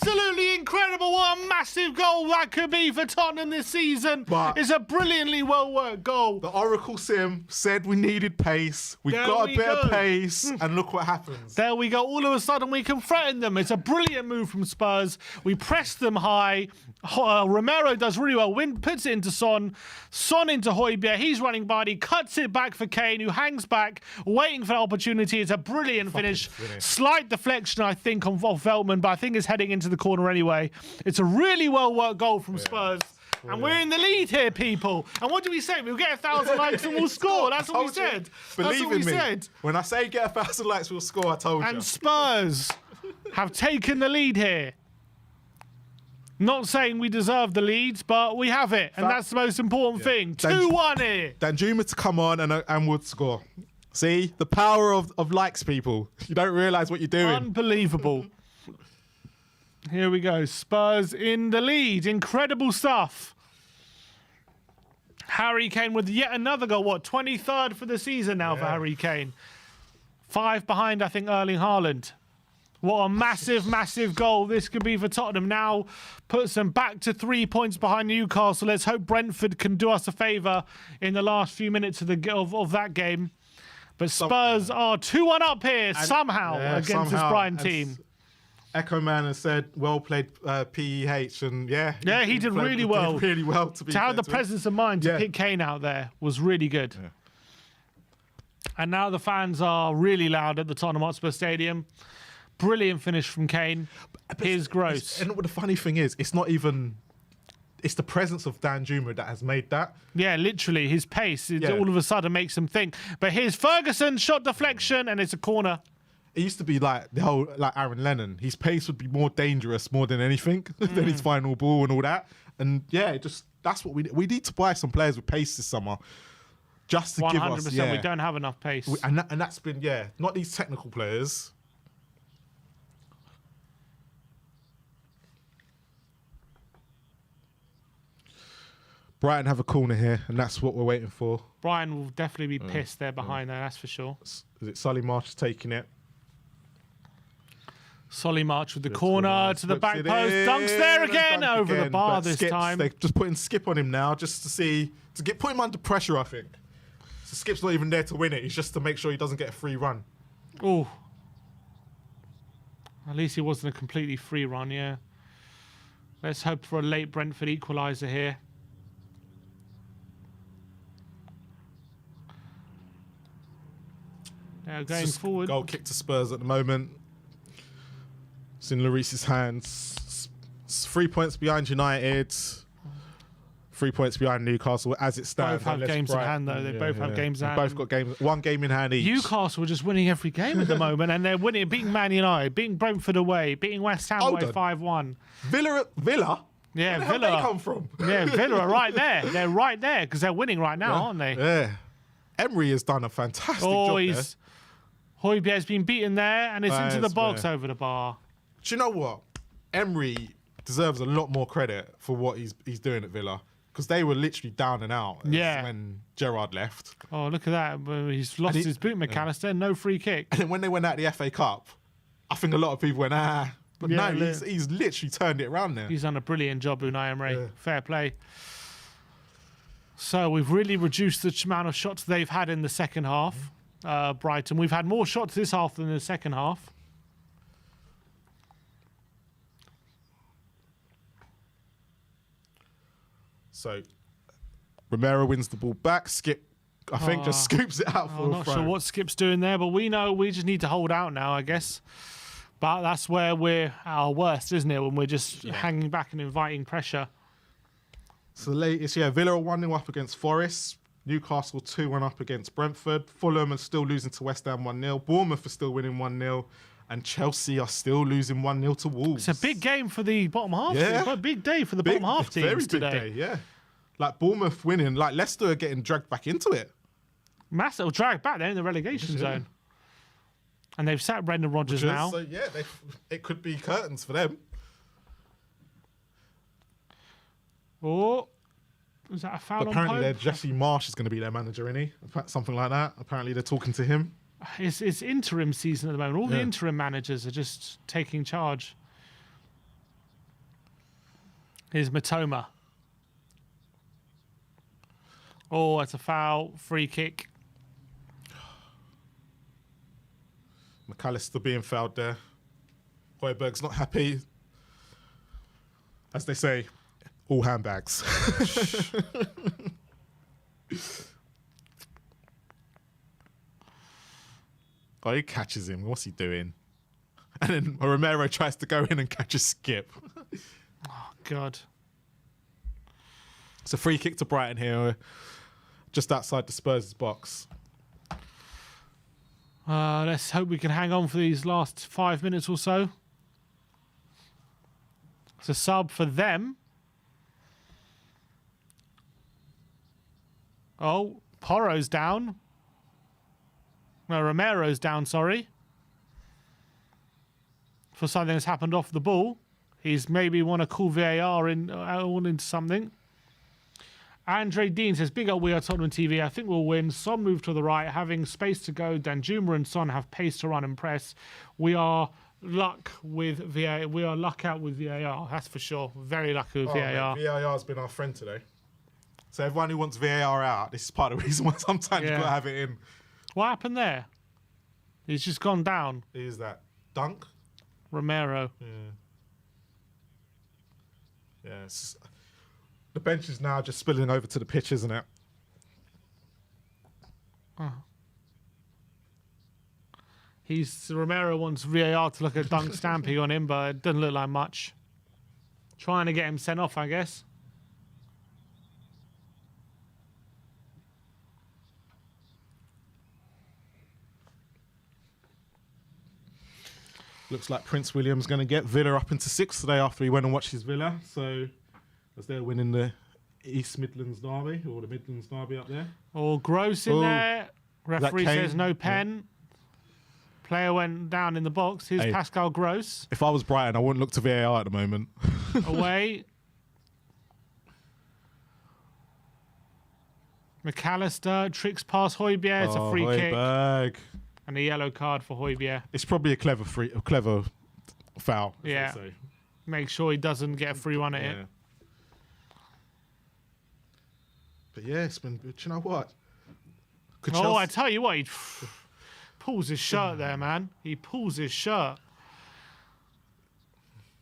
Absolutely incredible. What a massive goal that could be for Tottenham this season. But it's a brilliantly well-worked goal. the Oracle Sim said we needed pace. We've There got we a bit of go. pace, and look what happens. There we go. All of a sudden, we can threaten them. It's a brilliant move from Spurs. We press them high. Romero does really well. Puts it into Son. Son into Højbjerg. He's running by. He cuts it back for Kane, who hangs back, waiting for the opportunity. It's a brilliant finish. Slight deflection, I think, of Veltman, but I think it's heading into the corner anyway. It's a really well-worked goal from Spurs. And we're in the lead here, people. And what do we say? We'll get 1,000 likes and we'll score. That's what we said. Believe in me. When I say get 1,000 likes, we'll score. I told you. And Spurs have taken the lead here. Not saying we deserve the lead, but we have it. And that's the most important thing. 2-1 here. Danjuma to come on and would score. See? The power of likes, people. You don't realise what you're doing. Unbelievable. Here we go. Spurs in the lead. Incredible stuff. Harry Kane with yet another goal. What, 23rd for the season now for Harry Kane. 5 behind, I think, Erling Haaland. What a massive, massive goal this could be for Tottenham. Now puts them back to 3 points behind Newcastle. Let's hope Brentford can do us a favour in the last few minutes of that game. But Spurs are 2-1 up here somehow against this Brighton team. Echo Man has said, well played, PEH, and he did really well. Did really well to be. To have the presence of mind to pick Kane out there was really good. Yeah. And now the fans are really loud at the Tottenham Hotspur Stadium. Brilliant finish from Kane. Here's Gross. And what the funny thing is, it's not even. It's the presence of Danjuma that has made that. Yeah, literally, his pace all of a sudden makes him think. But here's Ferguson, shot deflection, and it's a corner. It used to be like the whole Aaron Lennon. His pace would be more dangerous more than anything than his final ball and all that. And that's what we need to buy some players with pace this summer, just to give us. 100%. We don't have enough pace. And that's been not these technical players. Brighton have a corner here, and that's what we're waiting for. Brighton will definitely be pissed they're behind there, that's for sure. Is it Solly March taking it? Solly March with the corner to the back post. Dunks there again over the bar this time. They're just putting Skip on him now just to put him under pressure, I think. So Skip's not even there to win it. He's just to make sure he doesn't get a free run. Oh. At least it wasn't a completely free run, yeah. Let's hope for a late Brentford equaliser here. Going forward. Goal kick to Spurs at the moment. It's in Lloris's hands. 3 points behind United. 3 points behind Newcastle as it stands. Both have games in hand, though. They both have games in hand. Both got one game in hand each. Newcastle are just winning every game at the moment, and they're winning, beating Man United, beating Brentford away, beating West Ham away 5-1. Villa? Yeah, Where Villa. did they come from? Yeah, Villa are right there. They're right there because they're winning right now, aren't they? Yeah. Emery has done a fantastic job there. Højbjerg's been beaten there, and it's into the box over the bar. Do you know what? Emery deserves a lot more credit for what he's doing at Villa, because they were literally down and out when Gerrard left. Oh, look at that. He's lost his boot, McAllister. No free kick. And then when they went out the FA Cup, I think a lot of people went, But no, he's literally turned it around there. He's done a brilliant job, Unai Emery. Yeah. Fair play. So we've really reduced the amount of shots they've had in the second half. Brighton. We've had more shots this half than the second half. So Romero wins the ball back. Skip, I think, just scoops it out for a not sure what Skip's doing there, but we know we just need to hold out now, I guess. But that's where we're at our worst, isn't it? When we're just hanging back and inviting pressure. So the latest, Villa are 1-0 up against Forest. Newcastle 2-1 up against Brentford. Fulham are still losing to West Ham 1-0. Bournemouth are still winning 1-0. And Chelsea are still losing 1-0 to Wolves. It's a big game for the bottom half. Yeah. It's a big day for the bottom half teams today. Very big day, yeah. Like Bournemouth winning. Like Leicester are getting dragged back into it. Massive drag back. They're in the relegation zone. And they've sacked Brendan Rodgers now. So, it could be curtains for them. Oh. Was that a foul on Pope? Apparently, Jesse Marsh is going to be their manager, isn't he? Something like that. Apparently, they're talking to him. It's interim season at the moment. All the interim managers are just taking charge. Here's Matoma. Oh, that's a foul. Free kick. McAllister being fouled there. Højbjerg's not happy. As they say, all handbags. Oh, he catches him. What's he doing? And then Romero tries to go in and catch a skip. Oh, God. It's a free kick to Brighton here, just outside the Spurs box. Let's hope we can hang on for these last 5 minutes or so. It's a sub for them. Oh, Porro's down. No, Romero's down, sorry. For something that's happened off the ball. He's maybe want to call VAR into something. Andre Dean says, big up We Are Tottenham TV. I think we'll win. Son moved to the right, having space to go. Danjuma and Son have pace to run and press. We are luck with VAR. We are luck out with VAR. That's for sure. Very lucky with VAR. Mate, VAR has been our friend today. So everyone who wants VAR out, this is part of the reason why sometimes you've got to have it in. What happened there? He's just gone down. Is that dunk? Romero. Yeah. Yeah. The bench is now just spilling over to the pitch, isn't it? Oh. Romero wants VAR to look at dunk stamping on him, but it doesn't look like much. Trying to get him sent off, I guess. Looks like Prince William's going to get Villa up into 6th today after he went and watched his Villa. So, as they're winning the East Midlands Derby, or the Midlands Derby up there. Oh, Gross in there. Referee says no pen. Yeah. Player went down in the box. Here's Pascal Gross. If I was Brighton, I wouldn't look to VAR at the moment. Away. McAllister tricks past Højbjerg. It's a free kick. And a yellow card for Højbjerg. It's probably a clever foul. Yeah. Make sure he doesn't get a free one at it. But yeah, it's been. Do you know what? I tell you what, he pulls his shirt there, man. He pulls his shirt.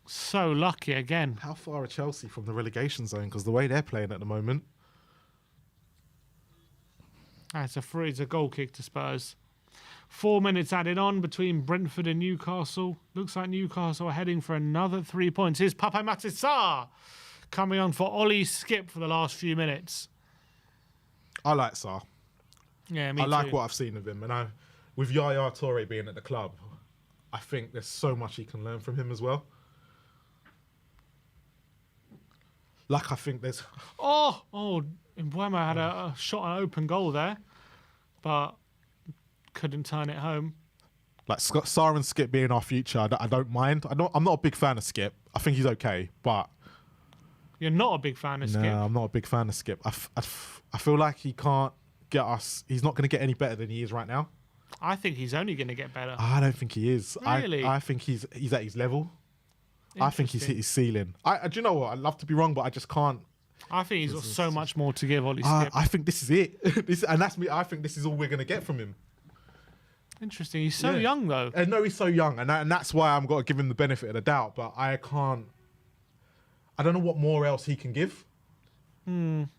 So lucky again. How far are Chelsea from the relegation zone? Because the way they're playing at the moment. It's a goal kick to Spurs. 4 minutes added on between Brentford and Newcastle. Looks like Newcastle are heading for another 3 points. Here's Pape Matar coming on for Ollie Skip for the last few minutes. I like Sarr. Yeah, me too. I like what I've seen of him. And with Yaya Toure being at the club, I think there's so much he can learn from him as well. Like, I think there's... Mbuemo had a shot at an open goal there, but couldn't turn it home. Like, Sarr and Skip being our future, I don't mind. I'm not a big fan of Skip. I think he's okay, but... You're not a big fan of Skip? No, I'm not a big fan of Skip. I feel like he can't get us... He's not going to get any better than he is right now. I think he's only going to get better. I don't think he is. Really? I think he's at his level. I think he's hit his ceiling. Do you know what? I'd love to be wrong, but I just can't. I think he's got so much more to give, Ollie Skip. I think this is it. And that's me. I think this is all we're going to get from him. Interesting. He's so young, though. I know he's so young, and that's why I'm got to give him the benefit of the doubt. But I can't. I don't know what more else he can give.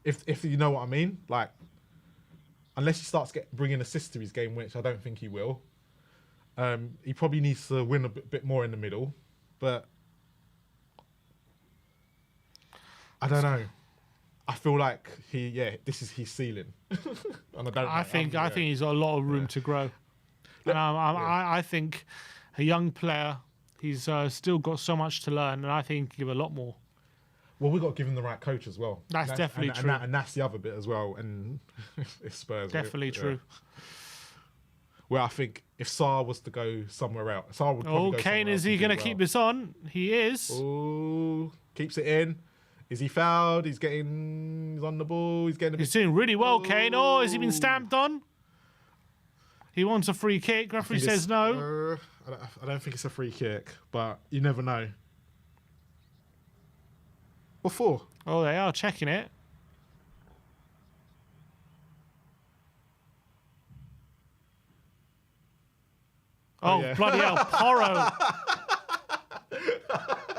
If you know what I mean, like, unless he starts bringing assists to his game, which I don't think he will. He probably needs to win a bit more in the middle, but I don't know. I feel like this is his ceiling. And I think he's got a lot of room to grow. And I think a young player, he's still got so much to learn, and I think he can give a lot more. Well, we've got to give him the right coach as well. That's definitely true. And that's the other bit as well. And it's Spurs. Definitely true. Well, I think if Sarr was to go somewhere else, Sarr would probably go Kane, somewhere is he going to keep this on? He is. Oh, keeps it in. Is he fouled? He's on the ball. He's doing really well, Kane. Oh, has he been stamped on? He wants a free kick. Referee says no. I don't think it's a free kick, but you never know. What for? Oh, they are checking it. Oh, yeah. bloody hell, Porro.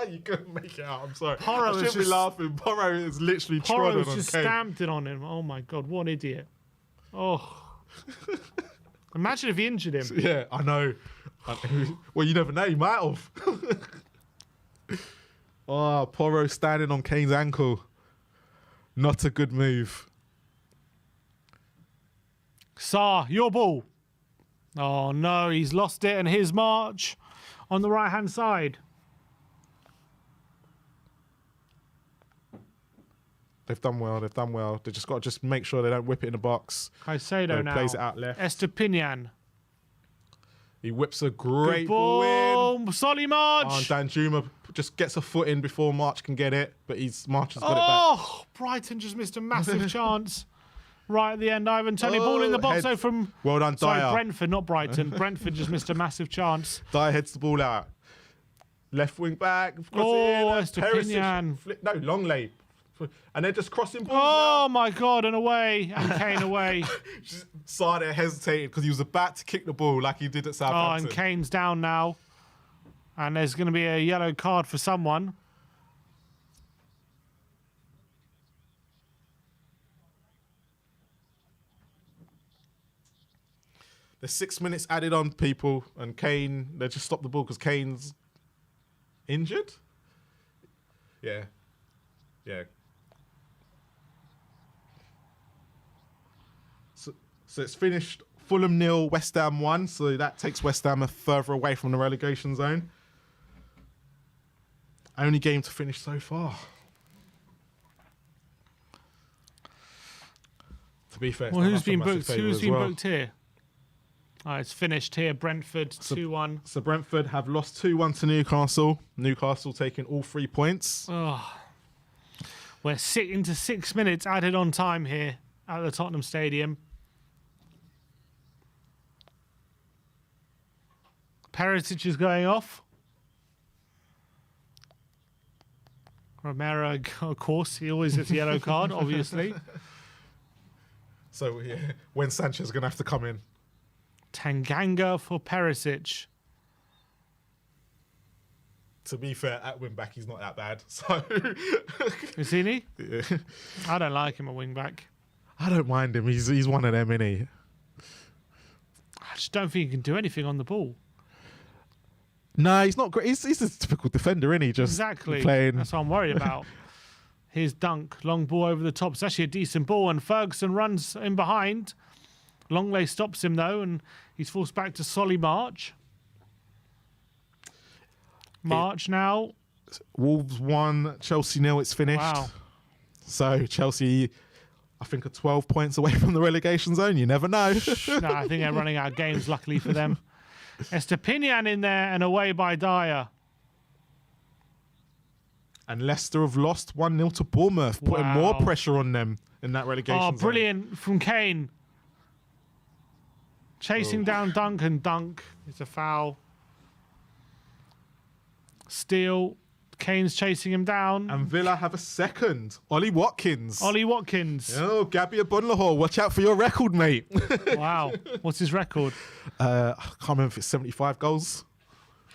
You couldn't make it out. I'm sorry. Porro I is shouldn't be just- laughing. Porro is literally Porro's trodden on just Kane. stamped it on him. Oh my God, what an idiot. Oh. Imagine if he injured him. Yeah, I know. Well, you never know. You might have. Oh, Porro standing on Kane's ankle. Not a good move. Sarr, your ball. Oh no, he's lost it, and his march on the right-hand side. They've done well. They've done well. They just got to just make sure they don't whip it in the box. Caicedo now. Plays it out left. Estepinian. He whips a great Good ball in. ball. Solly March. Oh, and Danjuma just gets a foot in before March can get it, but March has got it back. Oh, Brighton just missed a massive chance right at the end. Ivan Toney, ball in the box. head. So from Well done, Dyer. sorry, Brentford, not Brighton. Brentford just missed a massive chance. Dyer heads the ball out. Left wing back. Oh, Estepinian. Estepinian. No, Longley. And they're just crossing balls Oh my God, and away, and Kane away. now. Sarr hesitated because he was about to kick the ball like he did at Oh, Southampton. and Kane's down now, and there's going to be a yellow card for someone. There's 6 minutes added on, people, and Kane, they just stopped the ball because Kane's injured? Yeah. Yeah. So it's finished Fulham 0, West Ham 1, so that takes West Ham further away from the relegation zone. Only game to finish so far. To be fair, it's Well, done who's us a been massive booked? favour Who's as been well. booked here? Oh, it's finished here. Brentford 2-1. So Brentford have lost 2-1 to Newcastle. Newcastle taking all 3 points. Oh. We're into 6 minutes added on time here at the Tottenham Stadium. Perisic is going off. Romero, of course, he always gets a yellow card, obviously. So yeah, when Sanchez is going to have to come in. Tanganga for Perisic. To be fair, at wing back, he's not that bad. So Is he? yeah. I don't like him at wing back. I don't mind him. He's one of them, isn't he? I just don't think he can do anything on the ball. No, he's not great. He's a typical defender, isn't he? Just Exactly. playing. That's what I'm worried about. His dunk, long ball over the top. It's actually a decent ball, and Ferguson runs in behind. Longley stops him though, and he's forced back to Solly March. March now. Wolves 1, Chelsea 0. It's finished. Wow. So Chelsea, I think, are 12 points away from the relegation zone. You never know. No, I think they're running out of games, luckily for them. Estepinian in there and away by Dyer. And Leicester have lost 1-0 to Bournemouth, putting Wow. more pressure on them in that relegation Oh, zone. brilliant from Kane. Chasing down Duncan. Dunk. It's a foul. Steal. Kane's chasing him down. And Villa have a second. Ollie Watkins. Ollie Watkins. Oh, Gabby Abunlahor, watch out for your record, mate. Wow. What's his record? I can't remember if it's 75 goals.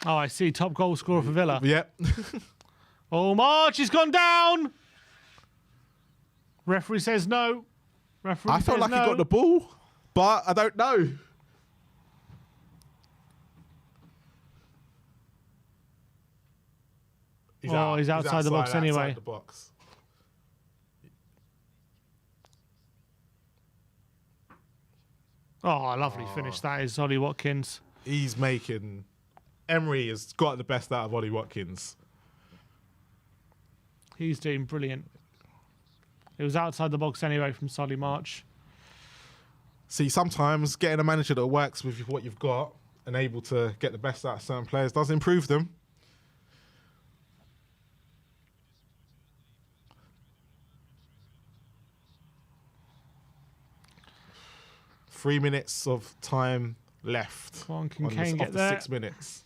Oh, I see. Top goal scorer for Villa. Yep. Oh, March has gone down. Referee says no. Referee I felt says like no. he got the ball, but I don't know. He's outside the box anyway. Outside the box. Oh, lovely finish. That is Ollie Watkins. He's making... Emery has got the best out of Ollie Watkins. He's doing brilliant. It was outside the box anyway from Solly March. See, sometimes getting a manager that works with what you've got and able to get the best out of certain players does improve them. Three minutes of time left. Come on, can on Kane this, get of the there? 6 minutes.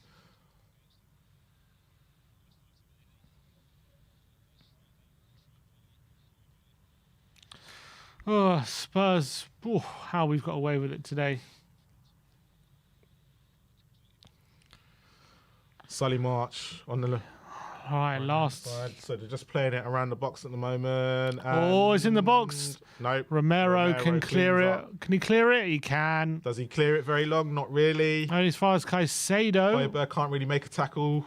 Oh, Spurs. Oh, how we've got away with it today. Solly March on the All right, last. side. So they're just playing it around the box at the moment. Oh, it's in the box. No. Romero can clear cleans it. up. Can he clear it? He can. Does he clear it very long? Not really. Only as far as Caicedo. Højbjerg can't really make a tackle.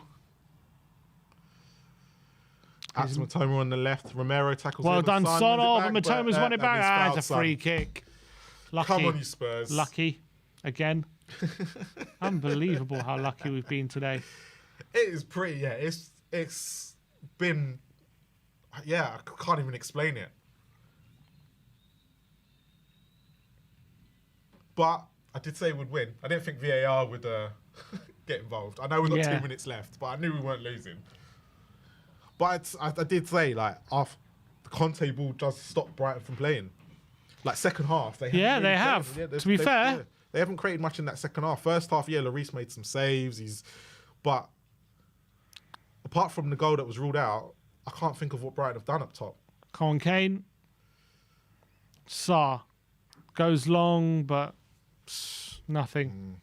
That's Matoma on the left. Romero tackles. Well in. done, Son Son. Oh, wins but it back, Matoma's won it back. that means It's a foul, free Son. kick. Lucky. Come on, you Spurs. Lucky. Again. Unbelievable how lucky we've been today. It is pretty. Yeah, it's been. Yeah, I can't even explain it. But I did say we'd win. I didn't think VAR would get involved. I know we've got 2 minutes left, but I knew we weren't losing. But I did say, like, after the Conte ball does stop Brighton from playing. Like, second half, they haven't really have. played. Yeah, To be fair. they haven't created much in that second half. First half, yeah, Lloris made some saves. But apart from the goal that was ruled out, I can't think of what Brighton have done up top. Come on, Kane. Sarr. Goes long, but nothing.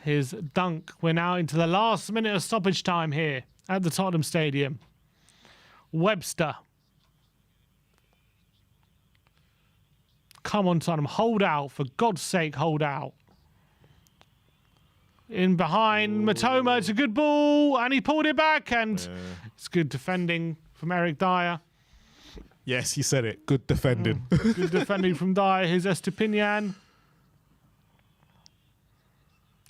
His dunk. We're now into the last minute of stoppage time here at the Tottenham Stadium. Webster. Come on, Tottenham. Hold out. For God's sake, hold out. In behind Matoma. It's a good ball. And he pulled it back. And it's good defending from Eric Dyer. Yes, you said it. Good defending. Good defending from Dyer. Here's Estepinian.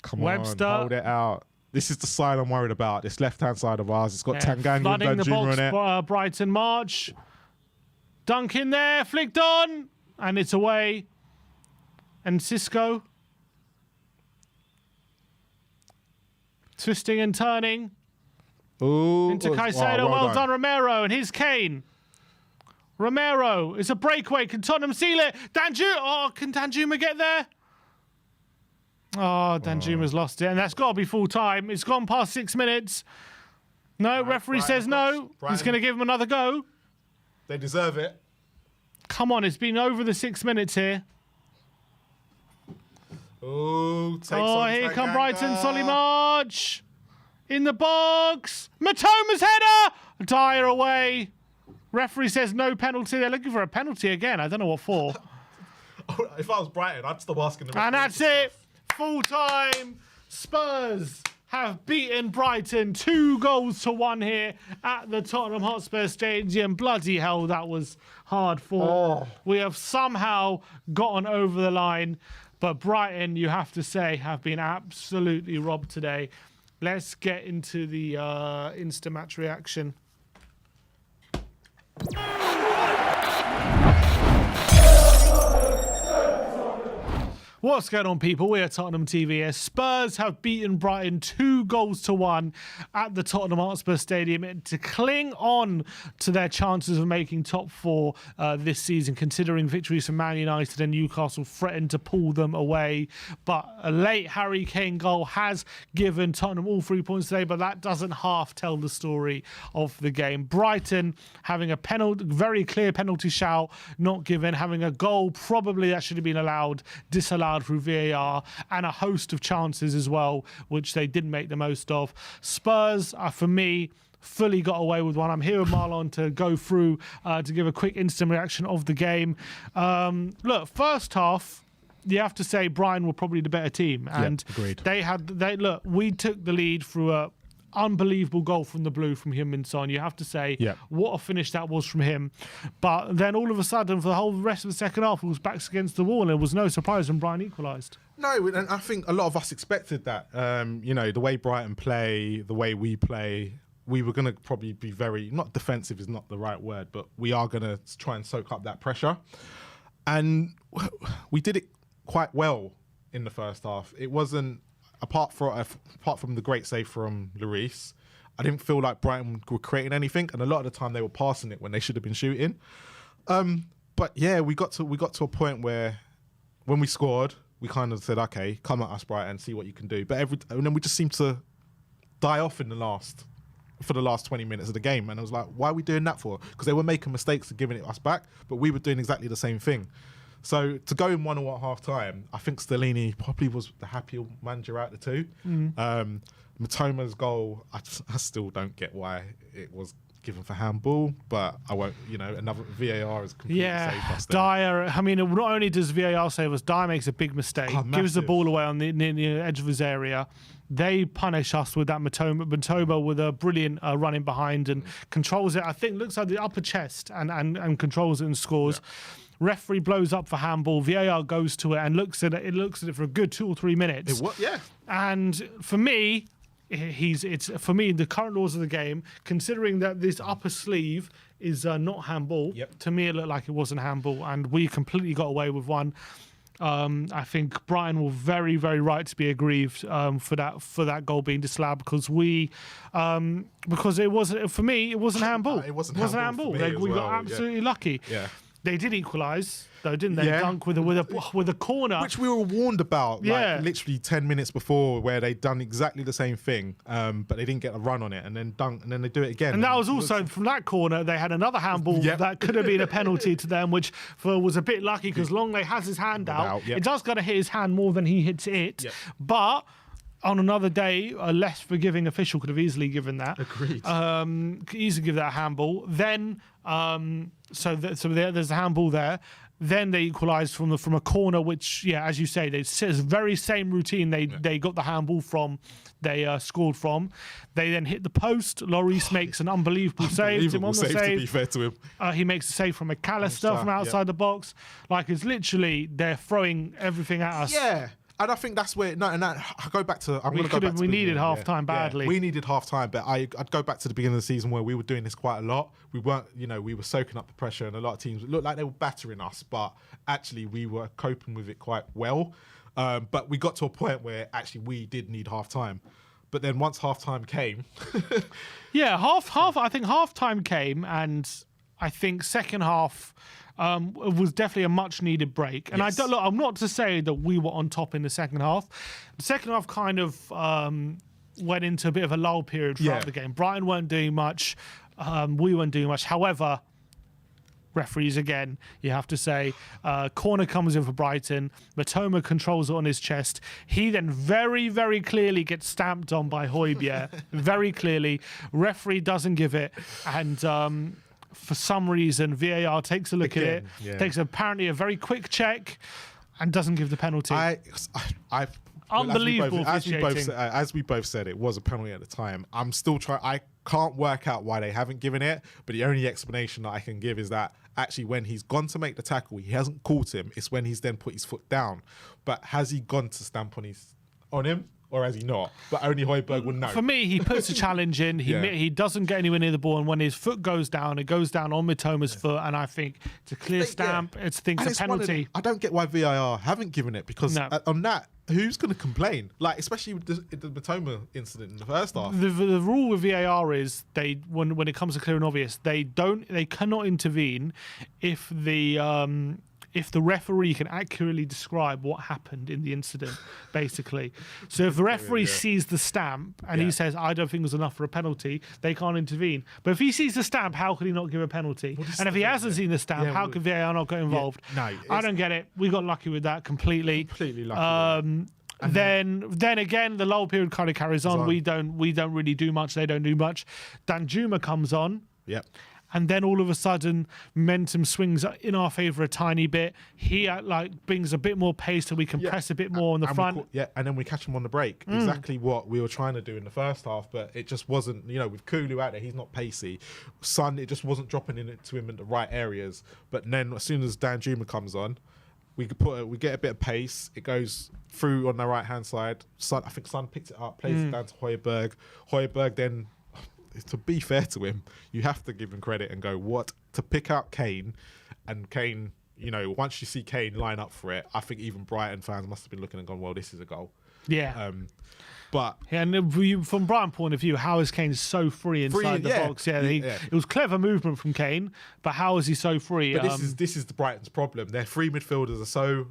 Come Webster. on, hold it out. This is the side I'm worried about. This left-hand side of ours. It's got Tanganga and flooding the Danjuma box, on it. Brighton March. Dunk in there. Flicked on. And it's away. And Cisco. Twisting and turning. Ooh, Into Caicedo. Well done, Romero. And here's Kane. Romero. It's a breakaway. Can Tottenham seal it? Danjuma. Oh, can Danjuma get there? Oh, Danjuma's lost it. And that's got to be full time. It's gone past 6 minutes. No, referee says no. He's going to give him another go. They deserve it. Come on, it's been over the 6 minutes here. Ooh, Here come Brighton. Solly March. In the box. Matoma's header. Dyer away. Referee says no penalty. They're looking for a penalty again. I don't know what for. If I was Brighton, I'd stop asking the And that's it. Full time. Spurs have beaten Brighton 2-1 here at the Tottenham Hotspur Stadium. Bloody hell, that was hard fought. We have somehow gotten over the line. But Brighton, you have to say, have been absolutely robbed today. Let's get into the Insta-match reaction. What's going on, people? We are Tottenham TV here. Spurs have beaten Brighton 2-1 at the Tottenham Hotspur Stadium to cling on to their chances of making top four this season, considering victories from Man United and Newcastle threatened to pull them away. But a late Harry Kane goal has given Tottenham all 3 points today, but that doesn't half tell the story of the game. Brighton having a penalty, very clear penalty shout not given, having a goal probably that should have been disallowed through VAR, and a host of chances as well, which they didn't make the most of. Spurs, for me, fully got away with one. I'm here with Marlon to go through to give a quick instant reaction of the game. Look, first half, you have to say Brighton were probably the better team, and agreed. We took the lead through a unbelievable goal from the blue from Heung-min Son. You have to say what a finish that was from him. But then all of a sudden, for the whole rest of the second half, it was backs against the wall, and it was no surprise when Brighton equalised. No, and I think a lot of us expected that. The way Brighton play, the way we play, we were going to probably be very, not defensive is not the right word, but we are going to try and soak up that pressure. And we did it quite well in the first half. It wasn't, apart from the great save from Lloris, I didn't feel like Brighton were creating anything, and a lot of the time they were passing it when they should have been shooting. But yeah, we got to a point where when we scored, we kind of said, okay, come at us, Brighton, see what you can do. And then we just seemed to die off in the last for the last 20 minutes of the game. And I was like, why are we doing that for? Because they were making mistakes and giving it us back, but we were doing exactly the same thing. So to go in 1-1 at half time, I think Stellini probably was the happier manager out of the two. Mitoma's goal, I still don't get why it was given for handball, but I won't, another VAR is completely saved us there. Dyer, I mean, not only does VAR save us, Dyer makes a big mistake, gives the ball away on the edge of his area. They punish us with that Matoma with a brilliant run in behind and controls it. I think looks like the upper chest and controls it and scores. Yeah. Referee blows up for handball. VAR goes to it and looks at it. It looks at it for a good 2 or 3 minutes. And for me, for me the current laws of the game, considering that this upper sleeve is not handball. To me, it looked like it wasn't handball, and we completely got away with one. I think Brighton were very, very right to be aggrieved for that goal being disallowed because because it wasn't, for me, it wasn't handball. It wasn't handball. We got absolutely lucky. Yeah. They did equalise, though, didn't they? Dunk with a corner, which we were warned about, like literally 10 minutes before, where they'd done exactly the same thing, but they didn't get a run on it, and then dunk, and then they do it again. And that was also from that corner. They had another handball that could have been a penalty to them, which was a bit lucky because Longley has his hand out. It does kind of hit his hand more than he hits it, but. On another day, a less forgiving official could have easily given that. Agreed. Easily give that a handball. Then, there's a handball there. Then they equalised from a corner, which, as you say, it's the very same routine they got the handball from. They scored from. They then hit the post. Lloris makes an unbelievable save. To be fair to him, he makes a save from McAllister from outside the box. Like, it's literally they're throwing everything at us. Yeah. And I think that's where I go back to. We needed half time badly. We needed half time, but I'd go back to the beginning of the season where we were doing this quite a lot. We weren't, we were soaking up the pressure, and a lot of teams looked like they were battering us, but actually we were coping with it quite well. But we got to a point where actually we did need half time. But then once half time came, I think half time came, and I think second half. Was definitely a much needed break. And I'm not to say that we were on top in the second half. The second half kind of went into a bit of a lull period throughout the game. Brighton weren't doing much. We weren't doing much. However, referees again, you have to say, corner comes in for Brighton. Matoma controls it on his chest. He then very, very clearly gets stamped on by Højbjerg. Very clearly. Referee doesn't give it. And... for some reason, VAR takes a look at it, takes apparently a very quick check, and doesn't give the penalty. Unbelievable officiating. As we both said, it was a penalty at the time. I'm still trying. I can't work out why they haven't given it, but the only explanation that I can give is that actually when he's gone to make the tackle, he hasn't caught him. It's when he's then put his foot down. But has he gone to stamp on him? Or has he not? But only Højbjerg would know. For me, he puts a challenge in. He doesn't get anywhere near the ball, and when his foot goes down, it goes down on Mitoma's foot, and I think it's a clear stamp. It's a penalty. I don't get why VAR haven't given it, because on that, who's going to complain? Like, especially with the Mitoma incident in the first half. The rule with VAR is when it comes to clear and obvious, they cannot intervene if the referee can accurately describe what happened in the incident, basically. So if the referee sees the stamp and he says, I don't think it was enough for a penalty, they can't intervene. But if he sees the stamp, how could he not give a penalty? And if he hasn't seen the stamp, how could VAR not get involved? I don't get it. We got lucky with that completely. Completely lucky. Then again, the lull period kind of carries on. We don't really do much. They don't do much. Danjuma comes on. Yep. And then all of a sudden, momentum swings in our favour a tiny bit. He brings a bit more pace so we can press a bit more on the front. And then we catch him on the break. Exactly what we were trying to do in the first half, but it just wasn't. With Kulu out there, he's not pacey. Son, it just wasn't dropping to him in the right areas. But then as soon as Danjuma comes on, we get a bit of pace. It goes through on the right hand side. I think Son picks it up, plays it down to Højbjerg. Højbjerg then. To be fair to him, you have to give him credit and go, to pick out Kane, and Kane, once you see Kane line up for it, I think even Brighton fans must have been looking and gone, well, this is a goal. Yeah. And from Brighton point of view, how is Kane so free inside the box? It was clever movement from Kane, but how is he so free? But this is the Brighton's problem. Their three midfielders are so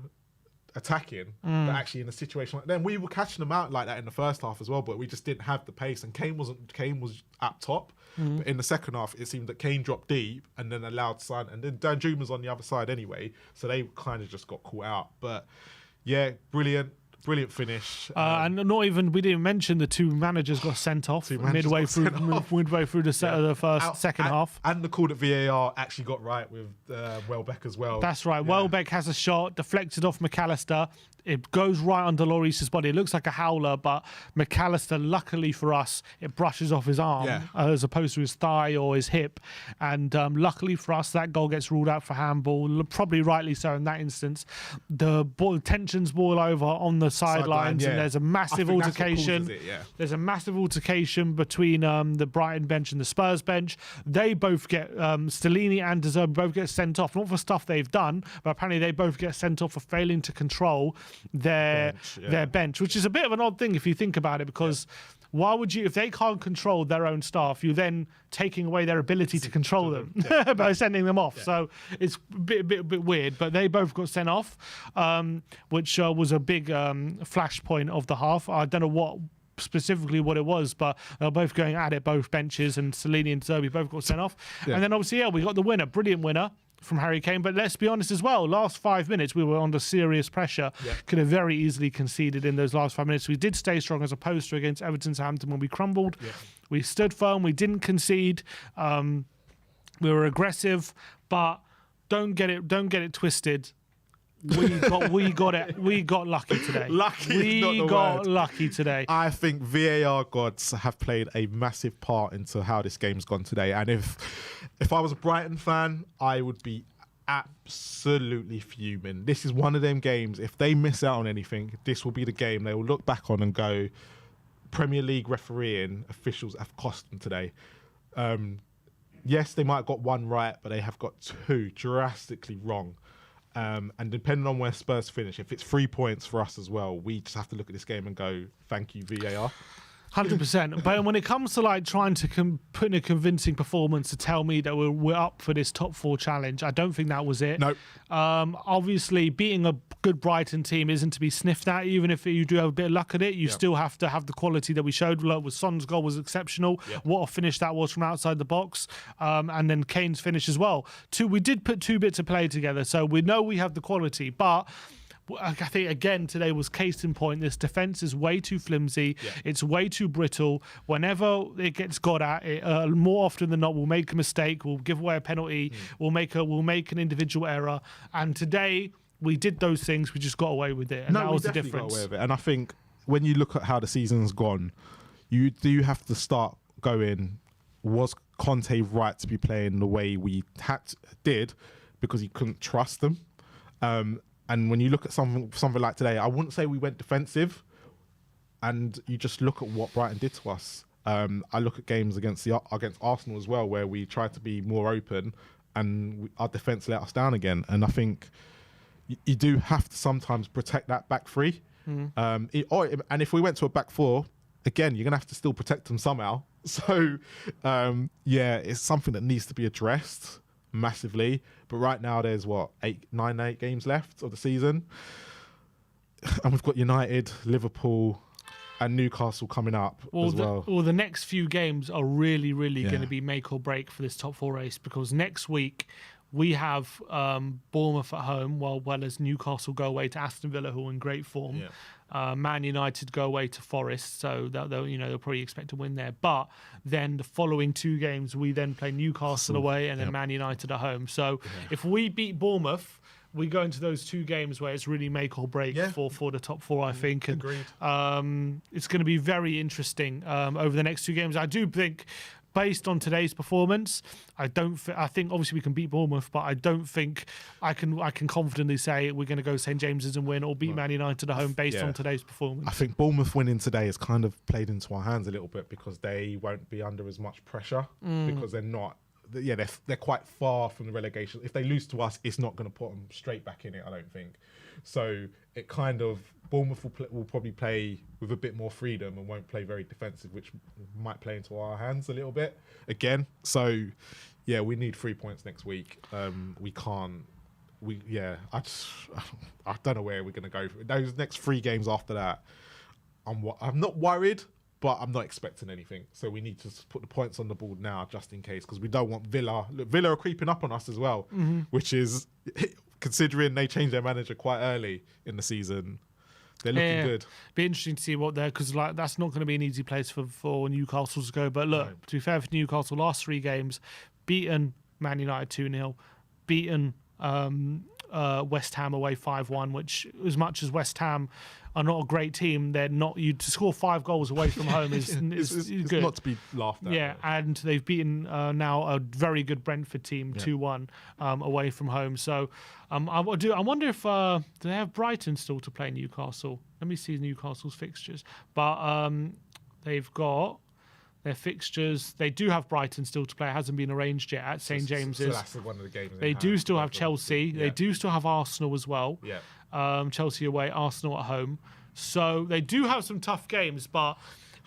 attacking, but actually in a situation like then we were catching them out like that in the first half as well, but we just didn't have the pace. And Kane was up top, but in the second half it seemed that Kane dropped deep and then allowed Son, and then Danjuma's on the other side anyway, so they kind of just got caught out. But yeah, brilliant finish. And not even, we didn't mention the two managers got sent off midway through the second half. And the call that VAR actually got right with Welbeck as well. That's right. Yeah. Welbeck has a shot deflected off McAllister. It goes right under Lloris's body. It looks like a howler, but McAllister, luckily for us, it brushes off his arm as opposed to his thigh or his hip. And luckily for us, that goal gets ruled out for handball. Probably rightly so in that instance. The tensions boil over on the sidelines, and there's a massive altercation. There's a massive altercation between the Brighton bench and the Spurs bench. They both get Stellini and De Zerbi both get sent off, not for stuff they've done, but apparently they both get sent off for failing to control their bench, which is a bit of an odd thing if you think about it, because why would you, if they can't control their own staff, you're then taking away their ability to control them by sending them off. So it's a bit weird, but they both got sent off, which was a big flashpoint of the half. I don't know specifically what it was, but they're both going at it, both benches, and Stellini and Zerbi both got sent off. And then obviously, we got the winner, brilliant winner from Harry Kane. But let's be honest as well, last 5 minutes we were under serious pressure. Could have very easily conceded in those last 5 minutes. We did stay strong as opposed to against Everton, Southampton when we crumbled. We stood firm, we didn't concede, we were aggressive, but don't get it twisted. We got lucky today. Lucky today. I think VAR gods have played a massive part into how this game's gone today. And if I was a Brighton fan, I would be absolutely fuming. This is one of them games. If they miss out on anything, this will be the game they will look back on and go, Premier League refereeing officials have cost them today. Yes, they might have got one right, but they have got two drastically wrong. And depending on where Spurs finish, if it's 3 points for us as well, we just have to look at this game and go, thank you, VAR. 100%. But when it comes to like trying to put in a convincing performance to tell me that we're up for this top four challenge, I don't think that was it. No. Obviously, beating a good Brighton team isn't to be sniffed at. Even if you do have a bit of luck at it, you still have to have the quality that we showed. With Son's goal was exceptional. What a finish that was from outside the box. And then Kane's finish as well. We did put two bits of play together, so we know we have the quality, but I think, again, today was case in point. This defence is way too flimsy. It's way too brittle. Whenever it gets got at, more often than not, we'll make a mistake. We'll give away a penalty. We'll make an individual error. And today, we did those things. We just got away with it. And that was the difference. Got away with it. And I think when you look at how the season's gone, you do have to start going, was Conte right to be playing the way we did because he couldn't trust them? And when you look at something like today, I wouldn't say we went defensive, and you just look at what Brighton did to us. I look at games against Arsenal as well, where we tried to be more open, and our defence let us down again. And I think you do have to sometimes protect that back three. And if we went to a back four, again, you're going to have to still protect them somehow. So, it's something that needs to be addressed massively. But right now there's 8 games left of the season, and we've got United, Liverpool and Newcastle coming up as well. The next few games are really going to be make or break for this top four race, because next week we have Bournemouth at home, well as Newcastle go away to Aston Villa, who are in great form. Man United go away to Forest, so they'll probably expect to win there. But then the following two games, we then play Newcastle away and then Man United at home. So if we beat Bournemouth, we go into those two games where it's really make or break for the top four, I think. And it's going to be very interesting over the next two games. I do think, based on today's performance, I think obviously we can beat Bournemouth, but I don't think I can confidently say we're going to go St James's and win, or beat Man United at home based on today's performance. I think Bournemouth winning today has kind of played into our hands a little bit, because they won't be under as much pressure because they're not. They're quite far from the relegation. If they lose to us, it's not going to put them straight back in it, I don't think. So it kind of, Bournemouth will probably play with a bit more freedom and won't play very defensive, which might play into our hands a little bit again. So we need 3 points next week. We can't I don't know where we're going to go. Those next 3 games after that, I'm not worried, but I'm not expecting anything. So we need to put the points on the board now, just in case, because we don't want Villa. Look, Villa are creeping up on us as well, which is, considering they changed their manager quite early in the season, they're looking good. Be interesting to see what they're, because like that's not going to be an east place for Newcastle to go. But look, to be fair for Newcastle, last 3 games, beaten Man United 2-0, beaten West Ham away 5-1, which, as much as West Ham are not a great team, they're not. You to score 5 goals away from home is it's good. Not to be laughed at. Yeah, and they've beaten now a very good Brentford team 2-1 away from home. So I wonder if do they have Brighton still to play Newcastle? Let me see Newcastle's fixtures, but they've got their fixtures. They do have Brighton still to play. It hasn't been arranged yet at St James's. So that's one of the games. They do still have Chelsea. They do still have Arsenal as well. Yeah. Chelsea away, Arsenal at home. So they do have some tough games, but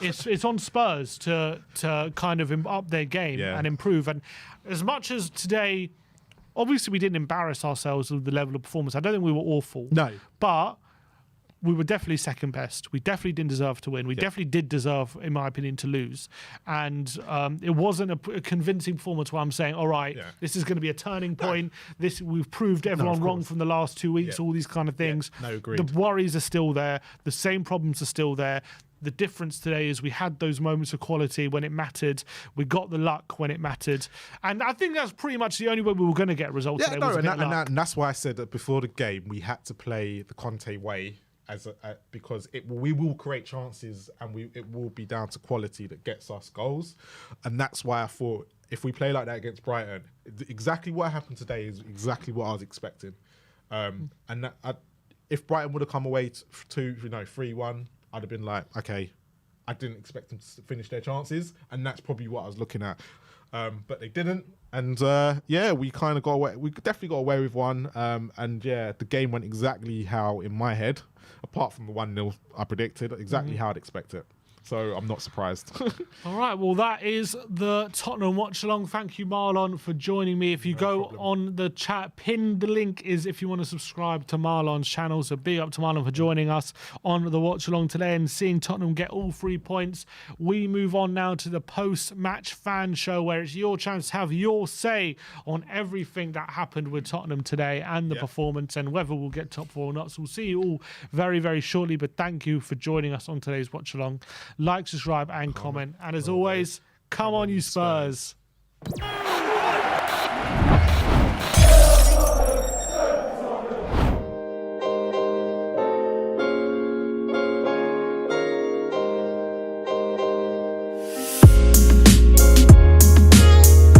it's on Spurs to kind of up their game and improve. And as much as today, obviously we didn't embarrass ourselves with the level of performance. I don't think we were awful. No. But we were definitely second best. We definitely didn't deserve to win. We definitely did deserve, in my opinion, to lose. And it wasn't a convincing performance where I'm saying, all right, this is going to be a turning point. We've proved everyone wrong from the last 2 weeks, all these kind of things. No, agreed. The worries are still there. The same problems are still there. The difference today is we had those moments of quality when it mattered. We got the luck when it mattered. And I think that's pretty much the only way we were going to get results today. And that's why I said that before the game, we had to play the Conte way. Because we will create chances and it will be down to quality that gets us goals. And that's why I thought if we play like that against Brighton, exactly what happened today is exactly what I was expecting. If Brighton would have come away to 3-1, I'd have been like, okay, I didn't expect them to finish their chances. And that's probably what I was looking at. But they didn't. And we kind of got away. We definitely got away with one. The game went exactly how in my head, apart from the 1-0 I predicted, exactly how I'd expect it. So I'm not surprised. All right, well, that is the Tottenham watch along. Thank you, Marlon, for joining me. If you go on the chat, pinned the link is if you want to subscribe to Marlon's channel. So big up to Marlon for joining us on the watch along today and seeing Tottenham get all 3 points. We move on now to the post-match fan show, where it's your chance to have your say on everything that happened with Tottenham today and the performance and whether we'll get top 4 or not. So we'll see you all very, very shortly. But thank you for joining us on today's watch along. Like, subscribe, and comment. And as always, come on, you Spurs.